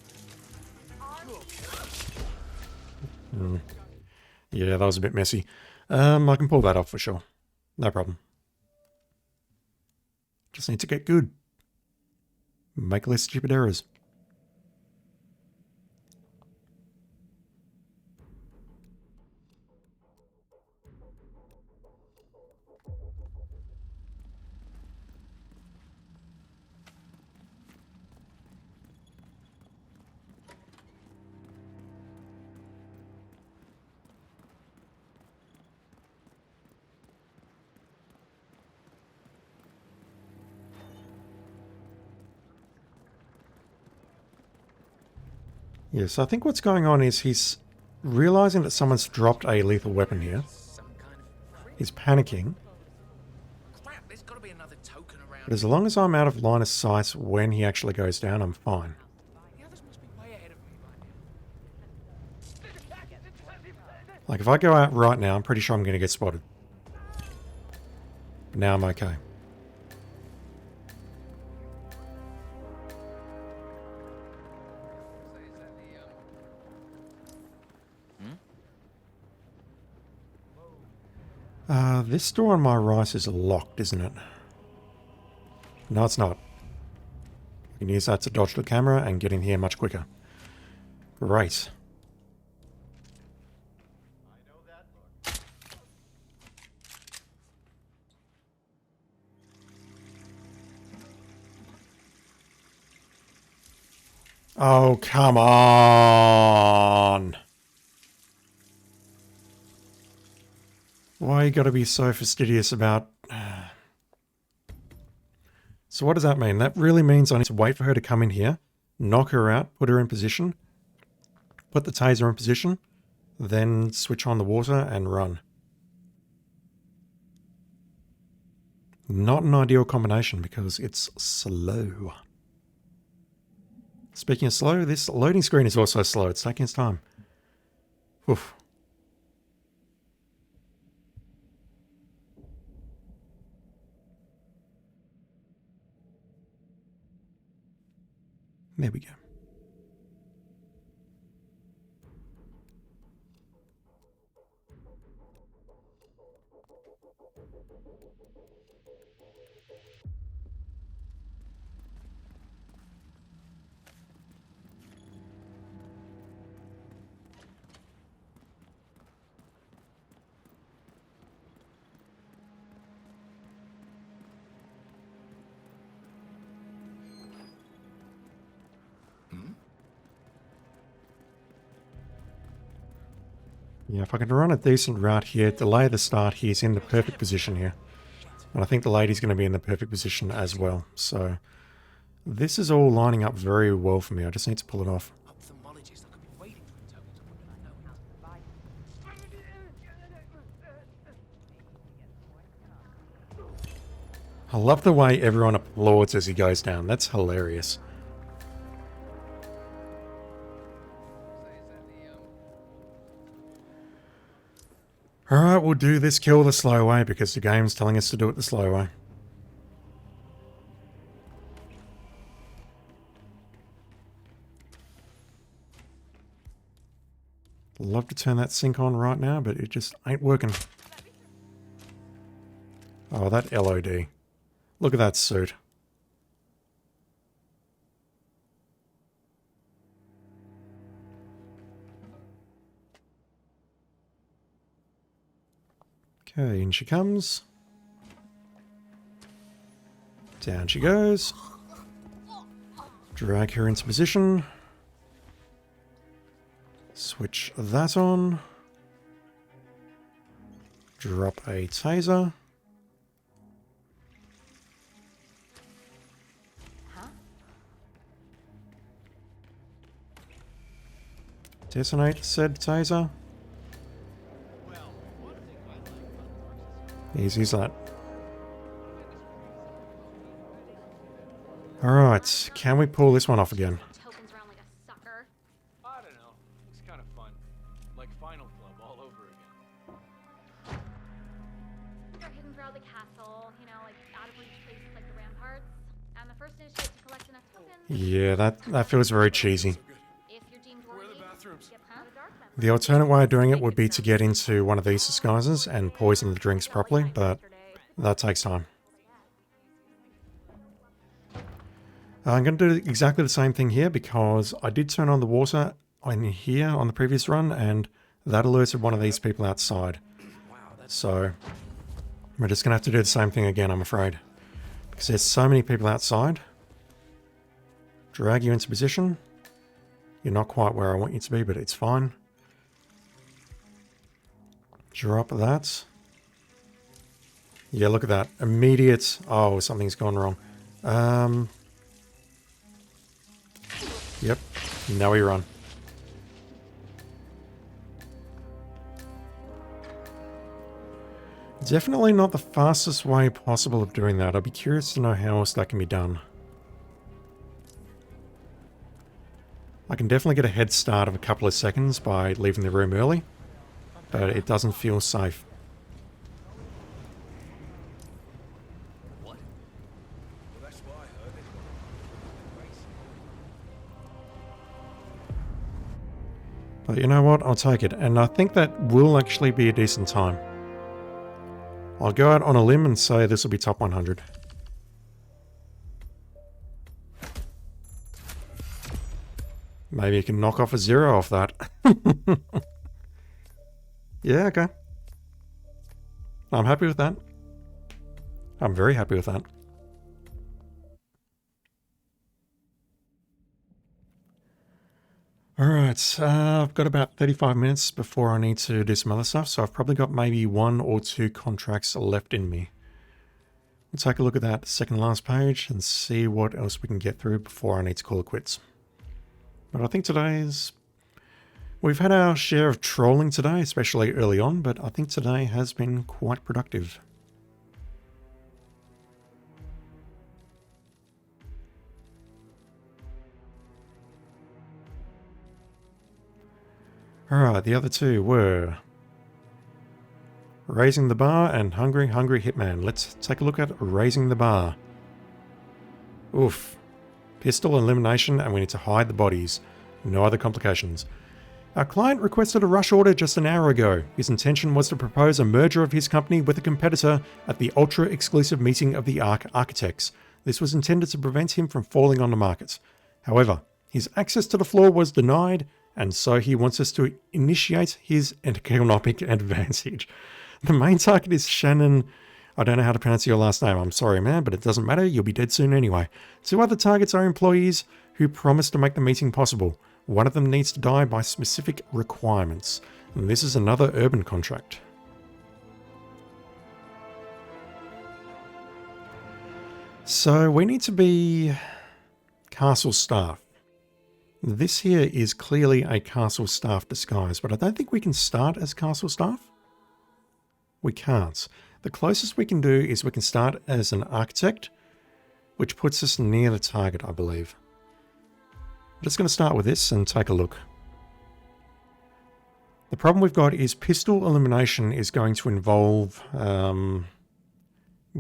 [SPEAKER 2] Yeah, that was a bit messy. I can pull that off for sure. No problem. Just need to get good. Make less stupid errors. Yes, I think what's going on is he's realizing that someone's dropped a lethal weapon here. He's panicking. But as long as I'm out of line of sight when he actually goes down, I'm fine. Like if I go out right now, I'm pretty sure I'm going to get spotted. But now I'm okay. This door on my right is locked, isn't it? No, it's not. I can use that to dodge the camera and get in here much quicker. Great. Oh, come on! Why you gotta be so fastidious about... So what does that mean? That really means I need to wait for her to come in here, knock her out, put her in position, put the taser in position, then switch on the water and run. Not an ideal combination because it's slow. Speaking of slow, this loading screen is also slow. It's taking its time. Oof. There we go. Yeah, if I can run a decent route here, delay the start, he's in the perfect position here. And I think the lady's going to be in the perfect position as well. So this is all lining up very well for me. I just need to pull it off. I love the way everyone applauds as he goes down. That's hilarious. Alright, we'll do this kill the slow way because the game's telling us to do it the slow way. Love to turn that sync on right now, but it just ain't working. Oh, that LOD. Look at that suit. Okay, in she comes. Down she goes. Drag her into position. Switch that on. Drop a taser. Detonate said taser. Easy's that. Alright, can we pull this one off again?
[SPEAKER 4] Tokens around like a sucker.
[SPEAKER 10] I don't know. It's kind of fun. Like Final Club all over again.
[SPEAKER 4] They're hidden throughout the castle, you know, like out of reach places like the ramparts. And the first initiate to collect enough tokens.
[SPEAKER 2] Yeah, that feels very cheesy.
[SPEAKER 4] If you're deemed worthy, huh?
[SPEAKER 2] The alternate way of doing it would be to get into one of these disguises and poison the drinks properly, but that takes time. I'm going to do exactly the same thing here because I did turn on the water in here on the previous run and that alerted one of these people outside. So we're just going to have to do the same thing again, I'm afraid. Because there's so many people outside. Drag you into position. You're not quite where I want you to be, but it's fine. Drop that. Yeah, look at that. Immediate... Oh, something's gone wrong. Yep. Now we run. Definitely not the fastest way possible of doing that. I'd be curious to know how else that can be done. I can definitely get a head start of a couple of seconds by leaving the room early, but it doesn't feel safe.
[SPEAKER 7] What? Well, that's what I heard.
[SPEAKER 2] But you know what? I'll take it. And I think that will actually be a decent time. I'll go out on a limb and say this will be top 100. Maybe you can knock off a 0 off that. Yeah, okay. I'm happy with that. I'm very happy with that. Alright, I've got about 35 minutes before I need to do some other stuff, so I've probably got maybe 1 or 2 contracts left in me. We'll take a look at that second last page and see what else we can get through before I need to call it quits. But I think we've had our share of trolling today, especially early on, but I think today has been quite productive. Alright, the other two were Raising the Bar and Hungry Hungry Hitman. Let's take a look at Raising the Bar. Oof. Pistol elimination, and we need to hide the bodies. No other complications. Our client requested a rush order just an hour ago. His intention was to propose a merger of his company with a competitor at the ultra-exclusive meeting of the ARC architects. This was intended to prevent him from falling on the market. However, his access to the floor was denied, and so he wants us to initiate his economic advantage. The main target is Shannon. I don't know how to pronounce your last name. I'm sorry, man, but it doesn't matter. You'll be dead soon anyway. 2 other targets are employees who promised to make the meeting possible. One of them needs to die by specific requirements. And this is another urban contract. So we need to be castle staff. This here is clearly a castle staff disguise, but I don't think we can start as castle staff. We can't. The closest we can do is we can start as an architect, which puts us near the target, I believe. I'm just going to start with this and take a look. The problem we've got is pistol elimination is going to involve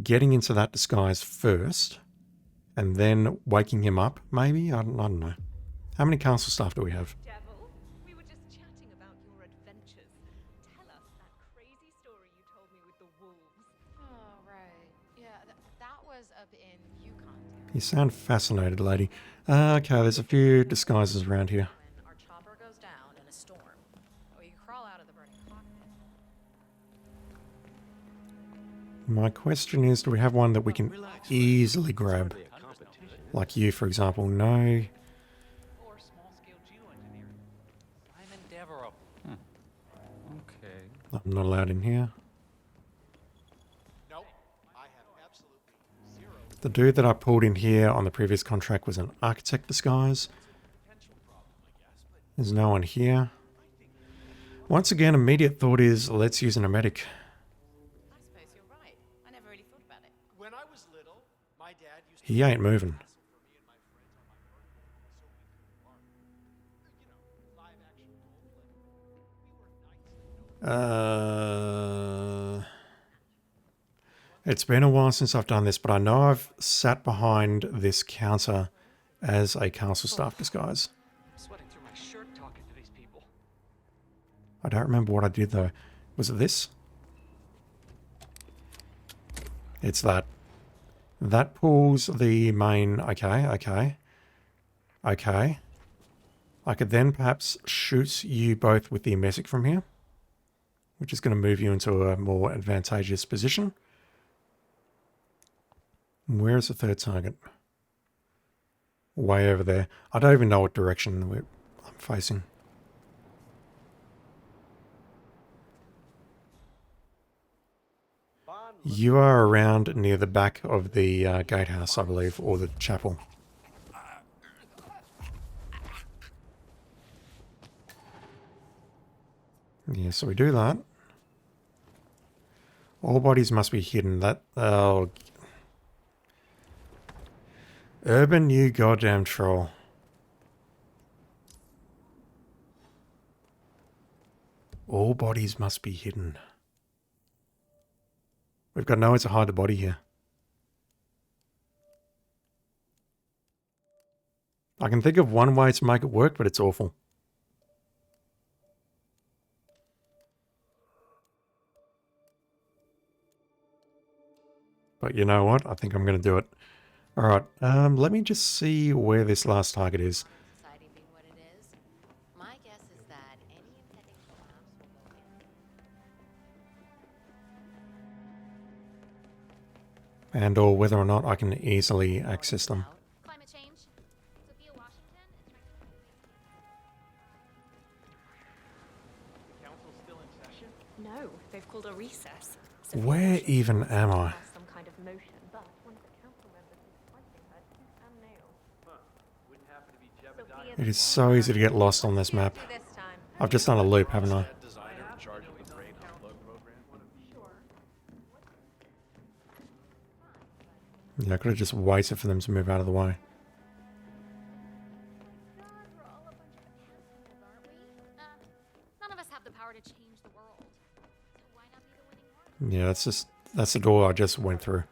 [SPEAKER 2] getting into that disguise first and then waking him up, maybe? I don't know. How many castle staff do we have?
[SPEAKER 5] Devil, we were just chatting about your adventures. Tell us that crazy story you told me with the wolves.
[SPEAKER 13] Oh, right. Yeah, that was up in Yukon.
[SPEAKER 2] You sound fascinated, lady. Okay, there's a few disguises around here.
[SPEAKER 8] When our chopper goes down in a storm, or you crawl out of the burning cockpit.
[SPEAKER 2] My question is, do we have one that we can easily grab? Like you, for example. No.
[SPEAKER 9] Or small-scale geoengineering. I'm Endeavor. Okay.
[SPEAKER 2] I'm not allowed in here.
[SPEAKER 10] Nope. I have absolutely 0.
[SPEAKER 2] The dude that I pulled in here on the previous contract was an architect disguise. There's no one here. Once again, immediate thought is, let's use an emetic.
[SPEAKER 8] I suppose you're right. I never really thought about it.
[SPEAKER 10] When I was little, my dad used
[SPEAKER 2] He ain't moving. It's been a while since I've done this, but I know I've sat behind this counter as a castle staff disguise.
[SPEAKER 9] I'm sweating through my shirt talking to these people.
[SPEAKER 2] I don't remember what I did though. Was it this? It's that. That pulls the main... Okay. I could then perhaps shoot you both with the emetic from here, which is going to move you into a more advantageous position. Where's the third target? Way over there. I don't even know what direction I'm facing. You are around near the back of the gatehouse, I believe, or the chapel. Yeah, so we do that. All bodies must be hidden. That... Oh... Urban, you goddamn troll. All bodies must be hidden. We've got nowhere to hide the body here. I can think of one way to make it work, but it's awful. But you know what? I think I'm going to do it. Alright, let me just see where this last target is.
[SPEAKER 13] Society being what it is, my guess is that any impending collapse will go in.
[SPEAKER 2] And or whether or not I can easily access them.
[SPEAKER 4] Climate change. Sophia Washington is trying to
[SPEAKER 10] The council's still in session?
[SPEAKER 5] No, they've called a recess.
[SPEAKER 2] Where even am I?
[SPEAKER 4] some kind of motion, but one of the council members is fighting her tooth and nail.
[SPEAKER 10] Huh. Wouldn't happen to be
[SPEAKER 4] Sophia
[SPEAKER 2] It is so easy to get lost on this map.
[SPEAKER 4] this time.
[SPEAKER 2] I've just done a loop, haven't I?
[SPEAKER 6] Designer in charge of the brain upload program.
[SPEAKER 2] Yeah, I could have just waited for them to move out of the way.
[SPEAKER 4] God, we're all a bunch of assholes, aren't we? None of us have the power to change the world. So why not be the winning one?
[SPEAKER 2] Yeah, that's the door I just went through.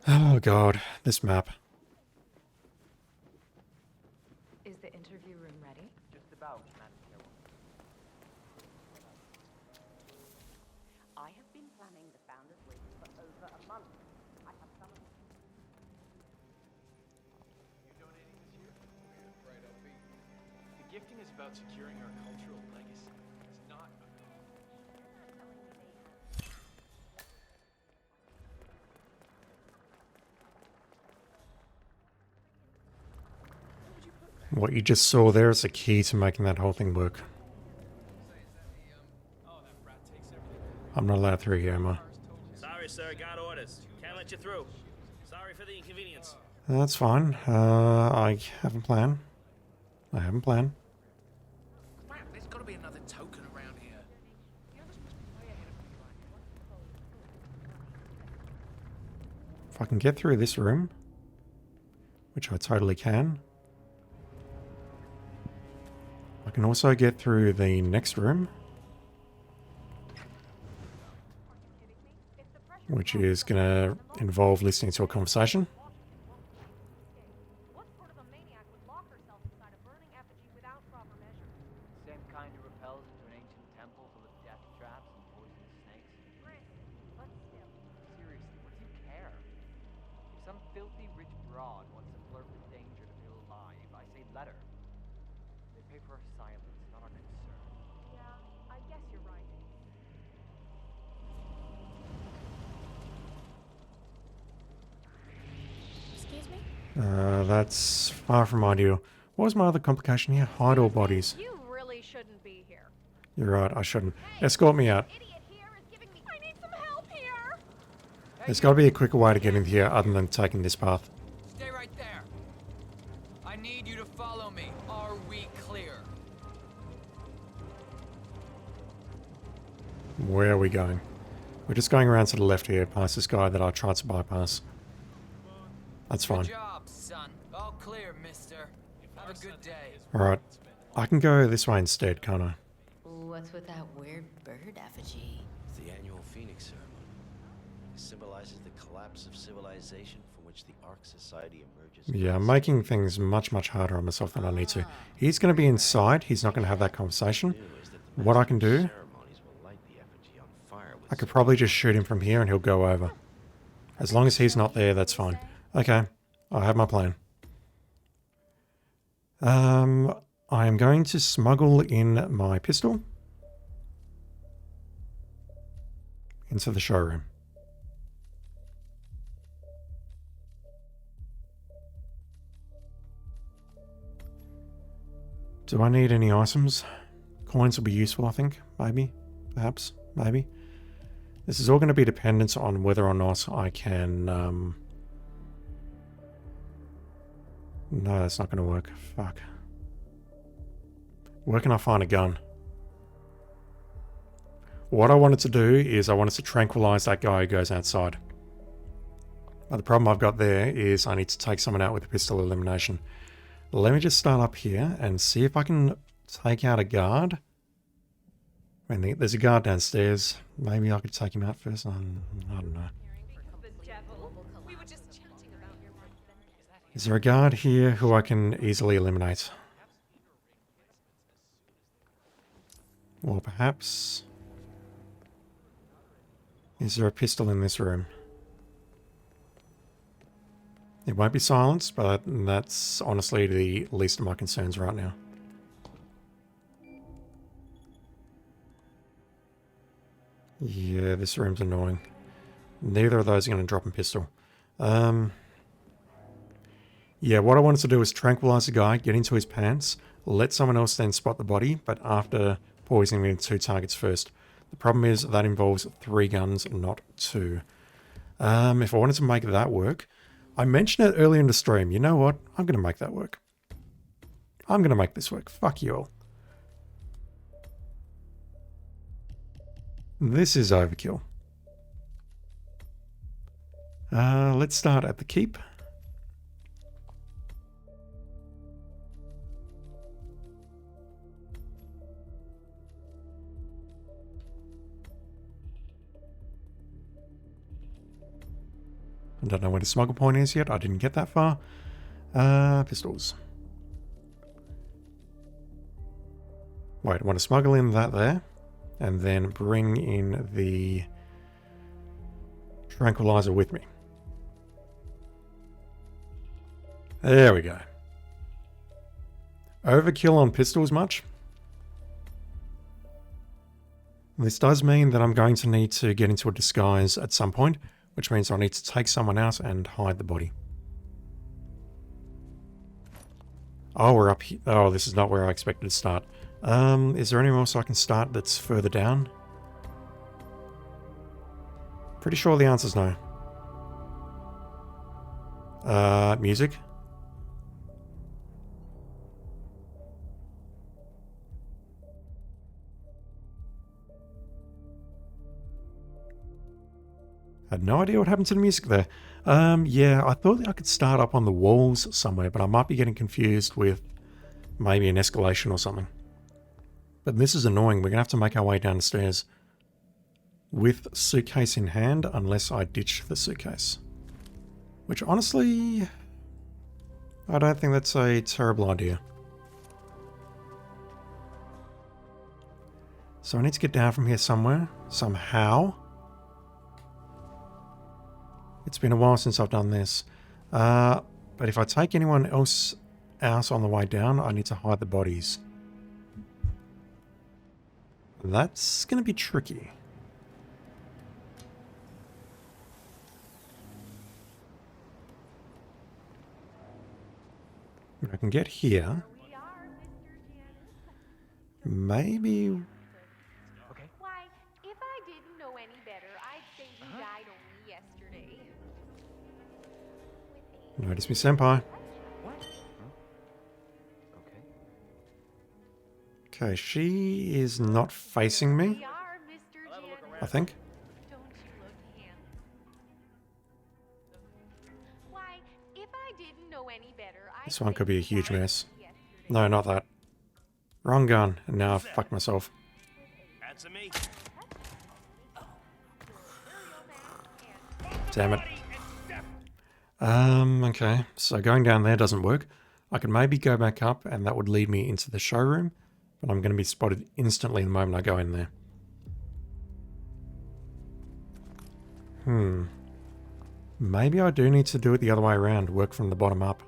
[SPEAKER 2] Oh god, this map.
[SPEAKER 13] Is the interview room ready?
[SPEAKER 10] Just about, Madam Chairwoman.
[SPEAKER 8] I have been planning the Founders Week for over a month. I have some of
[SPEAKER 10] You donating this year? The gifting is about securing our cultural legacy. It's not about...
[SPEAKER 2] What you just saw there is the key to making that whole thing work. I'm not allowed through here, am I?
[SPEAKER 14] Sorry, sir. Got orders. Can't let you through. Sorry for the inconvenience.
[SPEAKER 2] That's fine. I have a plan. I have a plan.
[SPEAKER 7] Crap, there's got to be another token around here. The others must be way ahead of me right now.
[SPEAKER 2] If I can get through this room, which I totally can, I can also get through the next room, which is going to involve listening to a conversation.
[SPEAKER 4] What sort of a maniac would lock herself inside a burning effigy without proper measure?
[SPEAKER 15] Same kind who repels into an ancient temple full of death traps and poisonous snakes.
[SPEAKER 4] Franz, but still.
[SPEAKER 15] Seriously, what do you care? If some filthy rich broad wants to flirt with danger to feel alive, I say let her. They pay for our silence, not our concern.
[SPEAKER 4] Yeah, I guess you're right.
[SPEAKER 5] Excuse me?
[SPEAKER 2] That's far from ideal. What was my other complication here? Hide all bodies.
[SPEAKER 4] You really shouldn't be here.
[SPEAKER 2] You're right, I shouldn't. Escort me out.
[SPEAKER 4] Idiot here is giving me. I need some help here.
[SPEAKER 2] There's got to be a quicker way to get in here other than taking this path.
[SPEAKER 7] Stay right there. I need you to follow me. Are we clear?
[SPEAKER 2] Where are we going? We're just going around to the left here, past this guy that I tried to bypass. That's fine.
[SPEAKER 7] Good job, son. All clear, mister. Have a good day.
[SPEAKER 2] Alright. I can go this way instead, can't I?
[SPEAKER 13] What's with that weird bird effigy?
[SPEAKER 16] It's the annual Phoenix ceremony. It symbolizes the collapse of civilization from which the Ark Society emerges.
[SPEAKER 2] Yeah, I'm making things much, much harder on myself than I need to. He's going to be inside. He's not going to have that conversation. What I can do, I could probably just shoot him from here and he'll go over. As long as he's not there, that's fine. Okay, I have my plan. I am going to smuggle in my pistol into the showroom. Do I need any items? Coins will be useful, I think. Maybe. Perhaps. Maybe. This is all going to be dependent on whether or not I can... No, that's not going to work. Fuck. Where can I find a gun? What I wanted to do is I wanted to tranquilize that guy who goes outside. But the problem I've got there is I need to take someone out with a pistol elimination. Let me just start up here and see if I can take out a guard. I mean, there's a guard downstairs. Maybe I could take him out first. I don't know. Is there a guard here who I can easily eliminate? Or perhaps... Is there a pistol in this room? It won't be silenced, but that's honestly the least of my concerns right now. Yeah, this room's annoying. Neither of those are going to drop a pistol. Yeah, what I wanted to do was tranquilize the guy, get into his pants, let someone else then spot the body, but after poisoning the 2 targets first. The problem is that involves 3 guns, not 2. If I wanted to make that work, I mentioned it earlier in the stream. You know what? I'm going to make that work. I'm going to make this work. Fuck you all. This is overkill. Let's start at the keep. I don't know where the smuggle point is yet. I didn't get that far. Pistols. Wait, I want to smuggle in that there. And then bring in the tranquilizer with me. There we go. Overkill on pistols much? This does mean that I'm going to need to get into a disguise at some point, which means I need to take someone out and hide the body. Oh, we're up here. Oh, this is not where I expected to start. Is there anywhere else I can start that's further down? Pretty sure the answer's no. Music? Had no idea what happened to the music there. Yeah, I thought I could start up on the walls somewhere, but I might be getting confused with maybe an escalation or something. But this is annoying. We're going to have to make our way down the stairs with suitcase in hand, unless I ditch the suitcase. Which honestly, I don't think that's a terrible idea. So I need to get down from here somewhere, somehow. It's been a while since I've done this. But if I take anyone else out on the way down, I need to hide the bodies. That's going to be tricky. If I can get here. Maybe.
[SPEAKER 4] Okay. Why, if I didn't know any better, I'd say you died only yesterday.
[SPEAKER 2] Notice me, senpai. Okay, she is not facing me, I think. This one could be a huge mess. No, not that. Wrong gun, and now I've fucked myself.
[SPEAKER 14] Answer me.
[SPEAKER 2] Damn it. Okay, so going down there doesn't work. I could maybe go back up, and that would lead me into the showroom. But I'm going to be spotted instantly the moment I go in there. Maybe I do need to do it the other way around, work from the bottom up.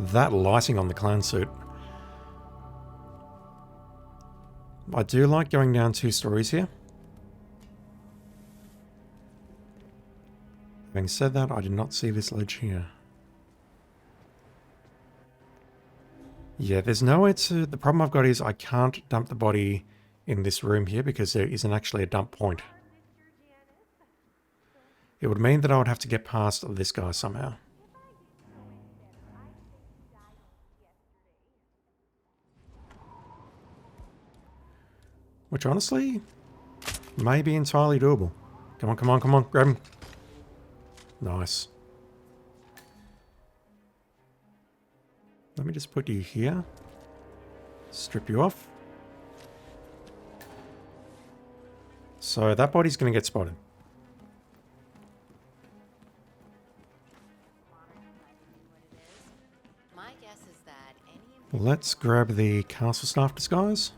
[SPEAKER 2] That lighting on the clown suit. I do like going down 2 stories here. Having said that, I did not see this ledge here. Yeah, there's nowhere to... The problem I've got is I can't dump the body in this room here because there isn't actually a dump point. It would mean that I would have to get past this guy somehow. Which honestly, may be entirely doable. Come on, come on, come on, grab him. Nice. Let me just put you here. Strip you off. So that body's going to get spotted.
[SPEAKER 13] My guess is that any
[SPEAKER 2] Let's grab the castle staff disguise.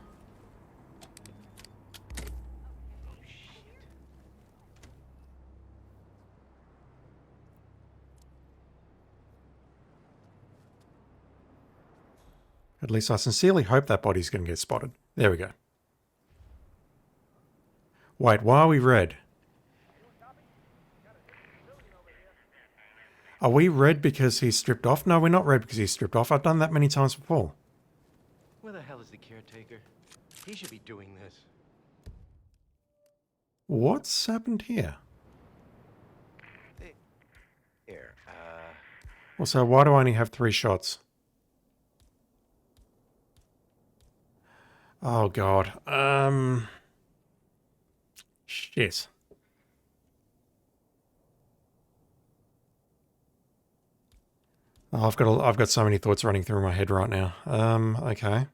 [SPEAKER 2] At least I sincerely hope that body's going to get spotted. There we go. Wait, why are we red? Are we red because he's stripped off? No, we're not red because he's stripped off. I've done that many times before.
[SPEAKER 3] Where the hell is the caretaker? He should be doing this.
[SPEAKER 2] What's happened here?
[SPEAKER 3] Here,
[SPEAKER 2] Well, so why do I only have 3 shots? Oh, God. Shit. Oh, I've got so many thoughts running through my head right now. Okay.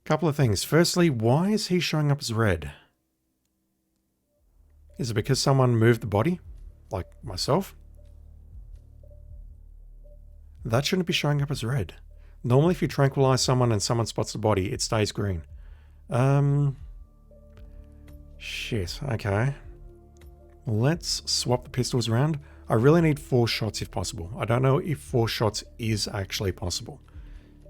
[SPEAKER 2] Couple of things. Firstly, why is he showing up as red? Is it because someone moved the body? Like myself? That shouldn't be showing up as red. Normally if you tranquilize someone and someone spots the body, it stays green. Shit, okay. Let's swap the pistols around. I really need 4 shots if possible. I don't know if 4 shots is actually possible.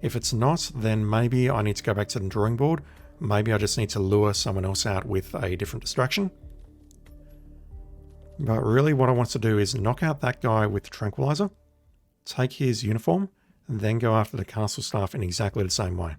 [SPEAKER 2] If it's not, then maybe I need to go back to the drawing board. Maybe I just need to lure someone else out with a different distraction. But really what I want to do is knock out that guy with the tranquilizer, take his uniform, and then go after the castle staff in exactly the same way.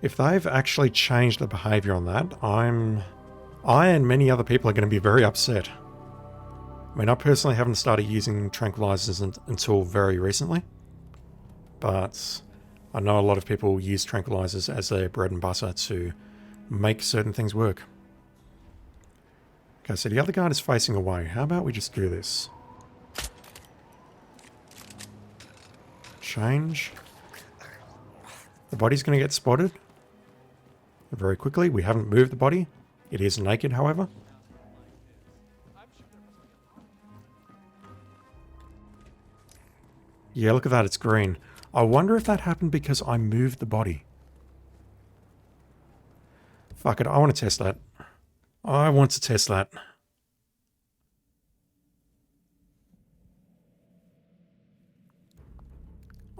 [SPEAKER 2] If they've actually changed the behavior on that, I and many other people are going to be very upset. I mean, I personally haven't started using tranquilizers until very recently, but I know a lot of people use tranquilizers as their bread and butter to make certain things work. Okay, so the other guard is facing away. How about we just do this? Change. The body's going to get spotted very quickly. We haven't moved the body. It is naked, however. Yeah, look at that. It's green. I wonder if that happened because I moved the body. Fuck it. I want to test that. I want to test that.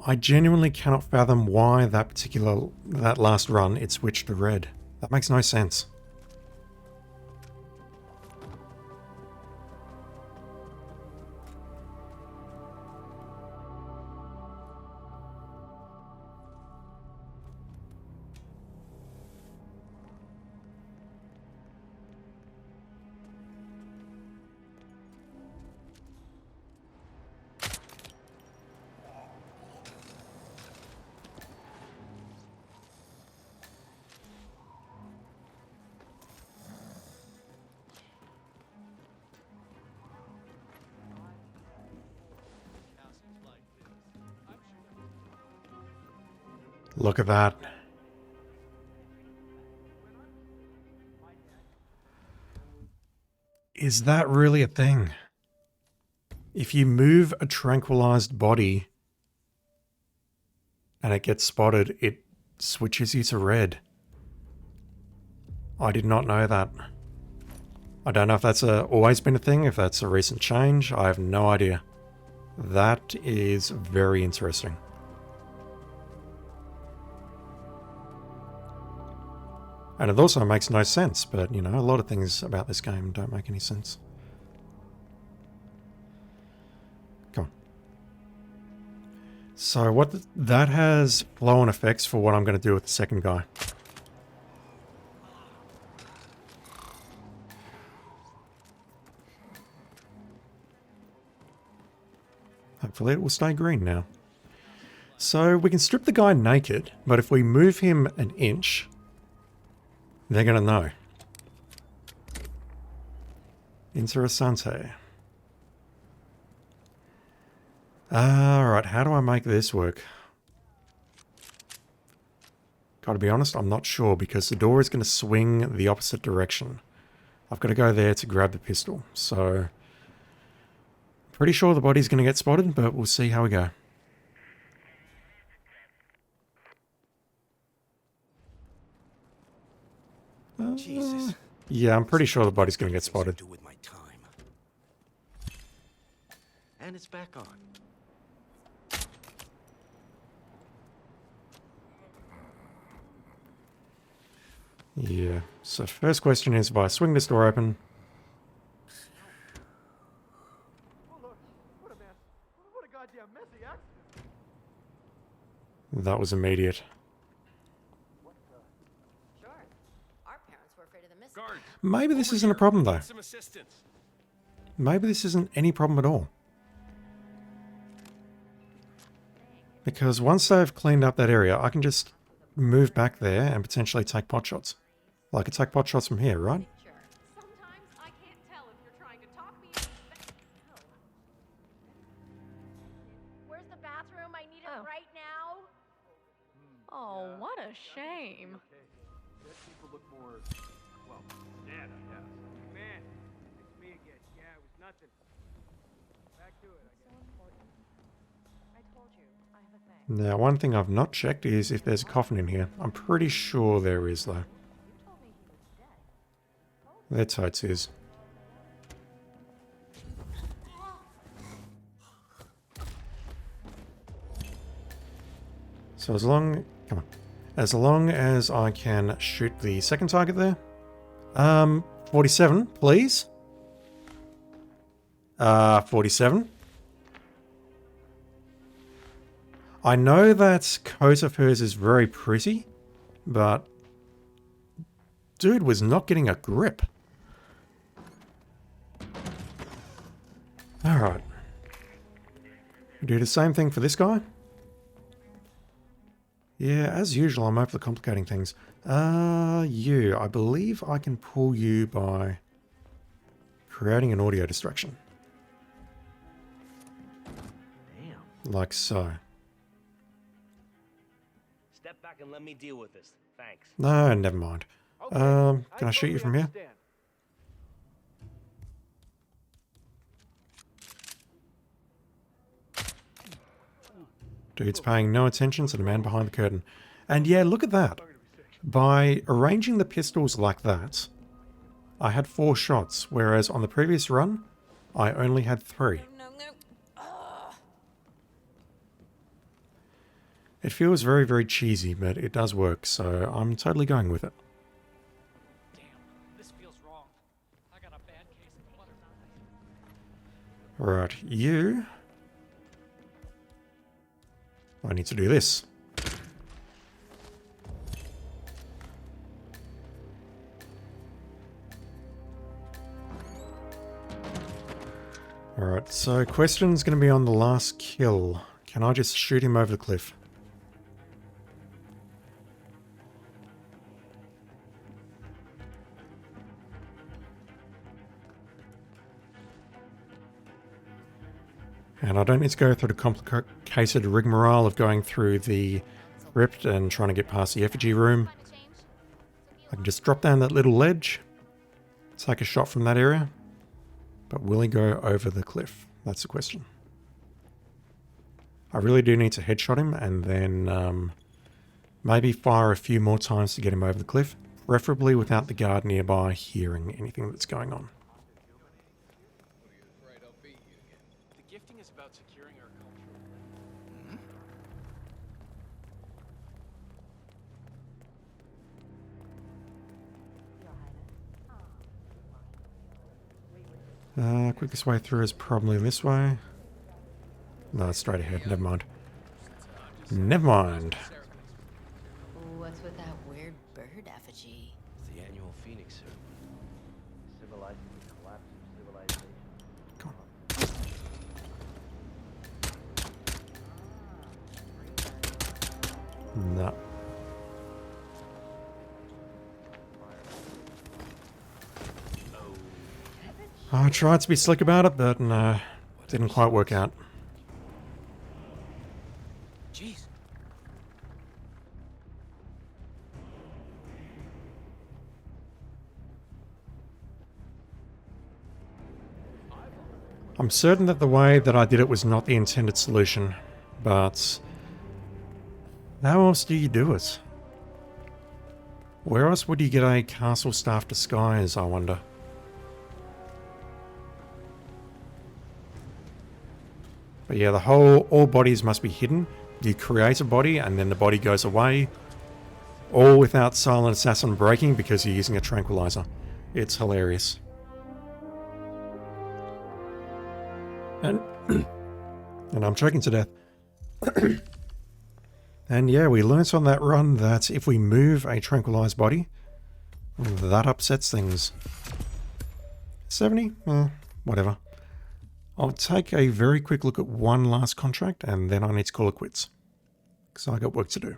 [SPEAKER 2] I genuinely cannot fathom why that last run it switched to red. That makes no sense. Look at that. Is that really a thing? If you move a tranquilized body and it gets spotted, it switches you to red. I did not know that. I don't know if that's always been a thing, if that's a recent change. I have no idea. That is very interesting. And it also makes no sense, but, you know, a lot of things about this game don't make any sense. Come on. So that has flow-on effects for what I'm going to do with the second guy. Hopefully it will stay green now. So we can strip the guy naked, but if we move him an inch, they're going to know. Interessante. Alright, how do I make this work? Gotta be honest, I'm not sure because the door is going to swing the opposite direction. I've got to go there to grab the pistol, so pretty sure the body's going to get spotted, but we'll see how we go.
[SPEAKER 16] Jesus.
[SPEAKER 2] Yeah, I'm pretty sure the body's going to get spotted.
[SPEAKER 16] Do with my time. and it's back on.
[SPEAKER 2] Yeah. So first question is, if I swing this door open...
[SPEAKER 6] What a mess. What a goddamn messy accident.
[SPEAKER 2] That was immediate.
[SPEAKER 13] Sure. Our parents were afraid of the mist.
[SPEAKER 14] Guard,
[SPEAKER 2] Maybe this isn't a problem, though.
[SPEAKER 14] need some assistance.
[SPEAKER 2] Maybe this isn't any problem at all. Because once they've cleaned up that area, I can just move back there and potentially take pot shots. Well, I could take pot shots from here, right?
[SPEAKER 5] Sometimes I can't tell if you're trying to talk me into
[SPEAKER 4] Where's the bathroom? I need it right now.
[SPEAKER 5] Oh, what a shame.
[SPEAKER 6] Let people look more, well, dead, I guess. Man, it's me again. Yeah, it was nothing. Back to it, I guess.
[SPEAKER 4] So important. I told you, I have a thing.
[SPEAKER 2] Now, one thing I've not checked is if there's a coffin in here. I'm pretty sure there is, though. There totes is. So as long... Come on. As long as I can shoot the second target there. 47, please. 47. I know that coat of hers is very pretty, but dude was not getting a grip. Alright. Do the same thing for this guy. Yeah, as usual, I'm overcomplicating things. You. I believe I can pull you by creating an audio distraction.
[SPEAKER 16] Damn.
[SPEAKER 2] Like so.
[SPEAKER 14] Step back and let me deal with this. Thanks.
[SPEAKER 2] No, never mind. Can I shoot you from here? Dude's paying no attention to the man behind the curtain. And yeah, look at that. By arranging the pistols like that, I had 4 shots, whereas on the previous run, I only had 3. It feels very, very cheesy, but it does work, so I'm totally going with it.
[SPEAKER 9] Damn, this feels wrong. I got a bad case of butterflies.
[SPEAKER 2] Right, you... I need to do this. Alright, so question's going to be on the last kill. Can I just shoot him over the cliff? And I don't need to go through the complicated rigmarole of going through the crypt and trying to get past the effigy room. I can just drop down that little ledge, take a shot from that area, but will he go over the cliff? That's the question. I really do need to headshot him and then maybe fire a few more times to get him over the cliff, preferably without the guard nearby hearing anything that's going on.
[SPEAKER 10] Gifting is about securing our cultural.
[SPEAKER 2] Quickest way through is probably this way. No, it's straight ahead. Never mind. Never mind.
[SPEAKER 13] What's with that weird bird effigy?
[SPEAKER 16] It's the annual Phoenix ceremony. Symbolizing the collapse of civilization.
[SPEAKER 2] No. I tried to be slick about it, but no, didn't quite work out.
[SPEAKER 10] Jeez.
[SPEAKER 2] I'm certain that the way that I did it was not the intended solution, but how else do you do it? Where else would you get a castle staff disguise, I wonder? But yeah, all bodies must be hidden. You create a body and then the body goes away. All without Silent Assassin breaking because you're using a tranquilizer. It's hilarious. And, and I'm choking to death. And yeah, we learnt on that run that if we move a tranquilized body, that upsets things. 70? Whatever. I'll take a very quick look at one last contract and then I need to call it quits. Because I got work to do.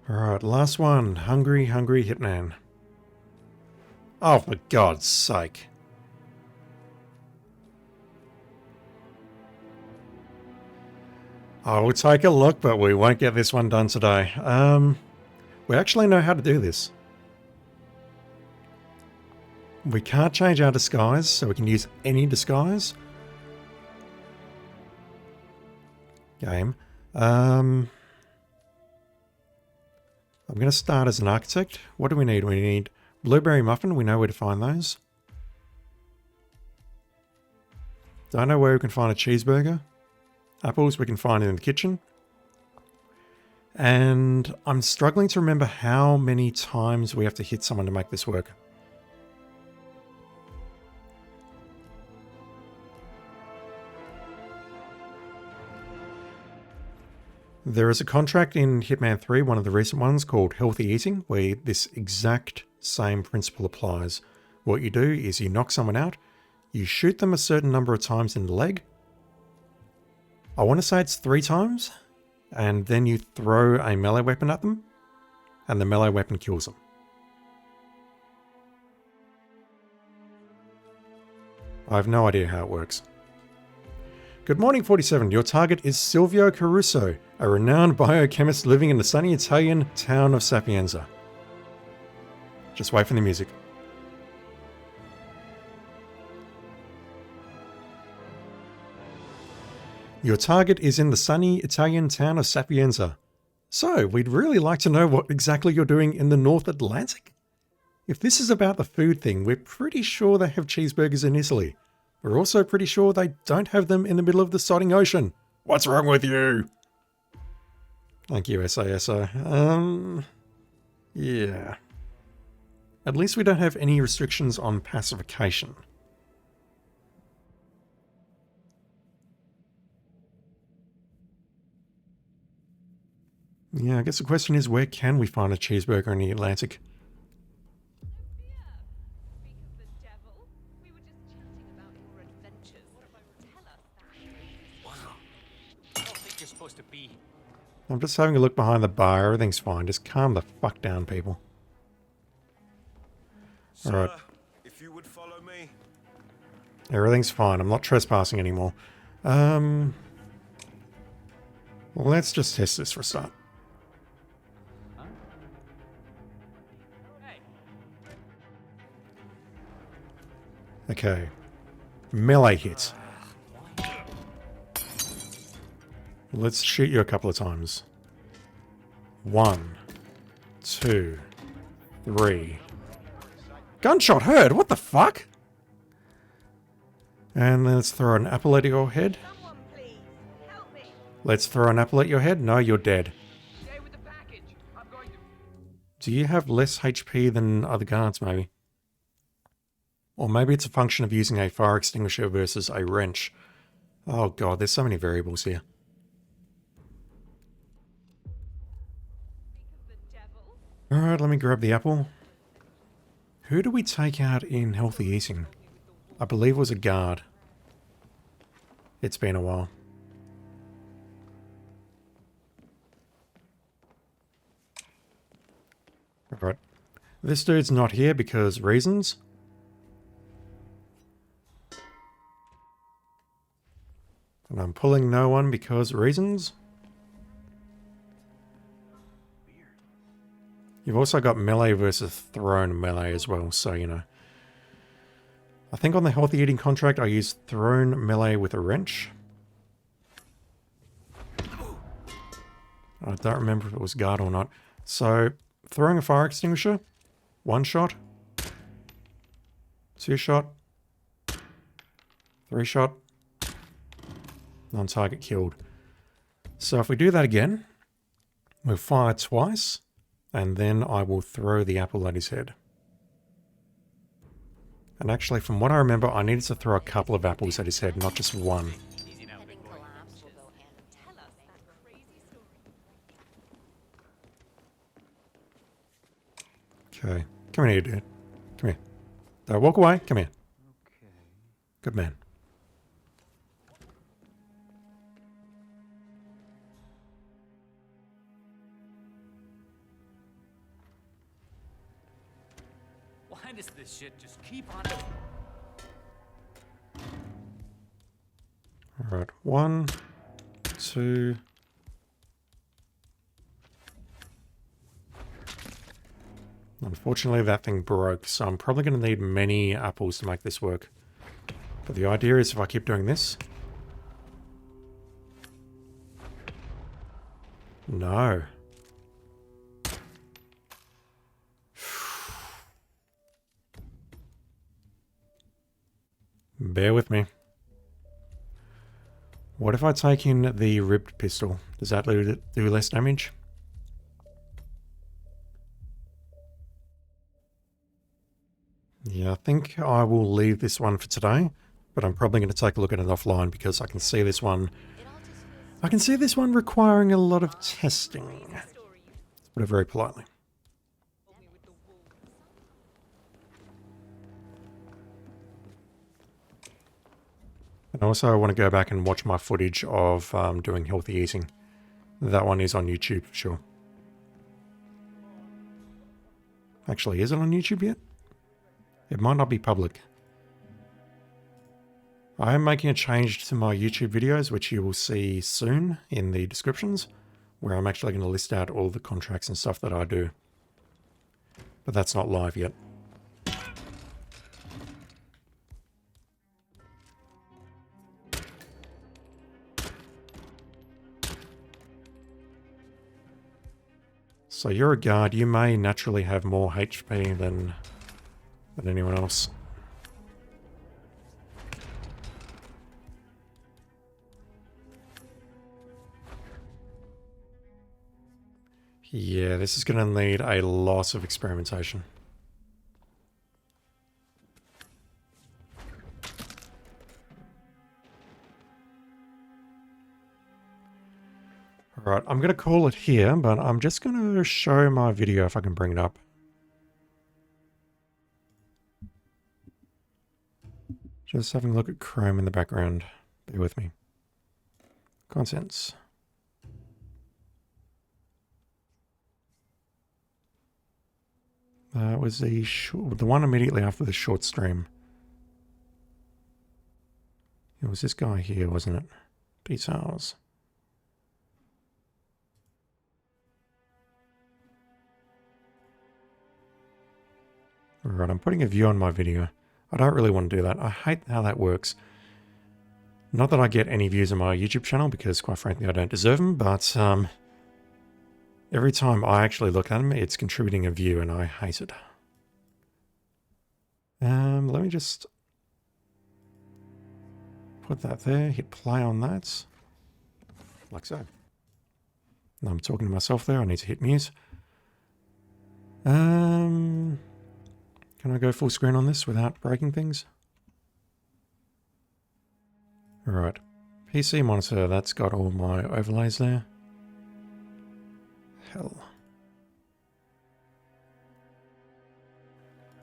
[SPEAKER 2] Alright, last one. Hungry Hitman. Oh, for God's sake. I will take a look, but we won't get this one done today. We actually know how to do this. We can't change our disguise, so we can use any disguise. Game. I'm going to start as an architect. What do we need? We need blueberry muffin. We know where to find those. Don't know where we can find a cheeseburger. Apples we can find in the kitchen. And I'm struggling to remember how many times we have to hit someone to make this work. There is a contract in Hitman 3, one of the recent ones, called Healthy Eating, where this exact same principle applies. What you do is you knock someone out, you shoot them a certain number of times in the leg. I want to say it's 3 times, and then you throw a melee weapon at them, and the melee weapon kills them. I have no idea how it works. Good morning, 47. Your target is Silvio Caruso, a renowned biochemist living in the sunny Italian town of Sapienza. Just wait for the music. Your target is in the sunny Italian town of Sapienza. So, we'd really like to know what exactly you're doing in the North Atlantic. If this is about the food thing, we're pretty sure they have cheeseburgers in Italy. We're also pretty sure they don't have them in the middle of the sodding ocean. What's wrong with you? Thank you, SASO. Yeah. At least we don't have any restrictions on pacification. Yeah, I guess the question is, where can we find a cheeseburger in the Atlantic? I'm just having a look behind the bar. Everything's fine. Just calm the fuck down, people. Alright.
[SPEAKER 11] If you would follow me.
[SPEAKER 2] Everything's fine. I'm not trespassing anymore. Well, let's just test this for a start. Okay. Melee hit. Let's shoot you a couple of times. 1, 2, 3. Gunshot heard! What the fuck? And then let's throw an apple at your head. Let's throw an apple at your head. No, you're dead. Do you have less HP than other guards, maybe? Or maybe it's a function of using a fire extinguisher versus a wrench. Oh god, there's so many variables here. Alright, let me grab the apple. Who do we take out in Healthy Eating? I believe it was a guard. It's been a while. Alright. This dude's not here because reasons. And I'm pulling no one because reasons. You've also got melee versus thrown melee as well, so you know. I think on the healthy eating contract I used thrown melee with a wrench. I don't remember if it was guard or not. So, throwing a fire extinguisher, 1 shot, 2 shot, 3 shot, non-target killed. So if we do that again, we'll fire twice, and then I will throw the apple at his head. And actually, from what I remember, I needed to throw a couple of apples at his head, not just one. Okay. Come here, dude. Come here. Don't walk away. Come here.
[SPEAKER 15] Okay.
[SPEAKER 2] Good man.
[SPEAKER 9] Why does this shit just keep on...
[SPEAKER 2] Alright. 1, 2... Unfortunately, that thing broke, so I'm probably going to need many apples to make this work. But the idea is if I keep doing this... No. Bear with me. What if I take in the ribbed pistol? Does that do less damage? Yeah, I think I will leave this one for today, but I'm probably going to take a look at it offline because I can see this one. I can see this one requiring a lot of testing. Let's put it very politely. And also I want to go back and watch my footage of doing healthy eating. That one is on YouTube for sure. Actually, is it on YouTube yet? It might not be public. I am making a change to my YouTube videos, which you will see soon in the descriptions, where I'm actually going to list out all the contracts and stuff that I do. But that's not live yet. So you're a guard, you may naturally have more HP than anyone else. Yeah, this is going to need a lot of experimentation. Alright, I'm going to call it here, but I'm just going to show my video if I can bring it up. Just having a look at Chrome in the background. Bear with me. Contents. That was the one immediately after the short stream. It was this guy here, wasn't it? Details. Alright, I'm putting a view on my video. I don't really want to do that. I hate how that works. Not that I get any views on my YouTube channel, because quite frankly I don't deserve them, but every time I actually look at them, it's contributing a view, and I hate it. Let me just put that there, hit play on that, like so. Now I'm talking to myself there, I need to hit mute. Can I go full screen on this without breaking things? Alright. PC monitor, that's got all my overlays there. Hell.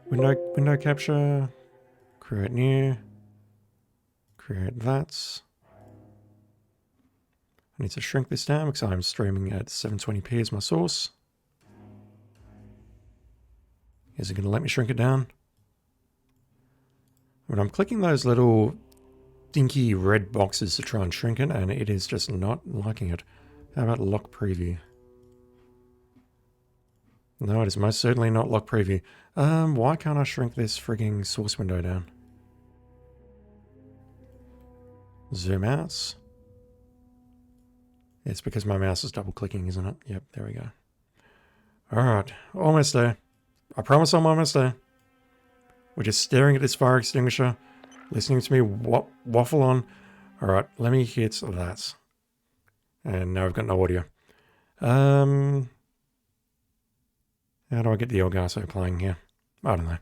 [SPEAKER 2] Window capture. Create new. Create that. I need to shrink this down because I'm streaming at 720p as my source. Is it going to let me shrink it down? When I'm clicking those little dinky red boxes to try and shrink it, and it is just not liking it. How about lock preview? No, it is most certainly not lock preview. Why can't I shrink this frigging source window down? Zoom out. It's because my mouse is double clicking, isn't it? Yep, there we go. Alright, almost there. I promise I'm almost there. We're just staring at this fire extinguisher, listening to me waffle on. Alright, let me hit that. And now we've got no audio. How do I get the Elgato playing here? I don't know.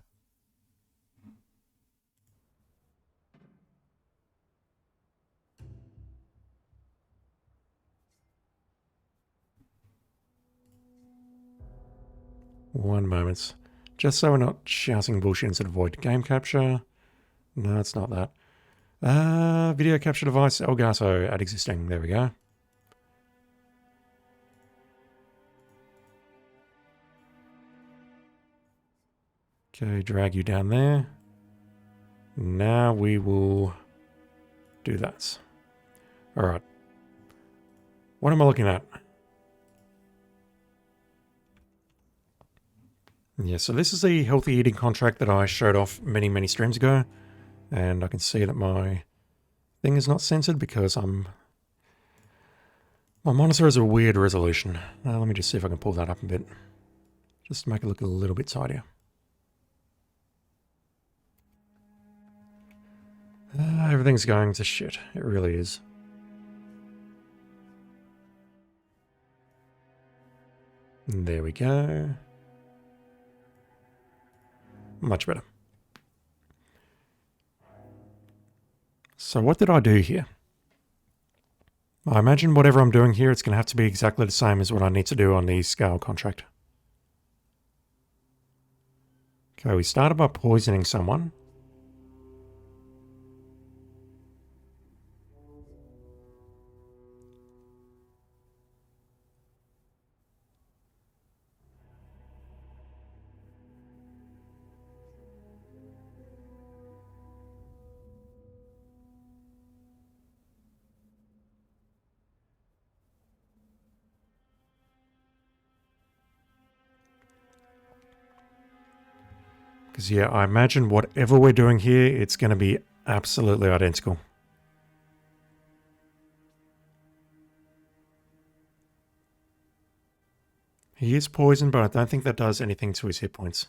[SPEAKER 2] One moment. Just so we're not shouting bullshit into the void. Game capture. No, it's not that. Video capture device, Elgato, add existing. There we go. Okay, drag you down there. Now we will do that. Alright. What am I looking at? Yeah, so this is the healthy eating contract that I showed off many, many streams ago. And I can see that my thing is not censored because my monitor has a weird resolution. Let me just see if I can pull that up a bit. Just to make it look a little bit tidier. Everything's going to shit. It really is. There we go. Much better. So what did I do here? I imagine whatever I'm doing here, it's going to have to be exactly the same as what I need to do on the Sgail contract. Okay, we started by poisoning someone. Because, yeah, I imagine whatever we're doing here, it's going to be absolutely identical. He is poisoned, but I don't think that does anything to his hit points.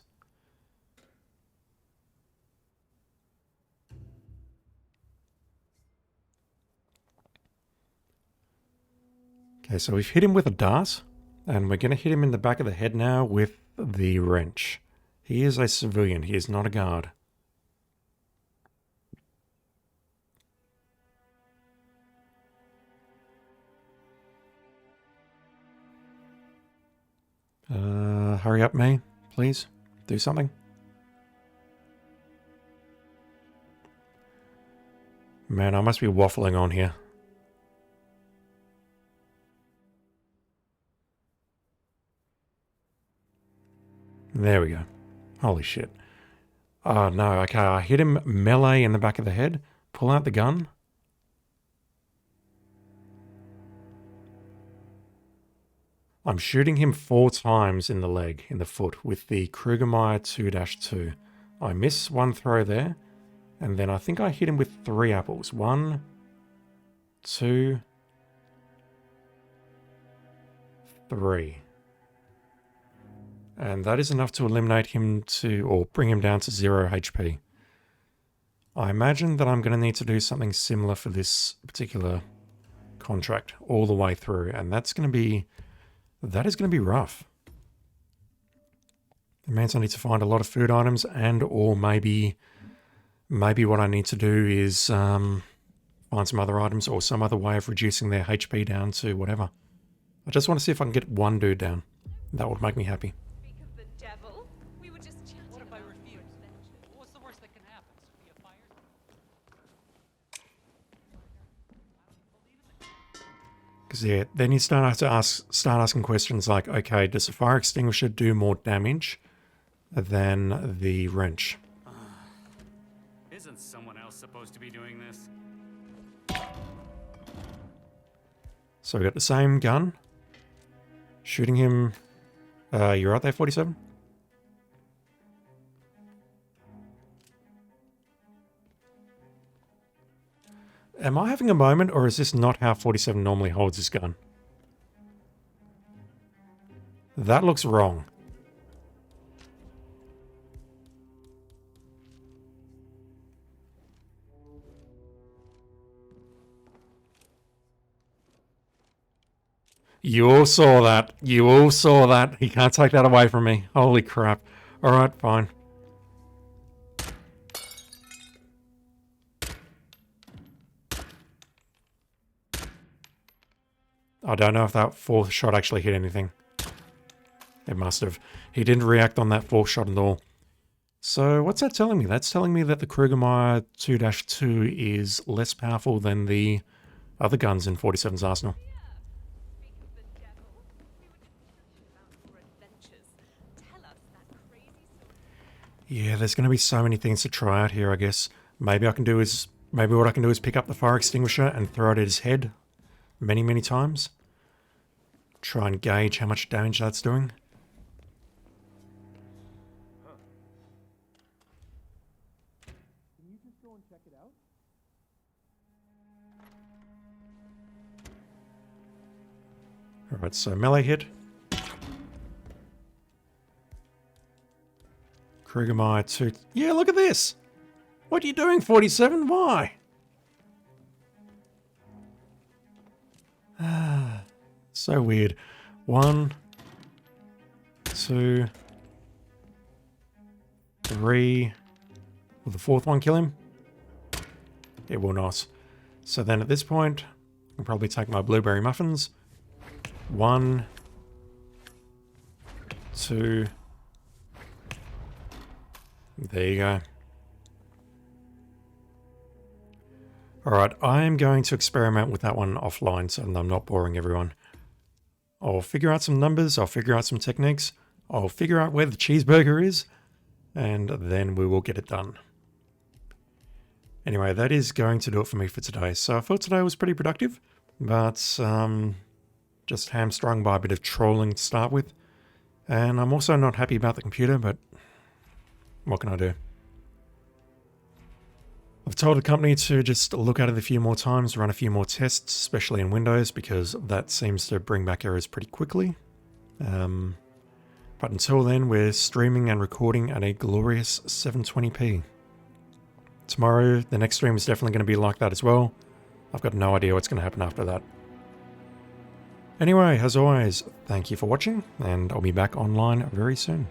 [SPEAKER 2] Okay, so we've hit him with a dart, and we're going to hit him in the back of the head now with the wrench. He is a civilian. He is not a guard. Hurry up, May, please. Do something. Man, I must be waffling on here. There we go. Holy shit. Oh no, okay, I hit him melee in the back of the head. Pull out the gun. I'm shooting him 4 times in the leg, in the foot, with the Krugermeyer 2-2. I miss one throw there, and then I think I hit him with 3 apples. 1, 2, 3. And that is enough to eliminate him or bring him down to 0 HP. I imagine that I'm going to need to do something similar for this particular contract all the way through, and that is going to be rough. It means I need to find a lot of food items, and or maybe what I need to do is find some other items or some other way of reducing their HP down to whatever. I just want to see if I can get one dude down. That would make me happy. Because yeah, then you start asking questions like, okay, does the fire extinguisher do more damage than the wrench?
[SPEAKER 17] Isn't someone else supposed to be doing this?
[SPEAKER 2] So we got the same gun, shooting him You're right there, 47? Am I having a moment, or is this not how 47 normally holds his gun? That looks wrong. You all saw that. You all saw that. He can't take that away from me. Holy crap. Alright, fine. I don't know if that fourth shot actually hit anything. It must have. He didn't react on that fourth shot at all. So what's that telling me? That's telling me that the Kriegermeyer 2-2 is less powerful than the other guns in 47's arsenal. Yeah, there's going to be so many things to try out here, I guess. Maybe what I can do is pick up the fire extinguisher and throw it at his head many, many times. Try and gauge how much damage that's doing.
[SPEAKER 6] Can you just go and check it out?
[SPEAKER 2] Alright, so melee hit. Kriegermeyer 2. Yeah, look at this! What are you doing, 47? Why? So weird. 1, 2, 3. Will the fourth one kill him? It will not. So then at this point, I can probably take my blueberry muffins. 1, 2. There you go. Alright, I am going to experiment with that one offline so I'm not boring everyone. I'll figure out some numbers, I'll figure out some techniques, I'll figure out where the cheeseburger is, and then we will get it done. Anyway, that is going to do it for me for today. So I thought today was pretty productive, but just hamstrung by a bit of trolling to start with. And I'm also not happy about the computer, but what can I do? I've told the company to just look at it a few more times, run a few more tests, especially in Windows, because that seems to bring back errors pretty quickly. But until then, we're streaming and recording at a glorious 720p. Tomorrow, the next stream is definitely going to be like that as well. I've got no idea what's going to happen after that. Anyway, as always, thank you for watching, and I'll be back online very soon.